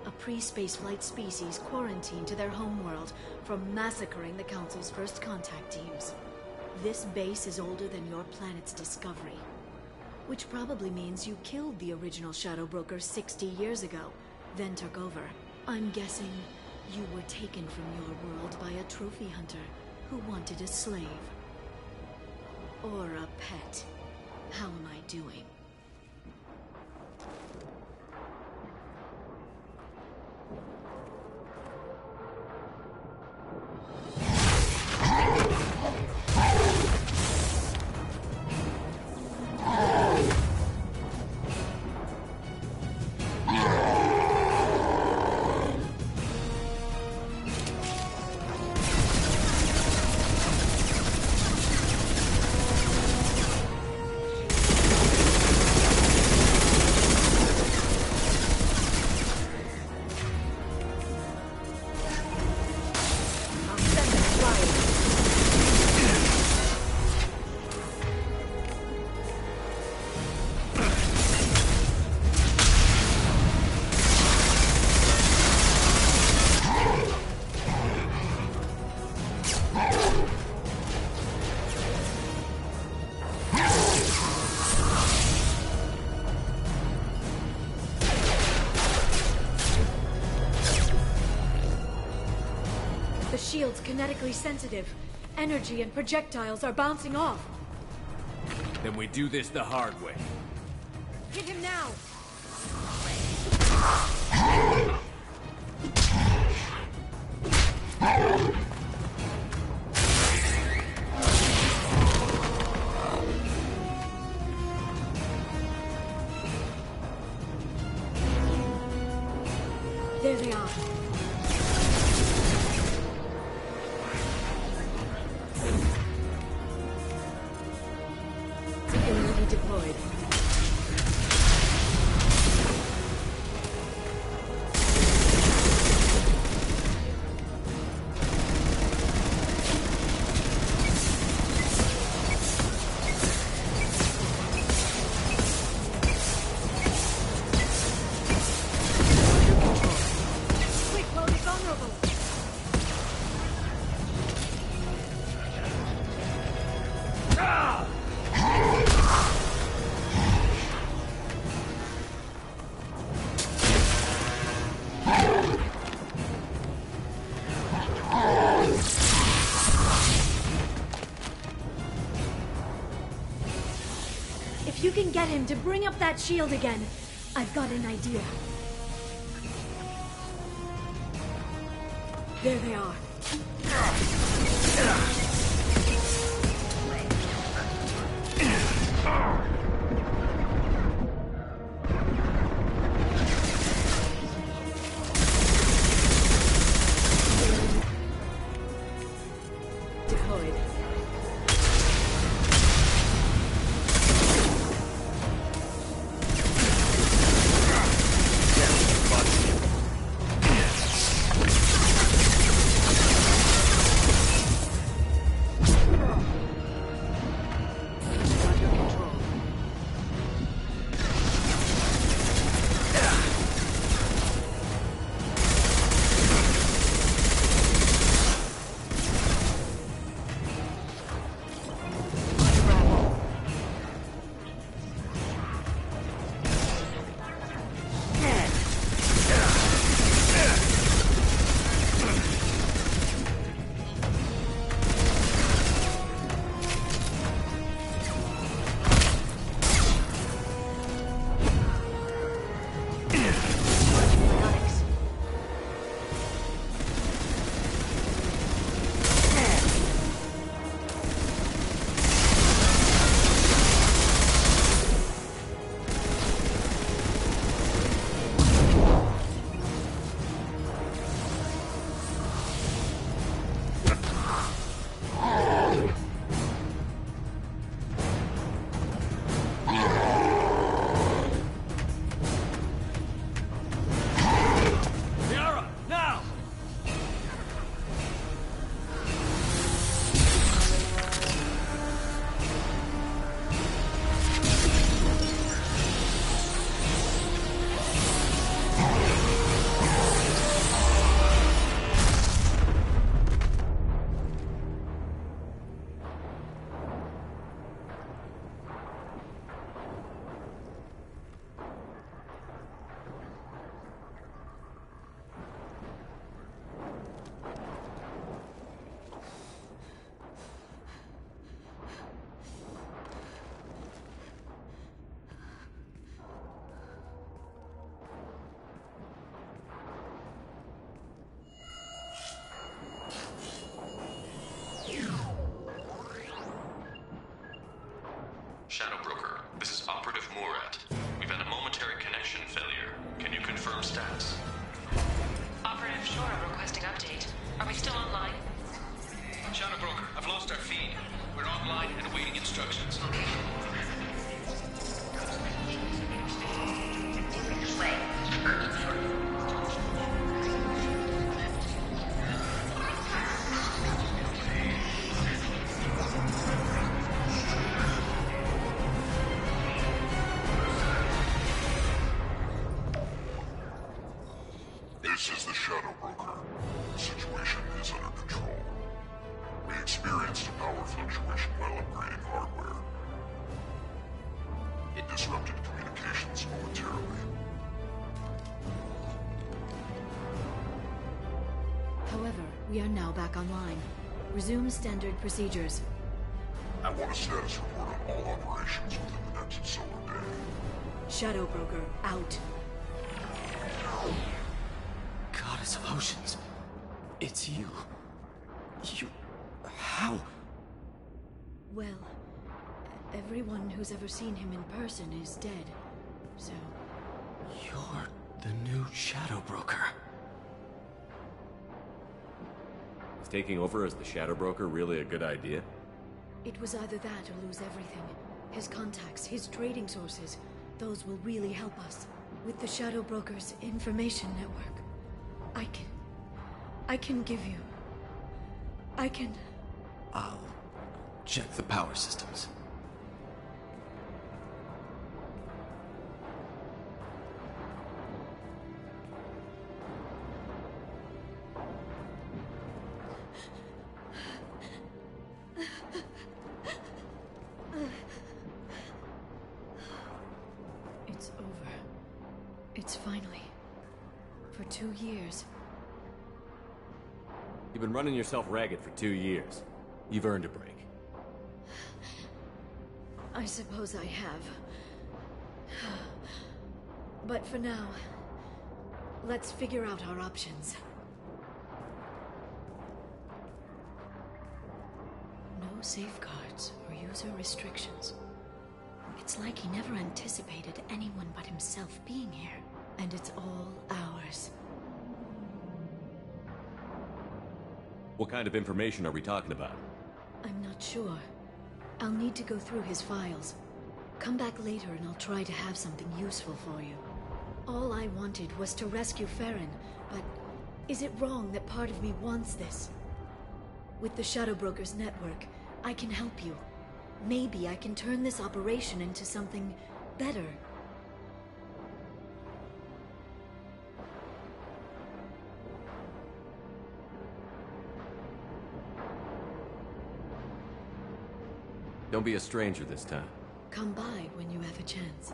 a pre-spaceflight species quarantined to their homeworld from massacring the Council's first contact teams. This base is older than your planet's discovery, which probably means you killed the original Shadow Broker 60 years ago, then took over. I'm guessing you were taken from your world by a trophy hunter who wanted a slave. Or a pet. How am I doing? The shield's kinetically sensitive. Energy and projectiles are bouncing off. Then we do this the hard way. Hit him now! There they are. Already deployed. Quick, while he's vulnerable. If you can get him to bring up that shield again, I've got an idea. There they are. Deployed. Shora requesting update. Are we still online? Shadow Broker, I've lost our feed. We're online and awaiting instructions. This is the Shadow Broker. The situation is under control. We experienced a power fluctuation while upgrading hardware. It disrupted communications momentarily. However, we are now back online. Resume standard procedures. I want a status report on all operations within the next solar day. Shadow Broker, out. Goddess of Oceans. It's you. You... How? Well, everyone who's ever seen him in person is dead. So... You're the new Shadow Broker. Is taking over as the Shadow Broker really a good idea? it was either that or lose everything. His contacts, his trading sources, those will really help us. With the Shadow Broker's information network, I can give you... I'll check the power systems. It's over. It's finally... For 2 years. You've been running yourself ragged for 2 years. You've earned a break. I suppose I have. But for now, let's figure out our options. No safeguards or user restrictions. It's like he never anticipated anyone but himself being here. And it's all ours. What kind of information are we talking about? I'm not sure. I'll need to go through his files. Come back later and I'll try to have something useful for you. All I wanted was to rescue Farron, but is it wrong that part of me wants this? With the Shadow Broker's network, I can help you. Maybe I can turn this operation into something better. Don't be a stranger this time. Come by when you have a chance.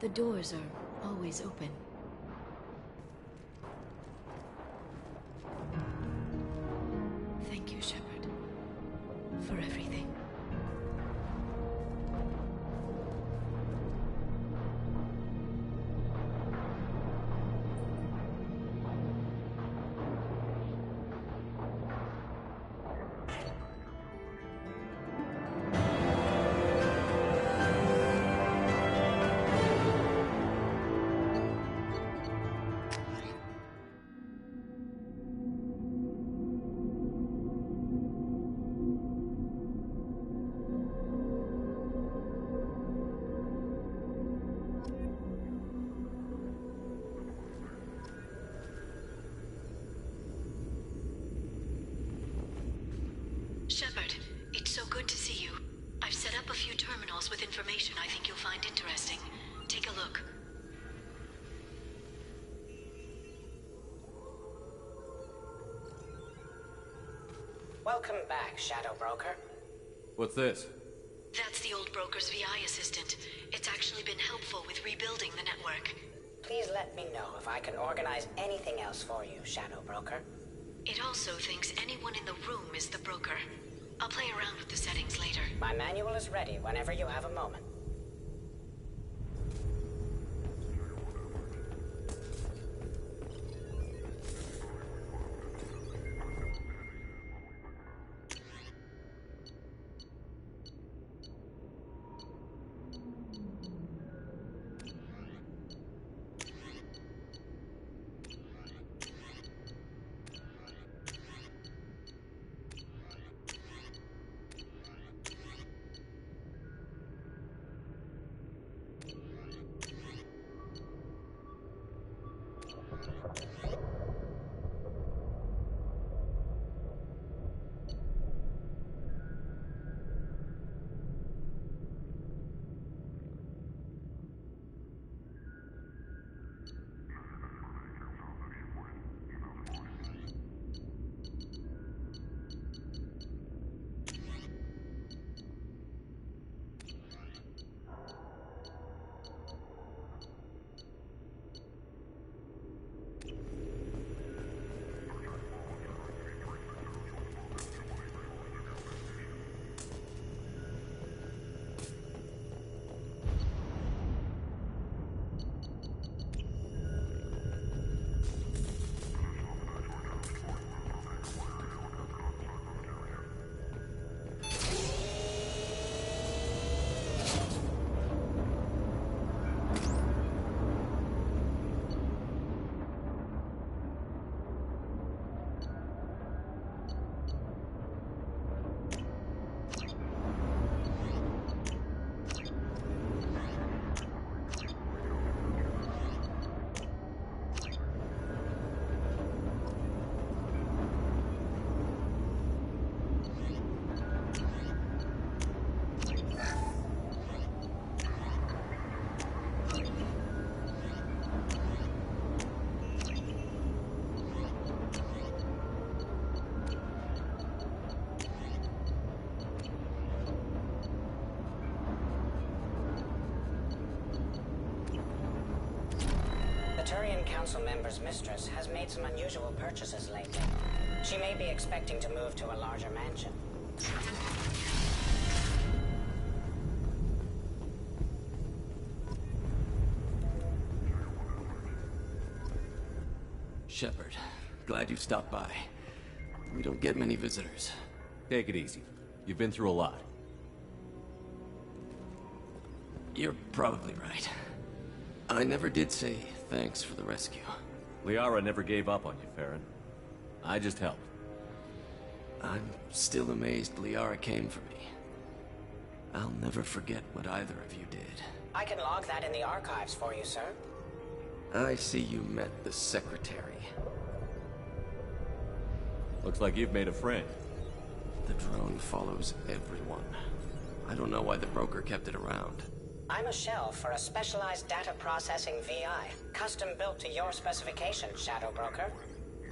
The doors are always open. Thank you, Shepard, for everything. Shepard, it's so good to see you. I've set up a few terminals with information I think you'll find interesting. Take a look. Welcome back, Shadow Broker. What's this? That's the old broker's VI assistant. It's actually been helpful with rebuilding the network. Please let me know if I can organize anything else for you, Shadow Broker. It also thinks anyone in the room is the broker. I'll play around with the settings later. My manual is ready whenever you have a moment. Turian Council member's mistress has made some unusual purchases lately. She may be expecting to move to a larger mansion. Shepard, glad you stopped by. We don't get many visitors. Take it easy. You've been through a lot. You're probably right. I never did say thanks for the rescue. Liara never gave up on you, Farron. I just helped. I'm still amazed Liara came for me. I'll never forget what either of you did. I can log that in the archives for you, sir. I see you met the Secretary. Looks like you've made a friend. The drone follows everyone. I don't know why the broker kept it around. I'm a shell for a specialized data processing VI, custom built to your specifications, Shadow Broker.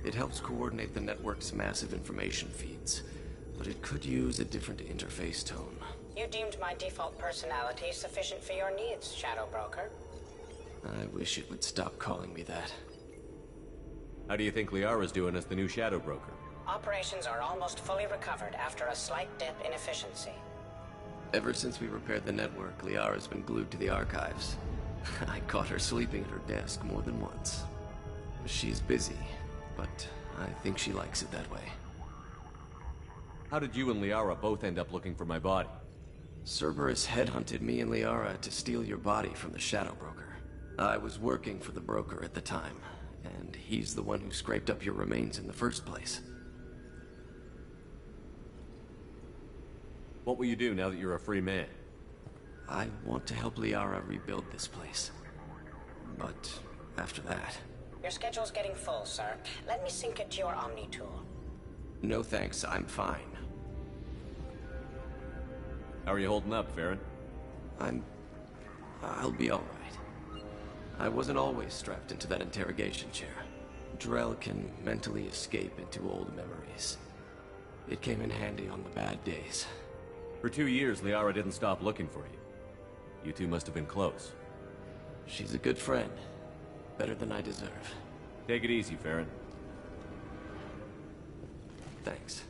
It helps coordinate the network's massive information feeds, but it could use a different interface tone. You deemed my default personality sufficient for your needs, Shadow Broker. I wish it would stop calling me that. How do you think Liara's doing as the new Shadow Broker? Operations are almost fully recovered after a slight dip in efficiency. Ever since we repaired the network, Liara's been glued to the archives. I caught her sleeping at her desk more than once. She's busy, but I think she likes it that way. How did you and Liara both end up looking for my body? Cerberus headhunted me and Liara to steal your body from the Shadow Broker. I was working for the broker at the time, and he's the one who scraped up your remains in the first place. What will you do now that you're a free man? I want to help Liara rebuild this place. But after that... Your schedule's getting full, sir. Let me sync it to your Omni tool. No thanks, I'm fine. How are you holding up, Farron? I'll be alright. I wasn't always strapped into that interrogation chair. Drell can mentally escape into old memories. It came in handy on the bad days. For 2 years, Liara didn't stop looking for you. You two must have been close. She's a good friend. Better than I deserve. Take it easy, Farron. Thanks.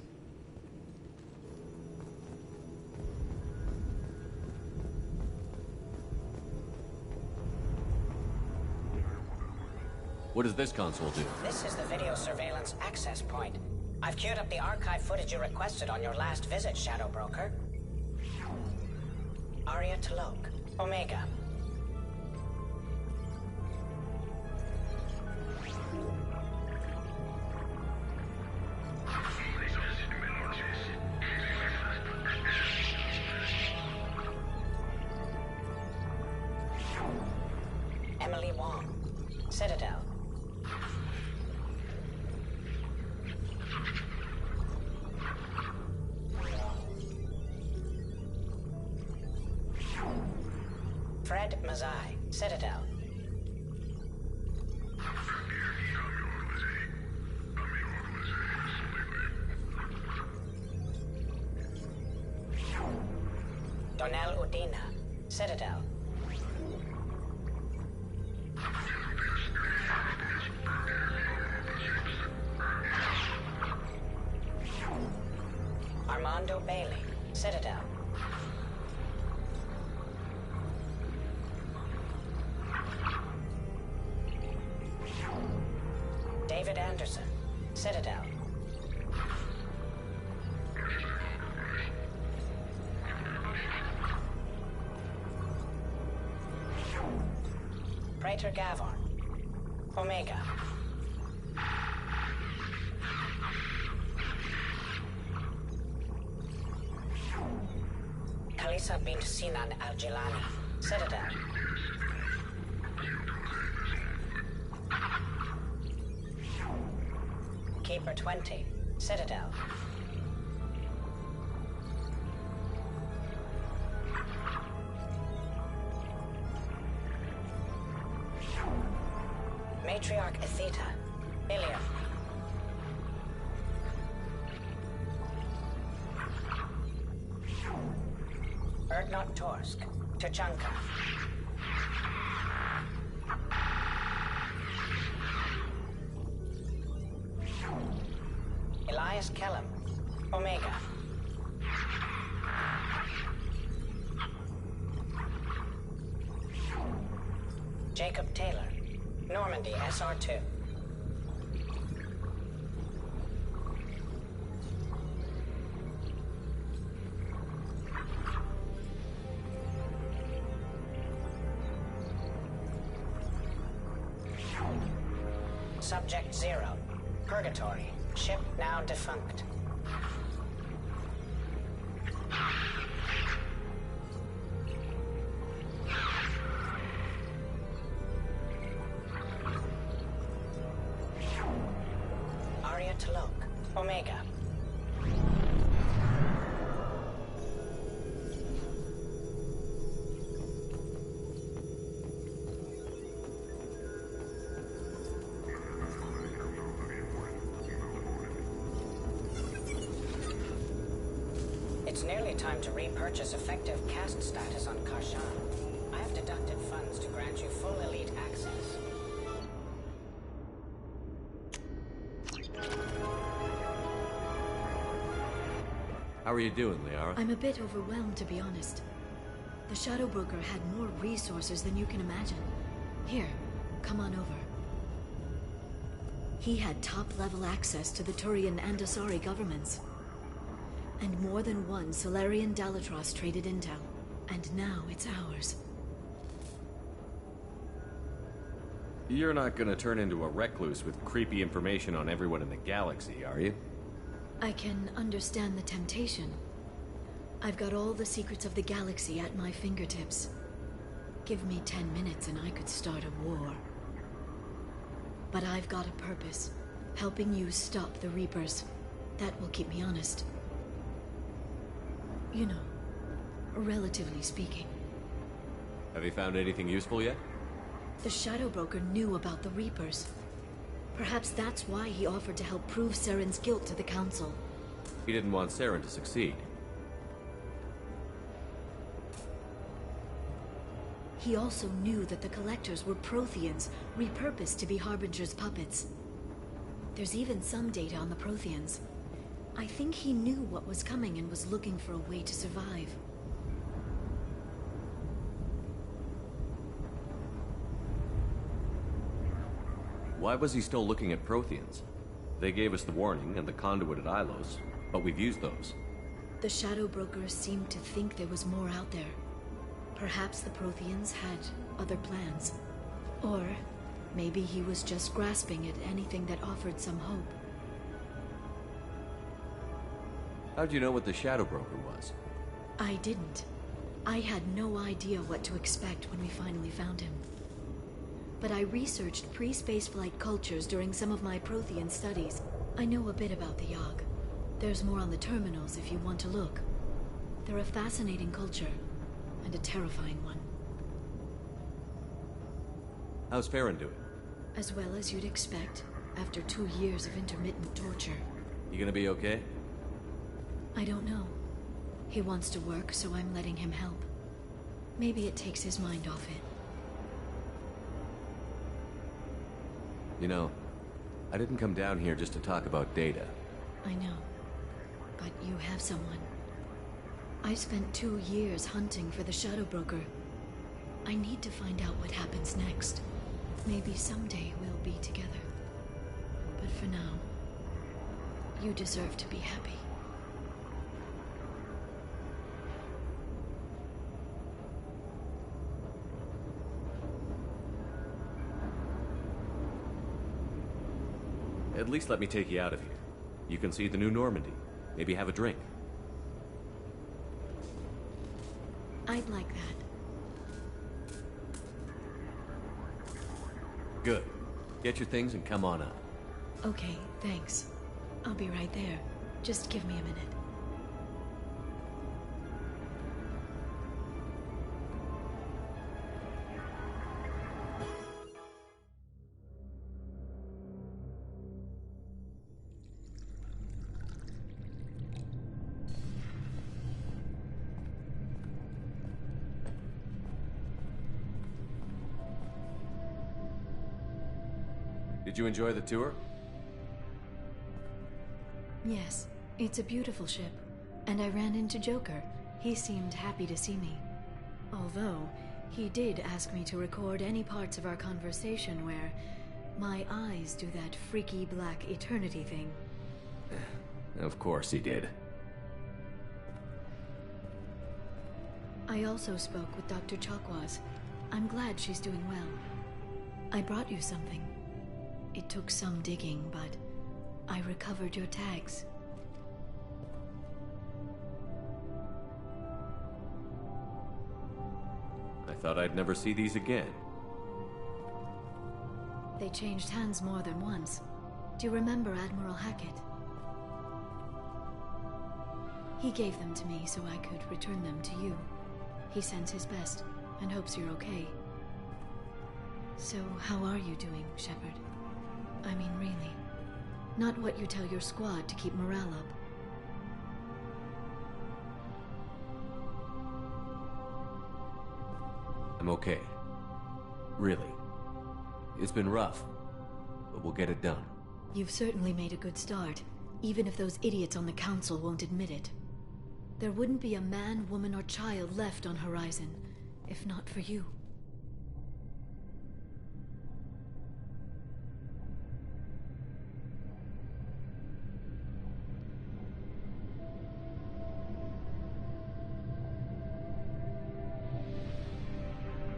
What does this console do? This is the video surveillance access point. I've queued up the archive footage you requested on your last visit, Shadow Broker. Aria T'Loak, Omega. Emily Wong, Citadel. Fred Mazai, Citadel. Donnell Udina, Citadel. Armando Bailey, Citadel. David Anderson, Citadel. Praetor Gavon, Omega. Kalisa bint Sinan Al-Jilani, Citadel. Keeper 20, Citadel. Matriarch Atheta, Ilium. Erdnot Torsk, Tuchanka. Elias Kellum, Omega. Jacob Taylor, Normandy SR2. Subject 0, Purgatory, ship now defunct. Arya T'Loak, Omega. It's nearly time to repurchase effective caste status on Karshan. I have deducted funds to grant you full elite access. How are you doing, Liara? I'm a bit overwhelmed, to be honest. The Shadow Broker had more resources than you can imagine. Here, come on over. He had top-level access to the Turian and Asari governments. And more than one Solarian Dalatros traded intel. And now it's ours. You're not gonna turn into a recluse with creepy information on everyone in the galaxy, are you? I can understand the temptation. I've got all the secrets of the galaxy at my fingertips. Give me 10 minutes and I could start a war. But I've got a purpose. Helping you stop the Reapers. That will keep me honest. You know, relatively speaking. Have you found anything useful yet? The Shadow Broker knew about the Reapers. Perhaps that's why he offered to help prove Saren's guilt to the Council. He didn't want Saren to succeed. He also knew that the Collectors were Protheans, repurposed to be Harbinger's puppets. There's even some data on the Protheans. I think he knew what was coming and was looking for a way to survive. Why was he still looking at Protheans? They gave us the warning and the conduit at Ilos, but we've used those. The Shadow Brokers seemed to think there was more out there. Perhaps the Protheans had other plans. Or maybe he was just grasping at anything that offered some hope. How'd you know what the Shadow Broker was? I didn't. I had no idea what to expect when we finally found him. But I researched pre-spaceflight cultures during some of my Prothean studies. I know a bit about the Yogg. There's more on the terminals if you want to look. They're a fascinating culture, and a terrifying one. How's Farron doing? As well as you'd expect, after 2 years of intermittent torture. You gonna be okay? I don't know. He wants to work, so I'm letting him help. Maybe it takes his mind off it. You know, I didn't come down here just to talk about data. I know. But you have someone. I spent 2 years hunting for the Shadow Broker. I need to find out what happens next. Maybe someday we'll be together. But for now, you deserve to be happy. At least let me take you out of here. You can see the new Normandy. Maybe have a drink. I'd like that. Good. Get your things and come on up. Okay, thanks. I'll be right there. Just give me a minute. Did you enjoy the tour? Yes, it's a beautiful ship. And I ran into Joker. He seemed happy to see me. Although, he did ask me to record any parts of our conversation where my eyes do that freaky black eternity thing. Of course he did. I also spoke with Dr. Chakwas. I'm glad she's doing well. I brought you something. It took some digging, but I recovered your tags. I thought I'd never see these again. They changed hands more than once. Do you remember Admiral Hackett? He gave them to me so I could return them to you. He sends his best and hopes you're okay. So, how are you doing, Shepard? I mean, really. Not what you tell your squad to keep morale up. I'm okay. Really. It's been rough, but we'll get it done. You've certainly made a good start, even if those idiots on the Council won't admit it. There wouldn't be a man, woman, or child left on Horizon, if not for you.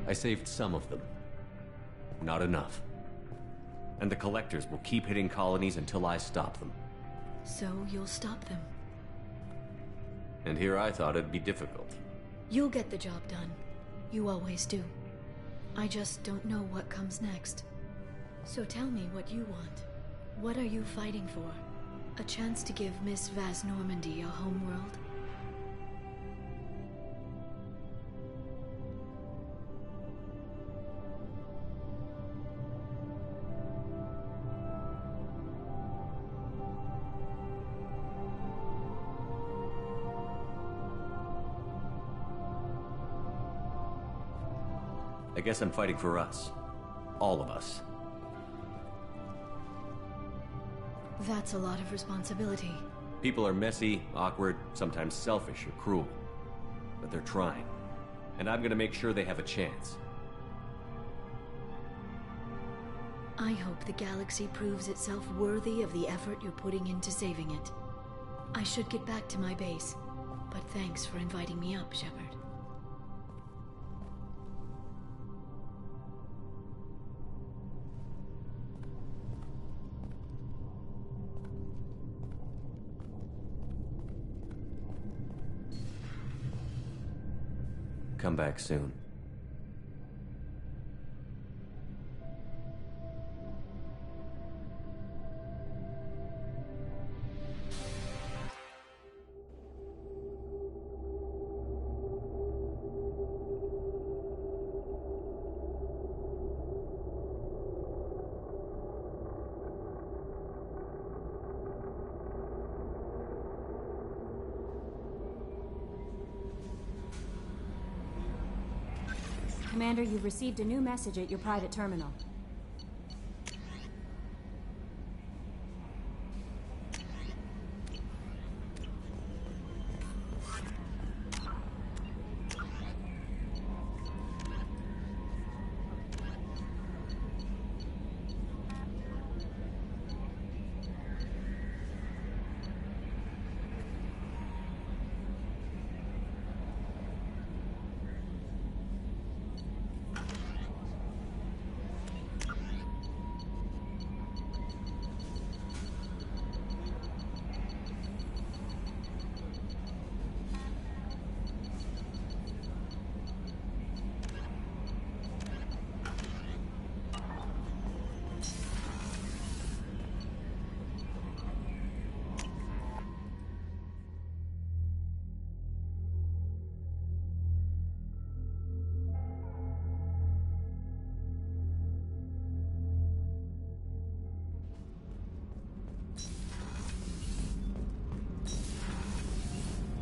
I saved some of them. Not enough. And the Collectors will keep hitting colonies until I stop them. So you'll stop them. And here I thought it'd be difficult. You'll get the job done. You always do. I just don't know what comes next. So tell me what you want. What are you fighting for? A chance to give Miss Vaz Normandy a homeworld? I guess I'm fighting for us. All of us. That's a lot of responsibility. People are messy, awkward, sometimes selfish or cruel. But they're trying. And I'm gonna make sure they have a chance. I hope the galaxy proves itself worthy of the effort you're putting into saving it. I should get back to my base, but thanks for inviting me up, Shepard. Come back soon. Commander, you've received a new message at your private terminal.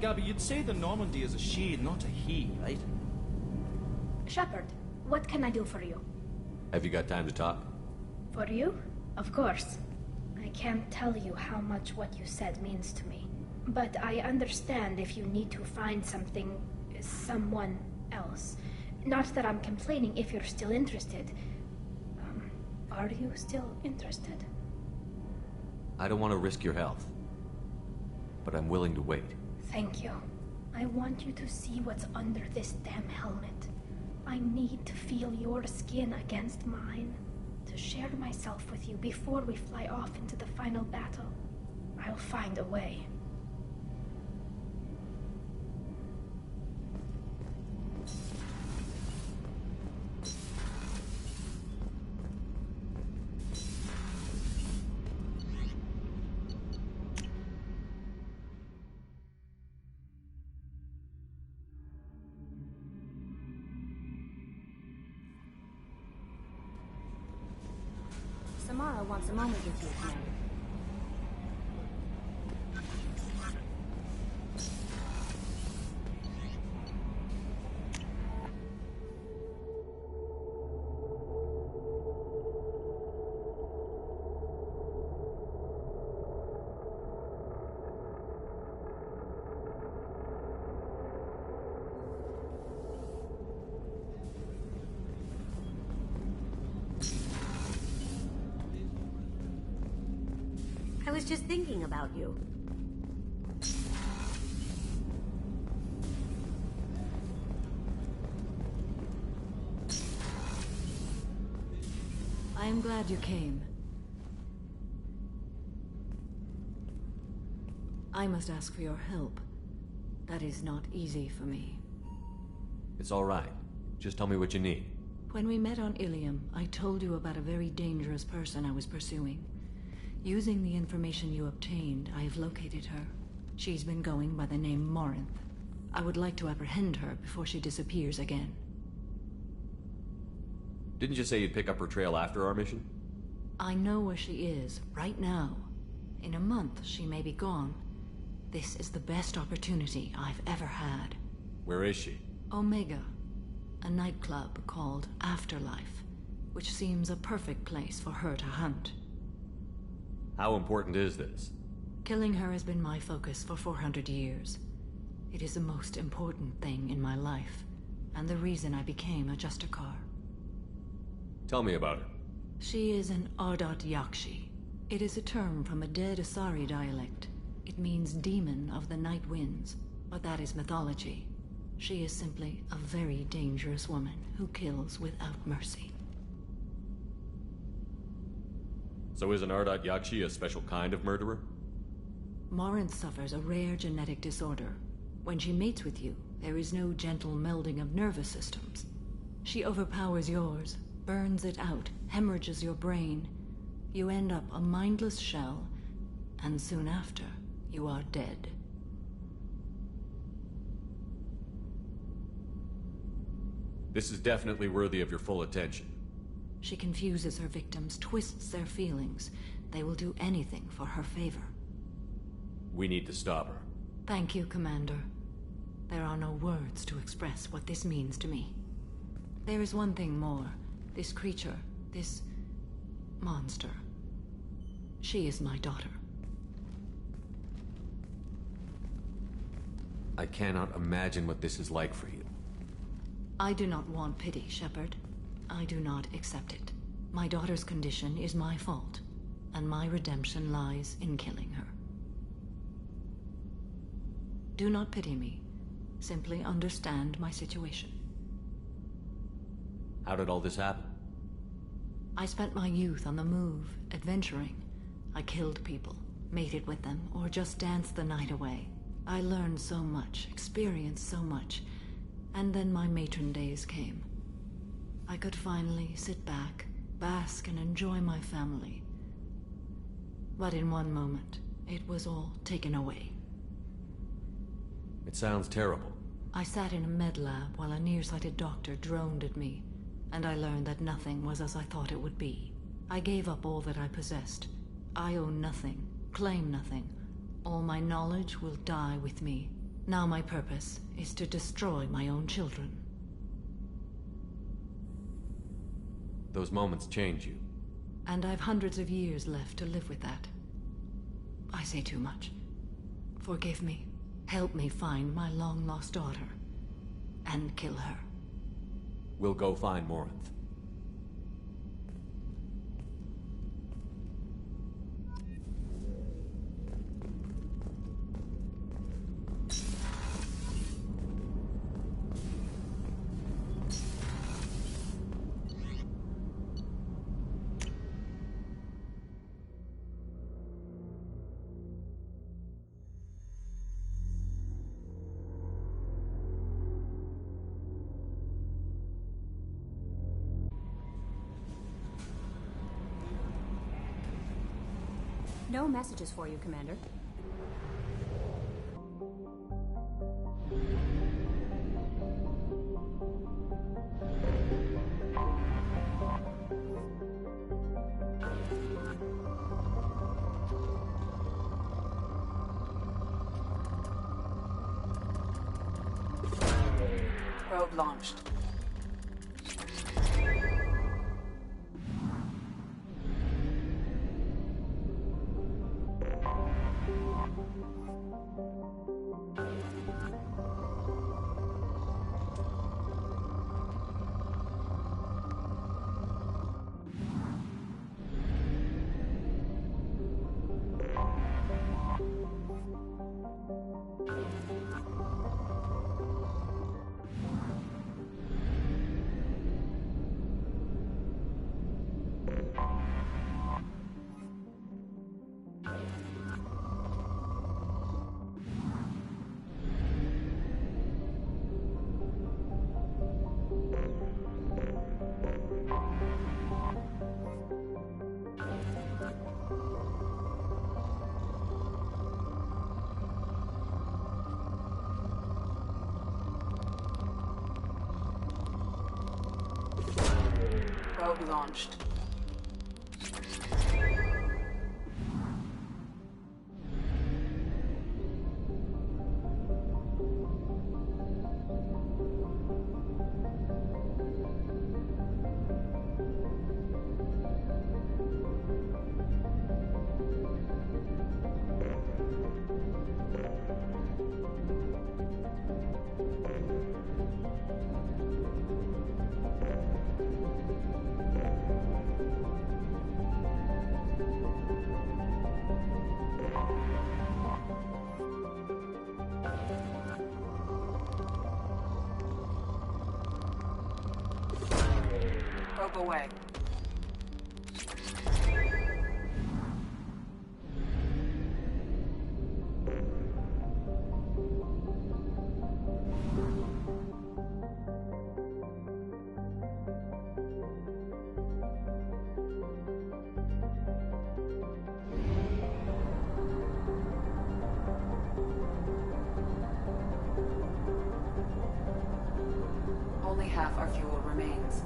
Gabby, you'd say the Normandy is a she, not a he, right? Shepard, what can I do for you? Have you got time to talk? For you? Of course. I can't tell you how much what you said means to me. But I understand if you need to find someone else. Not that I'm complaining if you're still interested. Are you still interested? I don't want to risk your health, but I'm willing to wait. Thank you. I want you to see what's under this damn helmet. I need to feel your skin against mine, to share myself with you before we fly off into the final battle. I'll find a way. Samara wants a moment with you, Commander. I was just thinking about you. I am glad you came. I must ask for your help. That is not easy for me. It's all right. Just tell me what you need. When we met on Ilium, I told you about a very dangerous person I was pursuing. Using the information you obtained, I have located her. She's been going by the name Morinth. I would like to apprehend her before she disappears again. Didn't you say you'd pick up her trail after our mission? I know where she is, right now. In a month, she may be gone. This is the best opportunity I've ever had. Where is she? Omega, a nightclub called Afterlife, which seems a perfect place for her to hunt. How important is this? Killing her has been my focus for 400 years. It is the most important thing in my life, and the reason I became a Justicar. Tell me about her. She is an Ardat Yakshi. It is a term from a dead Asari dialect. It means demon of the night winds, but that is mythology. She is simply a very dangerous woman who kills without mercy. So is an Ardat Yakshi a special kind of murderer? Morinth suffers a rare genetic disorder. When she mates with you, there is no gentle melding of nervous systems. She overpowers yours, burns it out, hemorrhages your brain. You end up a mindless shell, and soon after, you are dead. This is definitely worthy of your full attention. She confuses her victims, twists their feelings. They will do anything for her favor. We need to stop her. Thank you, Commander. There are no words to express what this means to me. There is one thing more. This creature, this monster. She is my daughter. I cannot imagine what this is like for you. I do not want pity, Shepard. I do not accept it. My daughter's condition is my fault, and my redemption lies in killing her. Do not pity me. Simply understand my situation. How did all this happen? I spent my youth on the move, adventuring. I killed people, mated with them, or just danced the night away. I learned so much, experienced so much, and then my matron days came. I could finally sit back, bask and enjoy my family. But in one moment, it was all taken away. It sounds terrible. I sat in a med lab while a nearsighted doctor droned at me, and I learned that nothing was as I thought it would be. I gave up all that I possessed. I own nothing, claim nothing. All my knowledge will die with me. Now my purpose is to destroy my own children. Those moments change you. And I've hundreds of years left to live with that. I say too much? Forgive me. Help me find my long-lost daughter. And kill her. We'll go find Morinth. No messages for you, Commander. Probe launched. Probe launched. Probe away. Only half our fuel remains.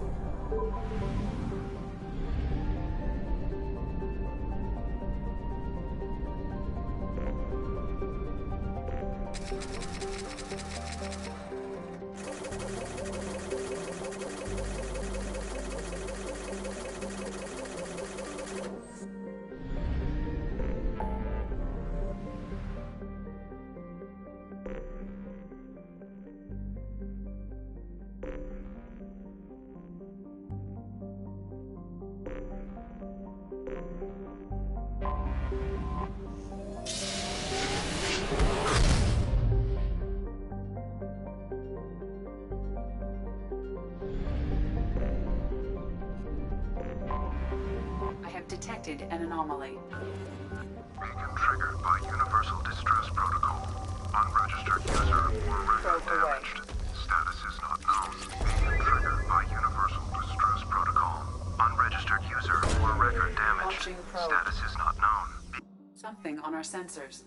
Detected an anomaly. Beacon triggered by Universal Distress Protocol. Unregistered user or record damaged. Status is not known. Beacon triggered by Universal Distress Protocol. Unregistered user or record damaged. Status is not known. Something on our sensors.